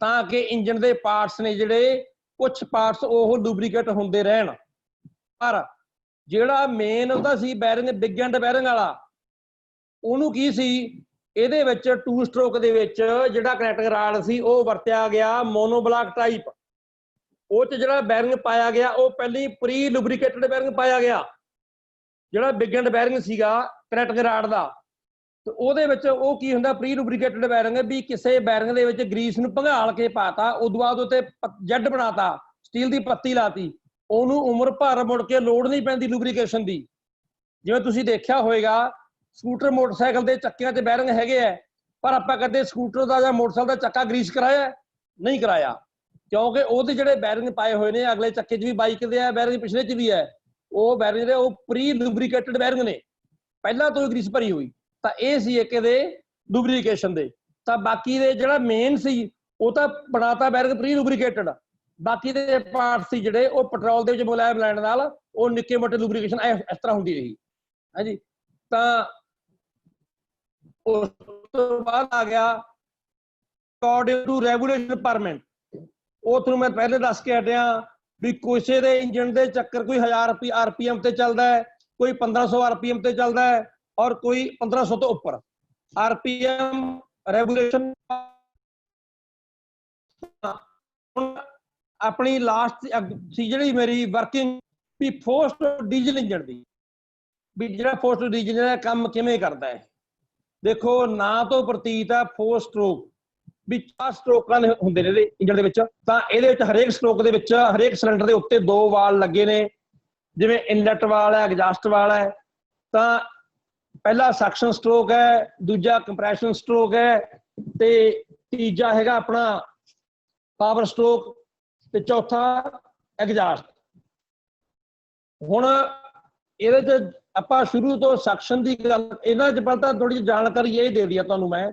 ਤਾਂ ਕਿ ਇੰਜਨ ਦੇ ਪਾਰਟਸ ਨੇ ਜਿਹੜੇ ਕੁਝ ਪਾਰਟਸ ਉਹ ਲੁਬਰੀਕੇਟ ਹੁੰਦੇ ਰਹਿਣ। ਪਰ ਜਿਹੜਾ ਮੇਨ ਉਹਦਾ ਸੀ ਬੈਰਿੰਗ, ਬਿਗ ਐਂਡ ਬੈਰਿੰਗ ਵਾਲਾ, ਉਹਨੂੰ ਕੀ ਸੀ, ਇਹਦੇ ਵਿੱਚ 2 ਸਟ੍ਰੋਕ ਦੇ ਵਿੱਚ ਜਿਹੜਾ ਕਨੈਕਟਿੰਗ ਰਾਡ ਸੀ ਉਹ ਵਰਤਿਆ ਗਿਆ ਮੋਨੋਬਲਾਕ ਟਾਈਪ। ਉਹ 'ਚ ਜਿਹੜਾ ਬੈਰਿੰਗ ਪਾਇਆ ਗਿਆ ਉਹ ਪਹਿਲੀ ਪ੍ਰੀ ਲੁਬਰੀਕੇਟਡ ਬੈਰਿੰਗ ਪਾਇਆ ਗਿਆ, ਜਿਹੜਾ ਬਿਗ ਐਂਡ ਬੈਰਿੰਗ ਸੀਗਾ ਕਨੈਕਟਿੰਗ ਰਾਡ ਦਾ। ਤੇ ਉਹਦੇ ਵਿੱਚ ਉਹ ਕੀ ਹੁੰਦਾ, ਪ੍ਰੀ ਲੁਬਰੀਕੇਟਡ ਬੈਰਿੰਗ, ਵੀ ਕਿਸੇ ਬੈਰਿੰਗ ਦੇ ਵਿੱਚ ਗਰੀਸ ਨੂੰ ਭੰਗਾਲ ਕੇ ਪਾਤਾ, ਉਦੋਂ ਬਾਅਦ ਉੱਤੇ ਜੈਡ ਬਣਾਤਾ, ਸਟੀਲ ਦੀ ਪੱਤੀ ਲਾਤੀ, ਉਹਨੂੰ ਉਮਰ ਭਰ ਮੁੜ ਕੇ ਲੋੜ ਨਹੀਂ ਪੈਂਦੀ ਲੁਬਰੀਕੇਸ਼ਨ ਦੀ। ਜਿਵੇਂ ਤੁਸੀਂ ਦੇਖਿਆ ਹੋਏਗਾ ਸਕੂਟਰ ਮੋਟਰਸਾਈਕਲ ਦੇ ਚੱਕਿਆਂ 'ਚ ਬੈਰਿੰਗ ਹੈਗੇ ਆ, ਪਰ ਆਪਾਂ ਕਦੇ ਸਕੂਟਰ ਦਾ ਜਾਂ ਮੋਟਰਸਾਈਕਲ ਦਾ ਚੱਕਾ ਗਰੀਸ ਕਰਾਇਆ? ਨਹੀਂ ਕਰਾਇਆ, ਕਿਉਂਕਿ ਉਹਦੇ ਜਿਹੜੇ ਬੈਰਿੰਗ ਪਾਏ ਹੋਏ ਨੇ ਅਗਲੇ ਚੱਕੇ 'ਚ ਵੀ, ਬਾਈਕ ਦੇ ਆ ਬੈਰਿੰਗ, ਪਿਛਲੇ 'ਚ ਵੀ ਹੈ, ਉਹ ਬੈਰਿੰਗ ਜਿਹੜੇ ਉਹ ਪ੍ਰੀ ਲੁਬਰੀਕੇਟਡ ਬੈਰਿੰਗ ਨੇ, ਪਹਿਲਾਂ ਤੋਂ ਹੀ ਗਰੀਸ ਭਰੀ ਹੋਈ। ਤਾਂ ਇਹ ਸੀ ਇੱਕ ਇਹਦੇ ਲੁਬਰੀਕੇਸ਼ਨ ਦੇ। ਤਾਂ ਬਾਕੀ ਦੇ ਜਿਹੜਾ ਮੇਨ ਸੀ ਉਹ ਤਾਂ ਬਣਾਤਾ ਬੈਰਿੰਗ ਪ੍ਰੀ ਲੁਬਰੀਕੇਟਡ, ਬਾਕੀ ਦੇ ਪਾਰਟ ਸੀ ਜਿਹੜੇ ਉਹ ਪੈਟਰੋਲ ਦੇ ਵਿੱਚ ਮੁਲਾਇਮ ਲੈਣ ਨਾਲ ਉਹ ਨਿੱਕੇ ਮੋਟੇ ਲੁਬਰੀਕੇਸ਼ਨ ਇਸ ਤਰ੍ਹਾਂ ਹੁੰਦੀ ਰਹੀ। ਹਾਂਜੀ, ਤਾਂ ਉਸ ਤੋਂ ਬਾਅਦ ਆ ਗਿਆ ਅਕੋਰਡਿੰਗ ਟੂ ਰੈਗੂਲੇਸ਼ਨ ਪਰਮਿਟ। ਉਹ ਤੁਹਾਨੂੰ ਮੈਂ ਪਹਿਲੇ ਦੱਸ ਕੇ ਹਟਿਆ ਵੀ ਕਿਸੇ ਦੇ ਇੰਜਨ ਦੇ ਚੱਕਰ ਕੋਈ 1000 RPM ਤੇ ਚੱਲਦਾ ਹੈ, कोई 1500 RPM ਤੇ ਚੱਲਦਾ ਹੈ ਔਰ ਕੋਈ 1500 ਤੋਂ ਉੱਪਰ। RPM ਰੈਗੂਲੇਸ਼ਨ ਆਪਣੀ ਲਾਸਟ ਸੀ ਜਿਹੜੀ ਮੇਰੀ ਵਰਕਿੰਗ ਵੀ ਫੋਰਸਡ ਡੀਜ਼ਲ ਇੰਜਣ ਦੀ, ਵੀ ਜਿਹੜਾ ਫੋਰਸਡ ਡੀਜ਼ਲ ਹੈ ਕੰਮ ਕਿਵੇਂ ਕਰਦਾ ਹੈ। ਦੇਖੋ ਨਾ ਤੋਂ ਪ੍ਰਤੀਤ ਹੈ 4 ਸਟ੍ਰੋਕ, ਵੀ 4 ਸਟ੍ਰੋਕਾਂ ਹੁੰਦੇ ਨੇ ਇਹਦੇ ਇੰਜਣ ਦੇ ਵਿੱਚ। ਤਾਂ ਇਹਦੇ ਵਿੱਚ ਹਰੇਕ ਸਟ੍ਰੋਕ ਦੇ ਵਿੱਚ ਹਰੇਕ ਸਿਲੰਡਰ ਦੇ ਉੱਤੇ 2 ਵਾਲ ਲੱਗੇ ਨੇ, ਜਿਵੇਂ ਇਨਲੈਟ ਵਾਲ ਹੈ, ਐਗਜ਼ਾਸਟ ਵਾਲ ਹੈ। ਤਾਂ ਪਹਿਲਾ ਸਕਸ਼ਨ ਸਟ੍ਰੋਕ ਹੈ, ਦੂਜਾ ਕੰਪਰੈਸ਼ਨ ਸਟ੍ਰੋਕ ਹੈ, ਤੇ ਤੀਜਾ ਹੈਗਾ ਆਪਣਾ ਪਾਵਰ ਸਟ੍ਰੋਕ, ਤੇ ਚੌਥਾ ਐਗਜ਼ਾਸਟ। ਹੁਣ ਇਹਦੇ ਚ ਆਪਾਂ ਸ਼ੁਰੂ ਤੋਂ ਸਕਸ਼ਨ ਦੀ ਗੱਲ, ਇਹਨਾਂ ਚ ਪਹਿਲਾਂ ਥੋੜੀ ਜਿਹੀ ਜਾਣਕਾਰੀ ਇਹ ਦੇ ਦਿਆ ਤੁਹਾਨੂੰ ਮੈਂ,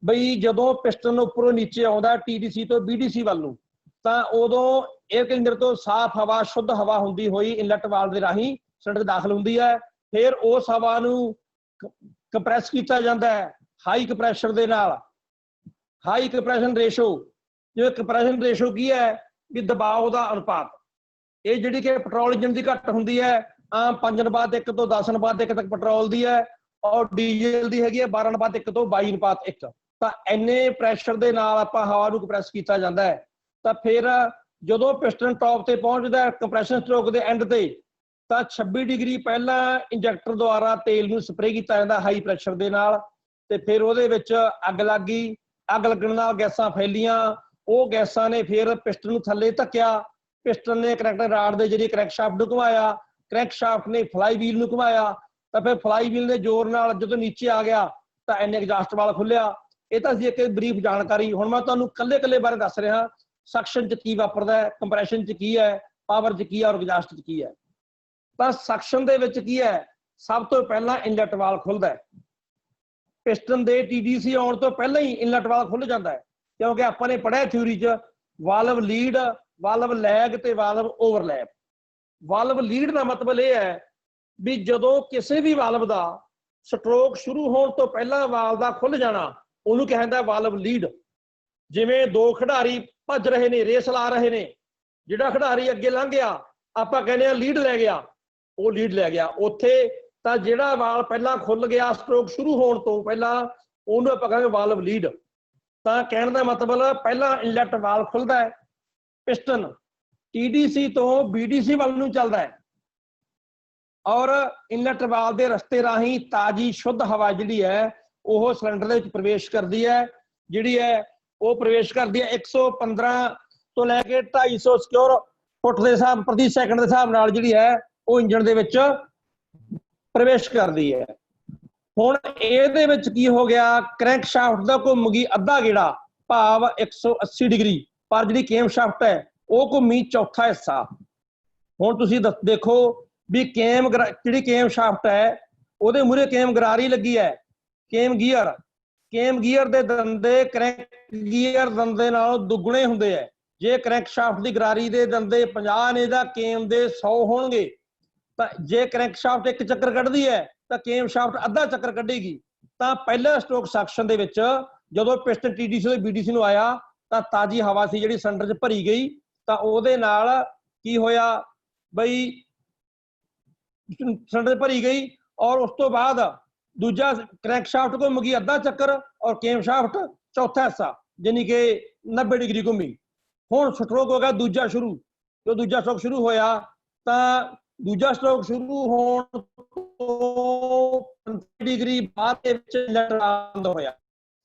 ਬਈ ਜਦੋਂ ਪਿਸਟਨ ਉੱਪਰੋਂ ਨੀਚੇ ਆਉਂਦਾ TDC ਤੋਂ BDC ਵੱਲ ਨੂੰ, ਤਾਂ ਉਦੋਂ 에ਅਰ ਕਲੀਨਰ ਤੋਂ ਸਾਫ਼ ਹਵਾ, ਸ਼ੁੱਧ ਹਵਾ ਹੁੰਦੀ ਹੋਈ ਇਨਲੈਟ ਵਾਲਵ ਦੇ ਰਾਹੀਂ ਸਿਲੰਡਰ ਦਾਖਲ ਹੁੰਦੀ ਹੈ। ਫਿਰ ਉਸ ਹਵਾ ਨੂੰ ਕੰਪਰੈਸ ਕੀਤਾ ਜਾਂਦਾ ਹੈ ਹਾਈ ਕੰਪਰੈਸ਼ਰ ਦੇ ਨਾਲ, ਹਾਈ ਕੰਪਰੈਸ਼ਨ ਰੇਸ਼ੋ। ਜਿਵੇਂ ਕੰਪਰੈਸ਼ਨ ਰੇਸ਼ੋ ਕੀ ਹੈ, ਵੀ ਦਬਾਅ ਦਾ ਅਨੁਪਾਤ। ਇਹ ਜਿਹੜੀ ਕਿ ਪੈਟਰੋਲ ਇੰਜਨ ਦੀ ਘੱਟ ਹੁੰਦੀ ਹੈ, ਆਮ 5:1 ਤੋਂ 10:1 ਤੱਕ ਪੈਟਰੋਲ ਦੀ ਹੈ, ਔਰ ਡੀਜ਼ਲ ਦੀ ਹੈਗੀ ਹੈ 12:1 ਤੋਂ 22:1। ਤਾਂ ਇੰਨੇ ਪ੍ਰੈਸ਼ਰ ਦੇ ਨਾਲ ਆਪਾਂ ਹਵਾ ਨੂੰ ਕੰਪਰੈਸ ਕੀਤਾ ਜਾਂਦਾ ਹੈ। ਤਾਂ ਫਿਰ ਜਦੋਂ ਪਿਸਟਨ ਟੌਪ ਤੇ ਪਹੁੰਚਦਾ ਕੰਪਰੈਸ਼ਨ ਸਟ੍ਰੋਕ ਦੇ ਐਂਡ ਤੇ, ਤਾਂ 26 ਡਿਗਰੀ ਪਹਿਲਾਂ ਇੰਜੈਕਟਰ ਦੁਆਰਾ ਤੇਲ ਨੂੰ ਸਪਰੇਅ ਕੀਤਾ ਜਾਂਦਾ ਹਾਈ ਪ੍ਰੈਸ਼ਰ ਦੇ ਨਾਲ, ਤੇ ਫਿਰ ਉਹਦੇ ਵਿੱਚ ਅੱਗ ਲੱਗ ਗਈ। ਅੱਗ ਲੱਗਣ ਨਾਲ ਗੈਸਾਂ ਫੈਲੀਆਂ, ਉਹ ਗੈਸਾਂ ਨੇ ਫਿਰ ਪਿਸਟਨ ਨੂੰ ਥੱਲੇ ਧੱਕਿਆ। ਪਿਸਟਨ ਨੇ ਕਰੈਕਟਰ ਰਾਡ ਦੇ ਜਿਹੜੀ ਕਰੈਂਕਸ਼ਾਫਟ ਨੂੰ ਘੁਮਾਇਆ, ਕਰੈਂਕਸ਼ਾਫਟ ਨੇ ਫਲਾਈ ਵੀਲ ਨੂੰ ਘੁਮਾਇਆ, ਤਾਂ ਫਿਰ ਫਲਾਈ ਵੀਲ ਦੇ ਜ਼ੋਰ ਨਾਲ ਜਦੋਂ ਨੀਚੇ ਆ ਗਿਆ ਤਾਂ ਇੰਨੇ ਐਗਜ਼ਾਸਟ ਵਾਲ ਖੁੱਲਿਆ। ਇਹ ਤਾਂ ਸੀ ਇੱਕ ਬਰੀਫ ਜਾਣਕਾਰੀ। ਹੁਣ ਮੈਂ ਤੁਹਾਨੂੰ ਕੱਲੇ ਬਾਰੇ ਦੱਸ ਰਿਹਾ, ਸਕਸ਼ਨ ਚ ਕੀ ਵਾਪਰਦਾ ਹੈ, ਕੰਪਰੈਸ਼ਨ ਚ ਕੀ ਹੈ, ਪਾਵਰ ਚ ਕੀ ਹੈ, ਔਰ ਐਗਜ਼ਾਸਟ ਚ ਕੀ ਹੈ। ਤਾਂ ਸਕਸ਼ਨ ਦੇ ਵਿੱਚ ਕੀ ਹੈ, ਸਭ ਤੋਂ ਪਹਿਲਾਂ ਇਨਲੈਟ ਵਾਲ ਖੁੱਲਦਾ ਹੈ। ਪਿਸਟਨ ਦੇ TDC ਆਉਣ ਤੋਂ ਪਹਿਲਾਂ ਹੀ ਇਨਲੈਟ ਵਾਲ ਖੁੱਲ ਜਾਂਦਾ ਹੈ, ਕਿਉਂਕਿ ਆਪਾਂ ਨੇ ਪੜ੍ਹਿਆ ਥਿਊਰੀ ਚ ਵਾਲਵ ਲੀਡ, ਵਾਲਵ ਲੈਗ ਤੇ ਵਾਲਵ ਓਵਰਲੈਪ। ਵਾਲਵ ਲੀਡ ਦਾ ਮਤਲਬ ਇਹ ਹੈ ਵੀ ਜਦੋਂ ਕਿਸੇ ਵੀ ਵਾਲਵ ਦਾ ਸਟ੍ਰੋਕ ਸ਼ੁਰੂ ਹੋਣ ਤੋਂ ਪਹਿਲਾਂ ਵਾਲ ਦਾ ਖੁੱਲ ਜਾਣਾ, ਉਹਨੂੰ ਕਿਹਾ ਜਾਂਦਾ ਵਾਲਵ ਲੀਡ। ਜਿਵੇਂ 2 ਖਿਡਾਰੀ ਭੱਜ ਰਹੇ ਨੇ, ਰੇਸ ਲਾ ਰਹੇ ਨੇ, ਜਿਹੜਾ ਖਿਡਾਰੀ ਅੱਗੇ ਲੰਘ ਗਿਆ ਆਪਾਂ ਕਹਿੰਦੇ ਆ ਲੀਡ ਲੈ ਗਿਆ, ਉਹ ਲੀਡ ਲੈ ਗਿਆ ਉੱਥੇ। ਤਾਂ ਜਿਹੜਾ ਵਾਲ ਪਹਿਲਾਂ ਖੁੱਲ ਗਿਆ ਸਟ੍ਰੋਕ ਸ਼ੁਰੂ ਹੋਣ ਤੋਂ ਪਹਿਲਾਂ, ਉਹਨੂੰ ਆਪਾਂ ਕਹਿੰਦੇ ਵਾਲਵ ਲੀਡ। ਤਾਂ ਕਹਿਣ ਦਾ ਮਤਲਬ ਪਹਿਲਾਂ ਇਨਲੈਟ ਵਾਲ ਖੁੱਲਦਾ ਹੈ, ਪਿਸਟਨ TDC ਤੋਂ BDC ਵੱਲ ਨੂੰ ਚੱਲਦਾ ਹੈ, ਔਰ ਇਨਲੈਟ ਵਾਲ ਦੇ ਰਸਤੇ ਰਾਹੀਂ ਤਾਜ਼ੀ ਸ਼ੁੱਧ ਹਵਾ ਜਿਹੜੀ ਹੈ ਉਹ ਸਿਲੰਡਰ ਦੇ ਵਿੱਚ ਪ੍ਰਵੇਸ਼ ਕਰਦੀ ਹੈ। ਜਿਹੜੀ ਹੈ ਉਹ ਪ੍ਰਵੇਸ਼ ਕਰਦੀ ਹੈ 115 ਤੋਂ ਲੈ ਕੇ 250 ਸਿਕਿਉਰ ਫੁੱਟ ਦੇ ਹਿਸਾਬ ਪ੍ਰਤੀ ਸੈਕਿੰਡ ਦੇ ਹਿਸਾਬ ਨਾਲ ਜਿਹੜੀ ਹੈ ਉਹ ਇੰਜਣ ਦੇ ਵਿੱਚ ਪ੍ਰਵੇਸ਼ ਕਰਦੀ ਹੈ। ਹੁਣ ਇਹਦੇ ਵਿੱਚ ਕੀ ਹੋ ਗਿਆ, ਕਰੈਂਕ ਸ਼ਾਫਟ ਦਾ ਘੁੰਮ ਗਈ ਅੱਧਾ ਗੇੜਾ, ਭਾਵ 180 ਡਿਗਰੀ, ਪਰ ਜਿਹੜੀ ਕੇਮ ਸ਼ਾਫਟ ਹੈ ਉਹ ਘੁੰਮੀ ਚੌਥਾ ਹਿੱਸਾ। ਹੁਣ ਤੁਸੀਂ ਦੇਖੋ ਵੀ ਜਿਹੜੀ ਕੇਮ ਸ਼ਾਫਟ ਹੈ ਉਹਦੇ ਮੂਹਰੇ ਕੇਮ ਗਰਾਰੀ ਲੱਗੀ ਹੈ, ਕੇਮ ਗੀਅਰ ਦੇ ਦੰਦੇ ਕਰੈਂਕ ਗੀਅਰ ਦੰਦੇ ਨਾਲੋਂ ਦੁੱਗਣੇ ਹੁੰਦੇ ਹੈ। ਜੇ ਕਰੈਂਕ ਸ਼ਾਫਟ ਦੀ ਗਰਾਰੀ ਦੇ ਦੰਦੇ 50 ਨੇ ਤਾਂ ਕੇਮ ਦੇ 100 ਹੋਣਗੇ। ਤਾਂ ਜੇ ਕਰੈਂਕ ਸ਼ਾਫਟ 1 ਚੱਕਰ ਕੱਢਦੀ ਹੈ ਤਾਂ ਕੇਮ ਸ਼ਾਫਟ ਅੱਧਾ ਚੱਕਰ ਕੱਢੇਗੀ। ਤਾਂ ਪਹਿਲੇ ਸਟ੍ਰੋਕ ਸੈਕਸ਼ਨ ਦੇ ਵਿੱਚ ਜਦੋਂ ਪਿਸਟਨ TDC ਤੋਂ BDC ਨੂੰ ਆਇਆ ਤਾਂ ਤਾਜ਼ੀ ਹਵਾ ਸੀ ਜਿਹੜੀ ਸਿਲੰਡਰ 'ਚ ਭਰੀ ਗਈ। ਤਾਂ ਉਹਦੇ ਨਾਲ ਕੀ ਹੋਇਆ ਬਈ, ਸਿਲੰਡਰ ਭਰੀ ਗਈ, ਔਰ ਉਸ ਤੋਂ ਬਾਅਦ ਦੂਜਾ ਕਰੈਂਕ ਸ਼ਾਫਟ ਘੁੰਮ ਗਈ ਅੱਧਾ ਚੱਕਰ, ਔਰ ਕੇਮ ਸ਼ਾਫਟ ਚੌਥਾ ਹਿੱਸਾ ਯਾਨੀ ਕਿ 90 ਡਿਗਰੀ ਘੁੰਮੀ। ਹੁਣ ਸਟ੍ਰੋਕ ਹੋ ਗਿਆ ਦੂਜਾ ਸ਼ੁਰੂ। ਜਦੋਂ ਦੂਜਾ ਸਟ੍ਰੋਕ ਸ਼ੁਰੂ ਹੋਇਆ ਤਾਂ ਦੂਜਾ ਸਟ੍ਰੋਕ ਸ਼ੁਰੂ ਹੋਣ ਤੋਂ 35 ਡਿਗਰੀ ਬਾਅਦ ਦੇ ਵਿੱਚ ਬੰਦ ਹੋਇਆ,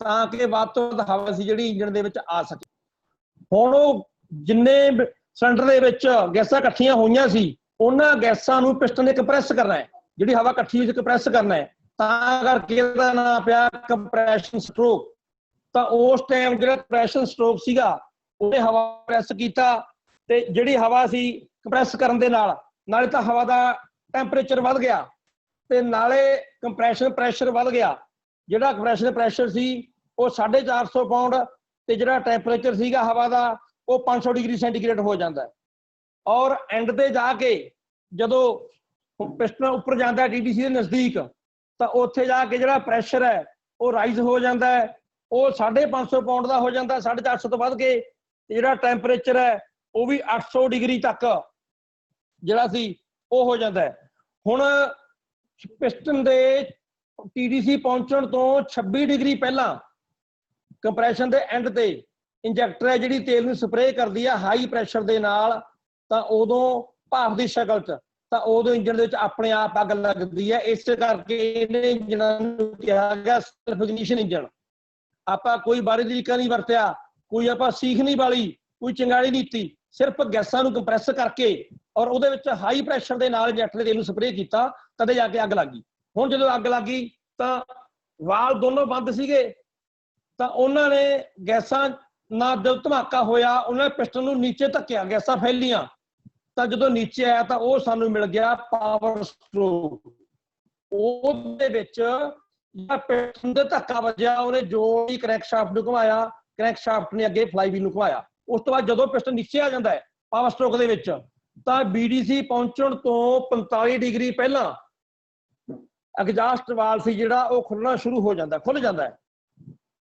ਤਾਂ ਕਿ ਵੱਧ ਤੋਂ ਵੱਧ ਹਵਾ ਸੀ ਜਿਹੜੀ ਇੰਜਣ ਦੇ ਵਿੱਚ ਆ ਸਕੇ। ਹੁਣ ਉਹ ਜਿੰਨੇ ਸਿਲੰਡਰ ਦੇ ਵਿੱਚ ਗੈਸਾਂ ਇਕੱਠੀਆਂ ਹੋਈਆਂ ਸੀ ਉਹਨਾਂ ਗੈਸਾਂ ਨੂੰ ਪਿਸਟਨ ਨੇ ਕੰਪਰੈਸ ਕਰਨਾ ਹੈ, ਜਿਹੜੀ ਹਵਾ ਇਕੱਠੀ ਹੋਈ ਕੰਪਰੈਸ ਕਰਨਾ ਹੈ, ਤਾਂ ਕਰਕੇ ਇਹਦਾ ਨਾਮ ਪਿਆ ਕੰਪਰੈਸ਼ਨ ਸਟ੍ਰੋਕ। ਤਾਂ ਉਸ ਟਾਈਮ ਜਿਹੜਾ ਕੰਪਰੈਸ਼ਨ ਸਟ੍ਰੋਕ ਸੀਗਾ ਉਹਨੇ ਹਵਾ ਪ੍ਰੈਸ ਕੀਤਾ, ਤੇ ਜਿਹੜੀ ਹਵਾ ਸੀ ਕੰਪਰੈਸ ਕਰਨ ਦੇ ਨਾਲ ਨਾਲੇ ਤਾਂ ਹਵਾ ਦਾ ਟੈਂਪਰੇਚਰ ਵੱਧ ਗਿਆ ਤੇ ਨਾਲੇ ਕੰਪਰੈਸ਼ਨ ਪ੍ਰੈਸ਼ਰ ਵੱਧ ਗਿਆ। ਜਿਹੜਾ ਕੰਪਰੈਸ਼ਨ ਪ੍ਰੈਸ਼ਰ ਸੀ ਉਹ 450 ਪਾਉਂਡ, ਤੇ ਜਿਹੜਾ ਟੈਂਪਰੇਚਰ ਸੀਗਾ ਹਵਾ ਦਾ ਉਹ 500 ਡਿਗਰੀ ਸੈਂਟੀਗ੍ਰੇਡ ਹੋ ਜਾਂਦਾ ਹੈ। ਔਰ ਐਂਡ ਤੇ ਜਾ ਕੇ ਜਦੋਂ ਪਿਸਟਨ ਉੱਪਰ ਜਾਂਦਾ TDC ਦੇ ਨਜ਼ਦੀਕ, ਤਾਂ ਉੱਥੇ ਜਾ ਕੇ ਜਿਹੜਾ ਪ੍ਰੈਸ਼ਰ ਹੈ ਉਹ ਰਾਈਜ਼ ਹੋ ਜਾਂਦਾ ਹੈ, ਉਹ 550 ਪਾਉਂਡ ਦਾ ਹੋ ਜਾਂਦਾ, 450 ਤੋਂ ਵੱਧ ਕੇ। ਜਿਹੜਾ ਟੈਂਪਰੇਚਰ ਹੈ ਉਹ ਵੀ 800 ਡਿਗਰੀ ਤੱਕ ਜਿਹੜਾ ਸੀ ਉਹ ਹੋ ਜਾਂਦਾ ਹੈ। ਹੁਣ ਪਿਸਟਨ ਦੇ TDC ਪਹੁੰਚਣ ਤੋਂ 26 ਡਿਗਰੀ ਪਹਿਲਾਂ ਕੰਪਰੈਸ਼ਨ ਦੇ ਐਂਡ ਤੇ ਇੰਜੈਕਟਰ ਹੈ ਜਿਹੜੀ ਤੇਲ ਨੂੰ ਸਪਰੇਅ ਕਰਦੀ ਆ ਹਾਈ ਪ੍ਰੈਸ਼ਰ ਦੇ ਨਾਲ, ਤਾਂ ਉਦੋਂ ਭਾਫ ਦੀ ਸ਼ਕਲ 'ਚ, ਤਾਂ ਉਦੋਂ ਇੰਜਨ ਦੇ ਵਿੱਚ ਆਪਣੇ ਆਪ ਅੱਗ ਲੱਗਦੀ ਹੈ। ਇਸ ਕਰਕੇ ਇਹਨੇ ਇੰਜਨਾਂ ਨੂੰ ਕਿਹਾ ਗਿਆ ਸੈਲਫ ਇਗਨੀਸ਼ਨ ਇੰਜਨ। ਆਪਾਂ ਕੋਈ ਬਾਹਰੀ ਤਰੀਕਾ ਨਹੀਂ ਵਰਤਿਆ, ਕੋਈ ਆਪਾਂ ਸੀਖ ਨਹੀਂ ਵਾਲੀ, ਕੋਈ ਚੰਗਾੜੀ ਨਹੀਂ ਕੀਤੀ, ਸਿਰਫ ਗੈਸਾਂ ਨੂੰ ਕੰਪਰੈਸ ਕਰਕੇ ਔਰ ਉਹਦੇ ਵਿੱਚ ਹਾਈ ਪ੍ਰੈਸ਼ਰ ਦੇ ਨਾਲ ਇੰਜੈਕਟਰ ਦੇ ਤੇਲ ਨੂੰ ਸਪਰੇਅ ਕੀਤਾ, ਤਦੇ ਜਾ ਕੇ ਅੱਗ ਲੱਗ ਗਈ। ਹੁਣ ਜਦੋਂ ਅੱਗ ਲੱਗ ਗਈ ਤਾਂ ਵਾਲ ਦੋਨੋਂ ਬੰਦ ਸੀਗੇ, ਤਾਂ ਉਹਨਾਂ ਨੇ ਗੈਸਾਂ ਨਾਲ ਜਦੋਂ ਧਮਾਕਾ ਹੋਇਆ ਉਹਨਾਂ ਨੇ ਪਿਸਟਨ ਨੂੰ ਨੀਚੇ ਧੱਕਿਆ, ਗੈਸਾਂ ਫੈਲੀਆਂ, ਤਾਂ ਜਦੋਂ ਨੀਚੇ ਆਇਆ ਤਾਂ ਉਹ ਸਾਨੂੰ ਮਿਲ ਗਿਆ ਪਾਵਰ ਸਟ੍ਰੋਕ। ਉਹਦੇ ਵਿੱਚ ਜਿਹੜਾ ਪਿਸਟਨ ਦੇ ਧੱਕਾ ਵੱਜਿਆ ਉਹਨੇ ਜੋ ਵੀ ਕ੍ਰੈਂਕਸ਼ਾਫਟ ਨੂੰ ਘੁਮਾਇਆ, ਕ੍ਰੈਂਕਸ਼ਾਫਟ ਨੇ ਅੱਗੇ ਫਲਾਈਵੀਲ ਨੂੰ ਘੁਮਾਇਆ। ਉਸ ਤੋਂ ਬਾਅਦ ਜਦੋਂ ਪਿਸਟਨ ਨੀਚੇ ਆ ਜਾਂਦਾ ਹੈ ਪਾਵਰ ਸਟ੍ਰੋਕ ਦੇ ਵਿੱਚ, ਤਾਂ BDC ਪਹੁੰਚਣ ਤੋਂ 45 ਡਿਗਰੀ ਪਹਿਲਾਂ ਐਗਜ਼ਾਸਟ ਵਾਲ ਸੀ ਜਿਹੜਾ ਉਹ ਖੁੱਲਣਾ ਸ਼ੁਰੂ ਹੋ ਜਾਂਦਾ, ਖੁੱਲ ਜਾਂਦਾ ਹੈ,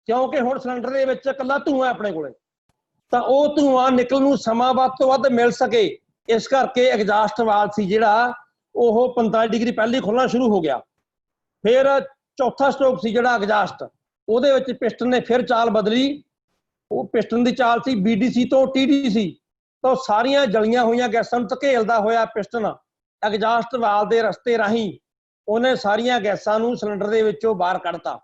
ਕਿਉਂਕਿ ਹੁਣ ਸਿਲੰਡਰ ਦੇ ਵਿੱਚ ਇਕੱਲਾ ਧੂੰਆਂ ਆਪਣੇ ਕੋਲੇ, ਤਾਂ ਉਹ ਧੂੰਆਂ ਨਿਕਲਣ ਨੂੰ ਸਮਾਂ ਵੱਧ ਤੋਂ ਵੱਧ ਮਿਲ ਸਕੇ, ਇਸ ਕਰਕੇ ਐਗਜ਼ਾਸਟ ਵਾਲ ਸੀ ਜਿਹੜਾ ਉਹ 45 ਡਿਗਰੀ ਪਹਿਲਾਂ ਹੀ ਖੁੱਲਣਾ ਸ਼ੁਰੂ ਹੋ ਗਿਆ। ਫਿਰ ਚੌਥਾ ਸਟ੍ਰੋਕ ਸੀ ਜਿਹੜਾ ਐਗਜ਼ਾਸਟ, ਉਹਦੇ ਵਿੱਚ ਪਿਸਟਨ ਨੇ ਫਿਰ ਚਾਲ ਬਦਲੀ। ਉਹ ਪਿਸਟਨ ਦੀ ਚਾਲ ਸੀ BDC ਤੋਂ TDC, ਤਾਂ ਸਾਰੀਆਂ ਜਲੀਆਂ ਹੋਈਆਂ ਗੈਸਾਂ ਨੂੰ ਧਕੇਲਦਾ ਹੋਇਆ ਪਿਸਟਨ ਐਗਜ਼ਾਸਟ ਵਾਲ ਦੇ ਰਸਤੇ ਰਾਹੀਂ ਉਹਨੇ ਸਾਰੀਆਂ ਗੈਸਾਂ ਨੂੰ ਸਿਲੰਡਰ ਦੇ ਵਿੱਚੋਂ ਬਾਹਰ ਕੱਢਤਾ।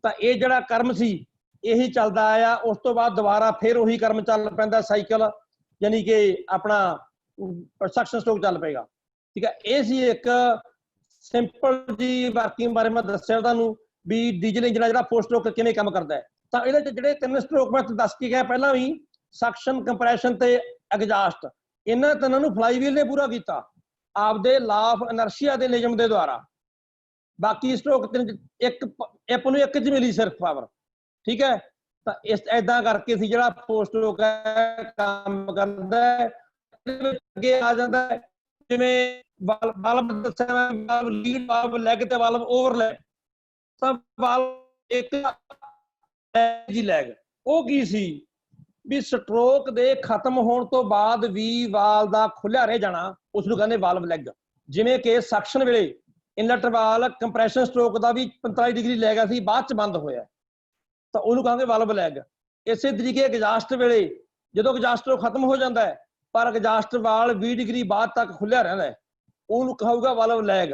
ਤਾਂ ਇਹ ਜਿਹੜਾ ਕਰਮ ਸੀ ਇਹੀ ਚੱਲਦਾ ਆਇਆ। ਉਸ ਤੋਂ ਬਾਅਦ ਦੁਬਾਰਾ ਫਿਰ ਉਹੀ ਕਰਮ ਚੱਲ ਪੈਂਦਾ ਸਾਈਕਲ, ਯਾਨੀ ਕਿ ਆਪਣਾ ਸਕਸ਼ਨ ਸਟ੍ਰੋਕ ਚੱਲ ਪਏਗਾ। ਠੀਕ ਹੈ, ਇਹ ਸੀ ਇੱਕ ਸਿੰਪਲ ਜੀ ਵਰਕਿੰਗ ਬਾਰੇ ਮੈਂ ਦੱਸਿਆ ਤੁਹਾਨੂੰ ਵੀ ਡੀਜ਼ਲ ਇੰਜਨ ਜਿਹੜਾ 4 ਸਟ੍ਰੋਕ ਕਿਵੇਂ ਕੰਮ ਕਰਦਾ ਹੈ। ਤਾਂ ਇਹਦੇ ਚ ਜਿਹੜੇ 3 ਸਟ੍ਰੋਕ ਮੈਂ ਦੱਸ ਕੇ ਗਿਆ ਪਹਿਲਾਂ ਵੀ, ਸਕਸ਼ਨ, ਕੰਪਰੈਸ਼ਨ ਤੇ ਐਗਜ਼ਾਸਟ, ਇਹਨਾਂ ਤਿੰਨਾਂ ਨੂੰ ਫਲਾਈਵੀਲ ਨੇ ਪੂਰਾ ਕੀਤਾ ਆਪਦੇ ਲਾ ਆਫ ਇਨਰਸ਼ੀਆ ਦੇ ਨਿਯਮ ਦੇ ਦੁਆਰਾ। ਬਾਕੀ ਸਟ੍ਰੋਕ ਇੱਕ ਨੂੰ ਇੱਕ ਚ ਮਿਲੀ ਸਿਰਫ ਪਾਵਰ। ਠੀਕ ਹੈ, ਤਾਂ ਇਸ ਏਦਾਂ ਕਰਕੇ ਸੀ ਜਿਹੜਾ 4 ਸਟ੍ਰੋਕ ਹੈ ਕੰਮ ਕਰਦਾ ਹੈ। ਅੱਗੇ ਆ ਜਾਂਦਾ ਹੈ ਜਿਵੇਂ ਵਾਲਵ ਦੱਸਿਆ ਮੈਂ, ਵਾਲਵ ਲੀਡ, ਵਾਲਵ ਲੈਗ ਤੇ ਵਾਲਵ ਓਵਰਲੈਪ। ਤਾਂ ਵਾਲਵ ਇੱਕ ਜੀ ਲੈਗ, ਉਹ ਕੀ ਸੀ ਵੀ ਸਟ੍ਰੋਕ ਦੇ ਖਤਮ ਹੋਣ ਤੋਂ ਬਾਅਦ ਵੀ ਵਾਲ ਦਾ ਖੁੱਲਿਆ ਰਹਿ ਜਾਣਾ, ਉਸ ਨੂੰ ਕਹਿੰਦੇ ਵਾਲਵ ਲੈਗ। ਜਿਵੇਂ ਕਿ ਸਕਸ਼ਨ ਵੇਲੇ ਇਨਲੈਟ ਵਾਲ ਕੰਪਰੈਸ਼ਨ ਸਟ੍ਰੋਕ ਦਾ ਵੀ 45 ਡਿਗਰੀ ਲੈ ਗਿਆ ਸੀ, ਬਾਅਦ ਚ ਬੰਦ ਹੋਇਆ, ਤਾਂ ਉਹਨੂੰ ਕਹਾਂਗੇ ਵਾਲਵ ਲੈਗ। ਇਸੇ ਤਰੀਕੇ ਐਗਜ਼ਾਸਟ ਵੇਲੇ ਜਦੋਂ ਐਗਜ਼ਾਸਟ ਸਟ੍ਰੋਕ ਖਤਮ ਹੋ ਜਾਂਦਾ ਹੈ ਪਰ ਐਗਜ਼ਾਸਟ ਵਾਲ 20 ਡਿਗਰੀ ਬਾਅਦ ਤੱਕ ਖੁੱਲਿਆ ਰਹਿੰਦਾ ਹੈ, ਉਹਨੂੰ ਕਹੂਗਾ ਵਾਲਵ ਲੈਗ।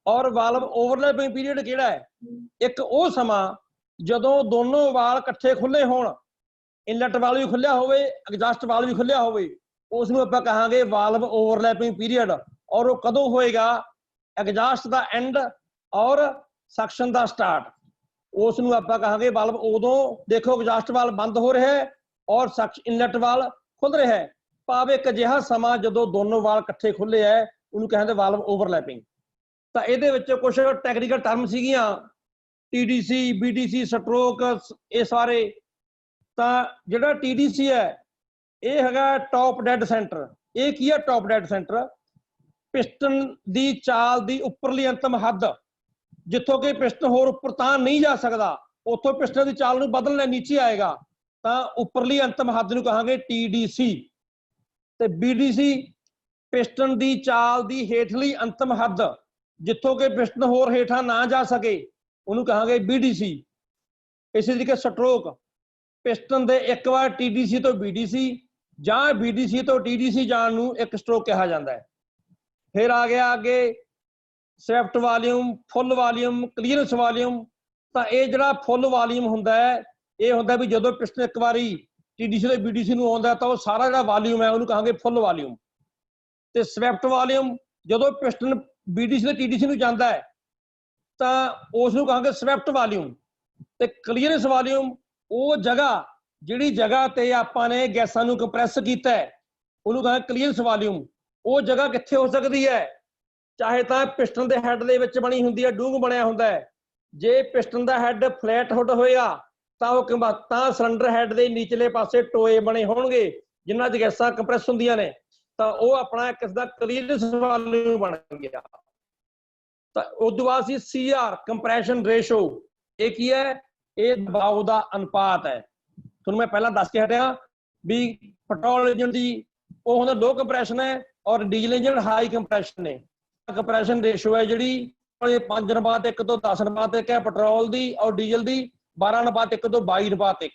ਔਰ ਵਾਲਵ ਓਵਰਲੈਪਿੰਗ ਪੀਰੀਅਡ ਕਿਹੜਾ ਹੈ? ਇੱਕ ਉਹ ਸਮਾਂ ਜਦੋਂ ਦੋਨੋਂ ਵਾਲ ਇਕੱਠੇ ਖੁੱਲੇ ਹੋਣ, ਇਨਲੈਟ ਵਾਲ ਵੀ ਖੁੱਲਿਆ ਹੋਵੇ, ਐਗਜ਼ਾਸਟ ਵਾਲ ਵੀ ਖੁੱਲਿਆ ਹੋਵੇ, ਉਸ ਨੂੰ ਆਪਾਂ ਕਹਾਂਗੇ ਵਾਲਵ ਓਵਰਲੈਪਿੰਗ ਪੀਰੀਅਡ। ਔਰ ਉਹ ਕਦੋਂ ਹੋਏਗਾ? ਐਗਜ਼ਾਸਟ ਦਾ ਐਂਡ ਔਰ ਸਕਸ਼ਨ ਦਾ ਸਟਾਰਟ, ਉਸ ਨੂੰ ਆਪਾਂ ਕਹਾਂਗੇ ਵਾਲਵ। ਉਦੋਂ ਦੇਖੋ ਐਗਜ਼ਾਸਟ ਵਾਲ ਬੰਦ ਹੋ ਰਿਹਾ ਹੈ ਔਰ ਇਨਲੈਟ ਵਾਲ ਖੁੱਲ ਰਿਹਾ ਹੈ, ਭਾਵੇਂ ਇੱਕ ਅਜਿਹਾ ਸਮਾਂ ਜਦੋਂ ਦੋਨੋਂ ਵਾਲ ਇਕੱਠੇ ਖੁੱਲੇ ਹੈ, ਉਹਨੂੰ ਕਹਿੰਦੇ ਵਾਲਵ ਓਵਰਲੈਪਿੰਗ। ਤਾਂ ਇਹਦੇ ਵਿੱਚ ਕੁਝ ਟੈਕਨੀਕਲ ਟਰਮ ਸੀਗੀਆਂ, TDC, BDC, ਸਟ੍ਰੋਕ, ਇਹ ਸਾਰੇ। ਤਾਂ ਜਿਹੜਾ TDC ਹੈ ਇਹ ਹੈਗਾ ਟੌਪ ਡੈਡ ਸੈਂਟਰ। ਇਹ ਕੀ ਹੈ ਟੌਪ ਡੈਡ ਸੈਂਟਰ? ਪਿਸਟਨ ਦੀ ਚਾਲ ਦੀ ਉੱਪਰਲੀ ਅੰਤਮ ਹੱਦ, ਜਿੱਥੋਂ ਕਿ ਪਿਸਟਨ ਹੋਰ ਉੱਪਰ ਤਾਂ ਨਹੀਂ ਜਾ ਸਕਦਾ, ਉੱਥੋਂ ਪਿਸਟਨ ਦੀ ਚਾਲ ਨੂੰ ਬਦਲਣਾ ਨੀਚੇ ਆਏਗਾ, ਤਾਂ ਉੱਪਰਲੀ ਅੰਤਮ ਹੱਦ ਨੂੰ ਕਹਾਂਗੇ TDC। ਤੇ BDC ਪਿਸਟਨ ਦੀ ਚਾਲ ਦੀ ਹੇਠਲੀ ਅੰਤਮ ਹੱਦ, ਜਿੱਥੋਂ ਕਿ ਪਿਸਟਨ ਹੋਰ ਹੇਠਾਂ ਨਾ ਜਾ ਸਕੇ, ਉਹਨੂੰ ਕਹਾਂਗੇ BDC। ਇਸੇ ਤਰੀਕੇ ਸਟ੍ਰੋਕ, ਪਿਸਟਨ ਦੇ ਇੱਕ ਵਾਰ TDC ਤੋਂ BDC ਜਾਂ BDC ਤੋਂ TDC ਜਾਣ ਨੂੰ ਇੱਕ ਸਟ੍ਰੋਕ ਕਿਹਾ ਜਾਂਦਾ ਹੈ। ਫਿਰ ਆ ਗਿਆ ਅੱਗੇ ਸਵੈਫਟ ਵਾਲੀਅਮ, ਫੁੱਲ ਵਾਲੀਅਮ, ਕਲੀਅਰੈਂਸ ਵਾਲੀਅਮ। ਤਾਂ ਇਹ ਜਿਹੜਾ ਫੁੱਲ ਵਾਲੀਅਮ ਹੁੰਦਾ ਹੈ, ਇਹ ਹੁੰਦਾ ਵੀ ਜਦੋਂ ਪਿਸਟਨ ਇੱਕ ਵਾਰੀ TDC ਤੋਂ BDC ਨੂੰ ਆਉਂਦਾ ਤਾਂ ਉਹ ਸਾਰਾ ਜਿਹੜਾ ਵਾਲੀਅਮ ਹੈ ਉਹਨੂੰ ਕਹਾਂਗੇ ਫੁੱਲ ਵਾਲੀਅਮ। ਤੇ ਸਵੈਫਟ ਵਾਲੀਅਮ ਜਦੋਂ ਪਿਸਟਨ BDC ਤੋਂ TDC ਨੂੰ ਜਾਂਦਾ ਹੈ ਤਾਂ ਉਸ ਨੂੰ ਕਹਾਂਗੇ ਸਵੈਫਟ ਵਾਲੀਅਮ। ਤੇ ਕਲੀਅਰੈਂਸ ਵਾਲੀਅਮ ਉਹ ਜਗ੍ਹਾ, ਜਿਹੜੀ ਜਗ੍ਹਾ ਤੇ ਆਪਾਂ ਨੇ ਗੈਸਾਂ ਨੂੰ ਕੰਪਰੈਸ ਕੀਤਾ ਹੈ, ਉਹਨੂੰ ਕਹਾਂਗੇ ਕਲੀਅਰੈਂਸ ਵਾਲੀਅਮ। ਉਹ ਜਗ੍ਹਾ ਕਿੱਥੇ ਹੋ ਸਕਦੀ ਹੈ? ਚਾਹੇ ਤਾਂ ਪਿਸਟਨ ਦੇ ਹੈਡ ਦੇ ਵਿੱਚ ਬਣੀ ਹੁੰਦੀ ਹੈ, ਡੂੰਘ ਬਣਿਆ ਹੁੰਦਾ ਹੈ। ਜੇ ਪਿਸਟਨ ਦਾ ਹੈਡ ਫਲੈਟ ਹੁੱਡ ਹੋਏਗਾ ਤਾਂ ਉਹ ਤਾਂ ਸਿਲੰਡਰ ਹੈਡ ਦੇ ਨੀਚਲੇ ਪਾਸੇ ਟੋਏ ਬਣੇ ਹੋਣਗੇ ਜਿਨ੍ਹਾਂ 'ਚ ਗੈਸਾਂ ਕੰਪਰੈਸ ਹੁੰਦੀਆਂ ਨੇ, ਤਾਂ ਉਹ ਆਪਣਾ ਕਿਸ ਦਾ ਕਲੀਅਰੈਂਸ ਵਾਲੀਅਮ ਬਣ ਗਿਆ। ਤਾਂ ਉਸ ਤੋਂ ਬਾਅਦ ਸੀ CR, ਕੰਪਰੈਸ਼ਨ ਰੇਸ਼ੋ। ਇਹ ਕੀ ਹੈ? ਇਹ ਦਬਾਅ ਦਾ ਅਨੁਪਾਤ ਹੈ। ਤੁਹਾਨੂੰ ਮੈਂ ਪਹਿਲਾਂ ਦੱਸ ਕੇ ਹਟਿਆ ਵੀ ਪੈਟਰੋਲ ਇੰਜਨ ਦੀ ਉਹ ਹੁੰਦਾ ਲੋ ਕੰਪਰੈਸ਼ਨ ਹੈ ਔਰ ਡੀਜ਼ਲ ਇੰਜਨ ਹਾਈ ਕੰਪਰੈਸ਼ਨ ਨੇ। कंप्रेशन रेशो है जी 5:1 तो 10:1 है पेट्रोल की और डीजल की 12:1 तो 22:1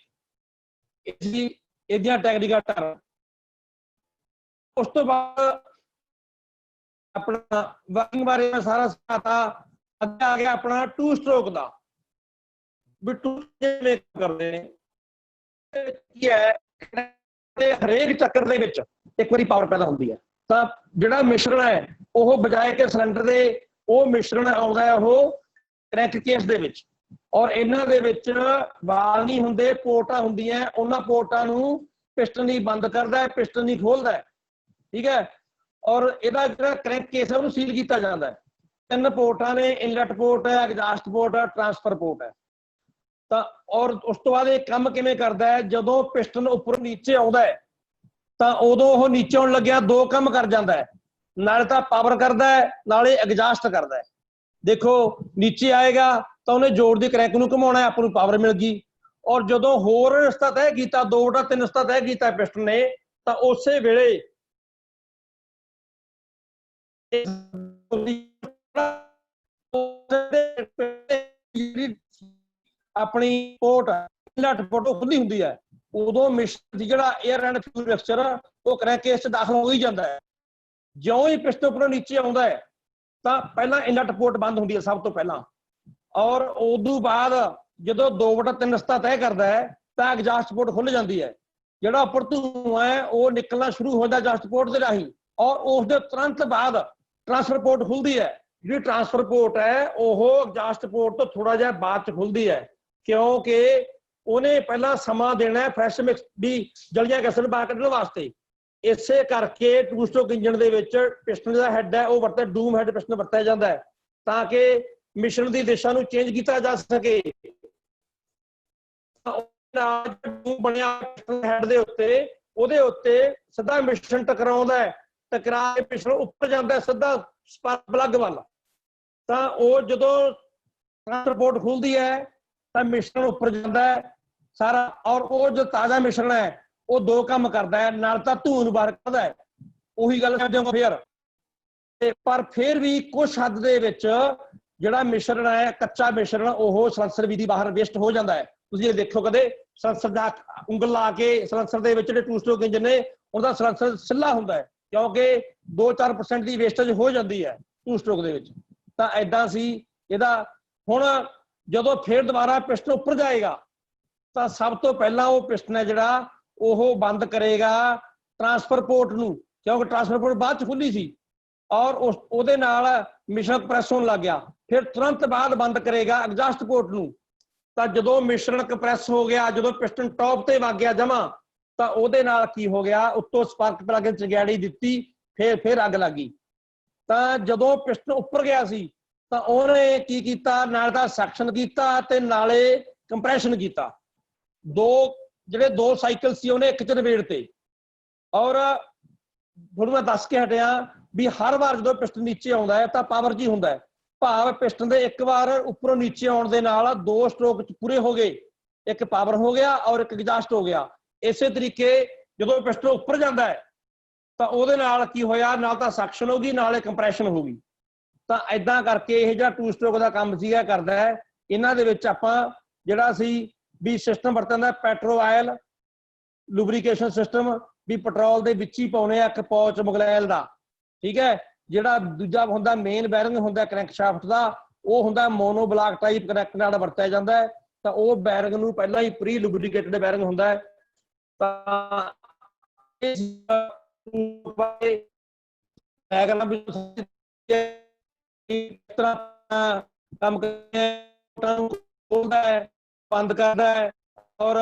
टैक्निकल टर्म। उस तो बाद अपना वर्किंग बारे में सारा समझाता। अगे आ गया अपना 2 स्ट्रोक का भी 2 करते हैं हरेक चक्कर दे विच एक बारी पावर पैदा होती है तो जिहड़ा मिश्रण है वो बजाय के सिलेंडर दे वो मिश्रण आउंदा है वो क्रैंक केस दे विच और इन्हां दे विच वाल नहीं हुंदे पोर्टां हुंदियां उन्हां पोर्टां नूं पिस्टन नहीं बंद करदा है पिस्टन नहीं खोलदा है ठीक है और इहदा जिहड़ा क्रैंक केस है उहनूं सील कीता जांदा है 3 पोर्टां ने इनलेट पोर्ट है एग्जास्ट पोर्ट है ट्रांसफर पोर्ट है ਤਾਂ ਔਰ ਉਸ ਤੋਂ ਬਾਅਦ ਇਹ ਕੰਮ ਕਿਵੇਂ ਕਰਦਾ ਹੈ ਜਦੋਂ ਪਿਸਟਨ ਉੱਪਰੋਂ ਨੀਚੇ ਆਉਂਦਾ ਹੈ ਤਾਂ ਉਦੋਂ ਉਹ ਨੀਚੇ ਆਉਣ ਲੱਗਿਆ 2 ਕੰਮ ਕਰ ਜਾਂਦਾ ਹੈ ਨਾਲੇ ਤਾਂ ਪਾਵਰ ਕਰਦਾ ਹੈ ਨਾਲੇ ਐਗਜ਼ਾਸਟ ਕਰਦਾ ਹੈ। ਦੇਖੋ ਨੀਚੇ ਆਏਗਾ ਤਾਂ ਉਹਨੇ ਜੋੜ ਦੀ ਕ੍ਰੈਂਕ ਨੂੰ ਘੁਮਾਉਣਾ ਆਪਾਂ ਨੂੰ ਪਾਵਰ ਮਿਲ ਗਈ ਔਰ ਜਦੋਂ ਹੋਰ ਰਸਤਾ ਤੈਅ ਕੀਤਾ 2/3 ਰਸਤਾ ਤੈਅ ਕੀਤਾ ਪਿਸਟਨ ਨੇ ਤਾਂ ਉਸੇ ਵੇਲੇ अपनी पोर्ट इनलेट पोर्ट खुली हुंदी है उदों मिश्रण जिहड़ा एयर एंड फ्यूल मिक्सचर वो क्रैंक केस च दाखल हो ही जाता है। ज्यों ही पिस्टन उपरों नीचे आउंदा है तां पहलां इनलेट पोर्ट बंद हुंदी है सब तो पहलां और उदों बाद जदों 2/3 रस्ता तय करता है तां एग्जास्ट पोर्ट खुल जाती है जिहड़ा उपर धुआं है वो निकलना शुरू हो जाता एग्जास्ट पोर्ट के राही और उस दे तुरंत बाद ट्रांसफर पोर्ट खुलती है। जी ट्रांसफर पोर्ट है वो एग्जास्ट पोर्ट तो थोड़ा जिहा बाद च खुलती है क्योंकि उन्हें पहला समा देना है फ्रैश मिक्स भी जलियां गैसां नूं बाहर कढण वास्ते इसे करके 2 स्ट्रोक इंजन दे विच पिस्टन दा हैड है वो वरते डूम हैड पिस्टन वरतिया जाता है ताकि मिश्रण की दिशा नूं चेंज किया जा सके। डूम बनिया हैड दे उत्ते ओहदे उत्ते सीधा मिश्रण टकराउंदा है टकरा के मिश्रण उपर जाता है सीधा स्पार्क प्लग वाल तां ओह जदों ट्रांसफर पोर्ट खुलदी है मिश्रण उपर जाता है सारा और वो जो ताजा मिश्रण है वो 2 काम करता है नाल तां धूं नूं बाहर कढदा है उही गल करदे हो पर फिर भी कुछ हद दे विच जिहड़ा मिश्रण है कच्चा मिश्रण वो सलैंसर विधि बाहर वेस्ट हो जाता है। तुसीं देखो कदे सलैंसर दा उंगल ला के सलैंसर दे विच जिहड़े 2 स्ट्रोक इंजन ने उहदा सलैंसर सिल्ला हुंदा है क्योंकि 2-4% की वेस्टेज हो जाती है 2 स्ट्रोक दे विच तां ऐदां सी इहदा हुण ਜਦੋਂ फिर दोबारा पिस्टन उपर जाएगा तो सब तो पहला वो पिस्टन है जिहड़ा वो बंद करेगा ट्रांसफर पोर्ट नूं क्योंकि ट्रांसफर पोर्ट बाद च खुली सी और उस उहदे नाल मिश्रण कंप्रैस होण लग गया फिर तुरंत बाद बंद करेगा एग्जास्ट पोर्ट नूं तां जदों मिश्रण कंप्रैस हो गया जदों पिस्टन टॉप ते वग गया जमा तां उहदे नाल की हो गया उत्तों स्पार्क प्लग चंगैड़ी दित्ती फिर अग लग गई तां जदों पिस्टन उपर गया सी ਤਾਂ ਉਹਨੇ ਕੀ ਕੀਤਾ ਨਾਲ ਦਾ ਸੈਕਸ਼ਨ ਕੀਤਾ ਤੇ ਨਾਲੇ ਕੰਪਰੈਸ਼ਨ ਕੀਤਾ ਜਿਹੜੇ 2 ਸਾਈਕਲ ਸੀ ਉਹਨੇ ਇੱਕ ਚ ਨਵੇੜ ਤੇ ਔਰ ਤੁਹਾਨੂੰ ਮੈਂ ਦੱਸ ਕੇ ਹਟਿਆ ਵੀ ਹਰ ਵਾਰ ਜਦੋਂ ਪਿਸਟਨ ਨੀਚੇ ਆਉਂਦਾ ਹੈ ਤਾਂ ਪਾਵਰ ਜੀ ਹੁੰਦਾ ਹੈ ਭਾਵ ਪਿਸਟਨ ਦੇ ਇੱਕ ਵਾਰ ਉੱਪਰੋਂ ਨੀਚੇ ਆਉਣ ਦੇ ਨਾਲ 2 ਸਟ੍ਰੋਕ ਪੂਰੇ ਹੋ ਗਏ ਇੱਕ ਪਾਵਰ ਹੋ ਗਿਆ ਔਰ ਇੱਕ ਐਗਜ਼ਾਸਟ ਹੋ ਗਿਆ। ਇਸੇ ਤਰੀਕੇ ਜਦੋਂ ਪਿਸਟਨ ਉੱਪਰ ਜਾਂਦਾ ਹੈ ਤਾਂ ਉਹਦੇ ਨਾਲ ਕੀ ਹੋਇਆ ਨਾਲ ਤਾਂ ਸੈਕਸ਼ਨ ਹੋ ਗਈ ਨਾਲੇ ਕੰਪਰੈਸ਼ਨ ਹੋ ਗਈ ਤਾਂ ਇਦਾਂ ਕਰਕੇ ਇਹ ਜਿਹੜਾ 2 ਸਟ੍ਰੋਕ ਦਾ ਕੰਮ ਸੀਗਾ ਕਰਦਾ ਹੈ। ਇਹਨਾਂ ਦੇ ਵਿੱਚ ਆਪਾਂ ਜਿਹੜਾ ਸੀ ਵੀ ਸਿਸਟਮ ਵਰਤਦਾ ਪੈਟਰੋ ਆਇਲ ਲੁਬਰੀਕੇਸ਼ਨ ਸਿਸਟਮ ਵੀ ਪੈਟਰੋਲ ਦੇ ਵਿੱਚ ਹੀ ਪਾਉਣੇ ਆ ਇੱਕ ਪੌਚ ਮੁਗਲੈਲ ਦਾ ਠੀਕ ਹੈ। ਜਿਹੜਾ ਦੂਜਾ ਹੁੰਦਾ ਮੇਨ ਬੈਰਿੰਗ ਹੁੰਦਾ ਕ੍ਰੈਂਕ ਸ਼ਾਫਟ ਦਾ ਉਹ ਹੁੰਦਾ ਮੋਨੋ ਬਲਾਕ ਟਾਈਪ ਕਨੈਕਟ ਨਾਲ ਵਰਤਿਆ ਜਾਂਦਾ ਹੈ ਤਾਂ ਉਹ ਬੈਰਿੰਗ ਨੂੰ ਪਹਿਲਾਂ ਹੀ ਪ੍ਰੀ ਲੁਬਰੀਕੇਟਡ ਬੈਰਿੰਗ ਹੁੰਦਾ ਹੈ। ਤਾਂ इस तरह काम खोलता है बंद करता है और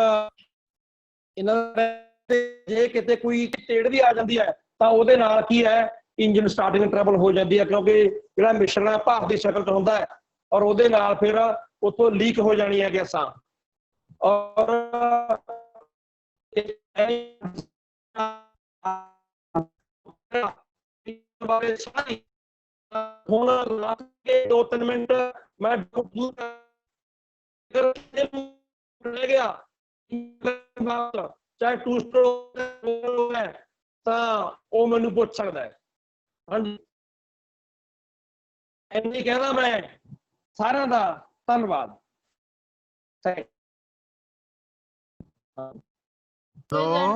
जे किते कोई टेड़ भी आ जाती है तो ਉਹਦੇ ਨਾਲ ਕੀ है इंजन स्टार्टिंग ट्रबल हो जाती है क्योंकि ਜਿਹੜਾ ਮਿਸ਼ਰਣ ਹੈ ਭਾਫ ਦੀ ਸ਼ਕਲ 'ਚ ਹੁੰਦਾ है और ਉਹਦੇ ਨਾਲ फिर ਉੱਥੋਂ लीक हो जानी है गैसां और ਹੁਣ ਲਾ ਕੇ 2-3 ਮਿੰਟ ਮੈਂ ਰਹਿ ਗਿਆ ਚਾਹੇ 2 ਸਟ੍ਰੋਕ ਹੈ ਤਾਂ ਉਹ ਮੈਨੂੰ ਪੁੱਛ ਸਕਦਾ ਹੈ। ਹਾਂਜੀ। ਇੰਨੀ ਕਹਿੰਦਾ ਮੈਂ ਸਾਰਿਆਂ ਦਾ ਧੰਨਵਾਦ। Thank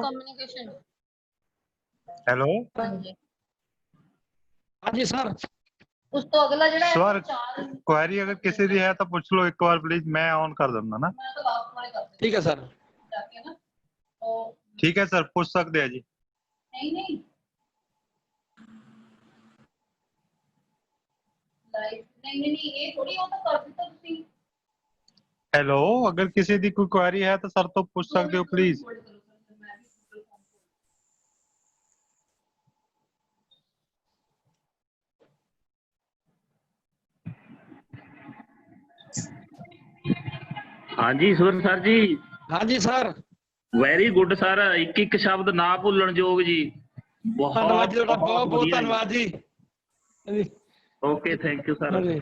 communication. हेलो ਹਾਂਜੀ हाँ जी सर। ਉਸ ਤੋਂ ਅਗਲਾ ਜਿਹੜਾ Sir, ਹੈ 4 क्वेरी अगर किसी दी है तो पूछ लो एक बार प्लीज, मैं ऑन कर दूंगा ना। ਮੈਂ ਤਾਂ ਲਾਸਟ ਵਾਲੇ ਕਰ ठीक है सर। ਜਾ ਕੇ ਨਾ ਉਹ ठीक है सर, पूछ सकते हैं जी। ਨਹੀਂ ਨਹੀਂ ਲਾਈਵ ਨਹੀਂ ਇਹ ਥੋੜੀ ਉਹ ਤਾਂ ਕਰ ਦਿੱਤਾ ਤੁਸੀਂ। हेलो, अगर किसी दी कोई क्वेरी है तो सर तो पूछ सकते हो प्लीज। Hold ਕਰੋ sir, ਫਿਰ ਮੈਂ ਵੀ Google Form ਖੋਲ- ਹਾਂਜੀ ਈਸ਼ਵਰ ਸਰ ਜੀ, हाँ जी सर। Very good sir. ਇੱਕ ਇੱਕ ਸ਼ਬਦ ਨਾ ਭੁੱਲਣ ਯੋਗ ਜੀ। ਧੰਨਵਾਦ ਜੀ ਤੁਹਾਡਾ, ਬਹੁਤ ਬਹੁਤ ਧੰਨਵਾਦ ਜੀ। Okay, thank you sir. ਹਾਂਜੀ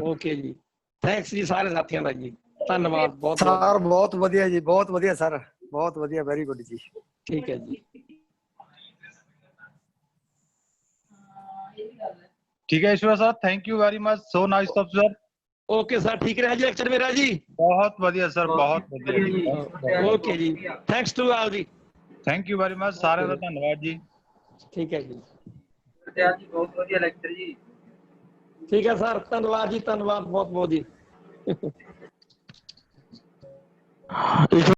ਓਕੇ ਜੀ, ਥੈਂਕਸ ਜੀ ਸਾਰੇ ਸਾਥੀਆਂ ਦਾ ਜੀ, ਧੰਨਵਾਦ ਬਹੁਤ ਬਹੁਤ। ਸਰ ਬਹੁਤ ਵਧੀਆ ਜੀ, ਬਹੁਤ ਵਧੀਆ ਸਰ, ਬਹੁਤ ਵਧੀਆ, ਵੈਰੀ ਗੁੱਡ ਜੀ। ਠੀਕ ਹੈ ਜੀ। ਹਾਂ ਇਹ ਵੀ ਗੱਲ ਹੈ। ठीक है Ishwar sir, thank you very much, so nice of sir. Okay sir, ਠੀਕ ਰਿਹਾ ਜੀ ਲੈਕਚਰ ਮੇਰਾ ਜੀ। बहुत बढ़िया सर, बहुत बढ़िया। ਓਕੇ ਜੀ, ਥੈਂਕਸ ਟੂ ਆਲ ਜੀ। थैंक यू वेरी मच, सारे का धन्यवाद जी। ਠੀਕ ਹੈ ਜੀ, ਜੀ ਬਹੁਤ ਵਧੀਆ ਲੈਕਚਰ ਜੀ। ਠੀਕ ਹੈ ਸਰ, ਧੰਨਵਾਦ ਜੀ, ਧੰਨਵਾਦ ਬਹੁਤ ਬਹੁਤ ਜੀ।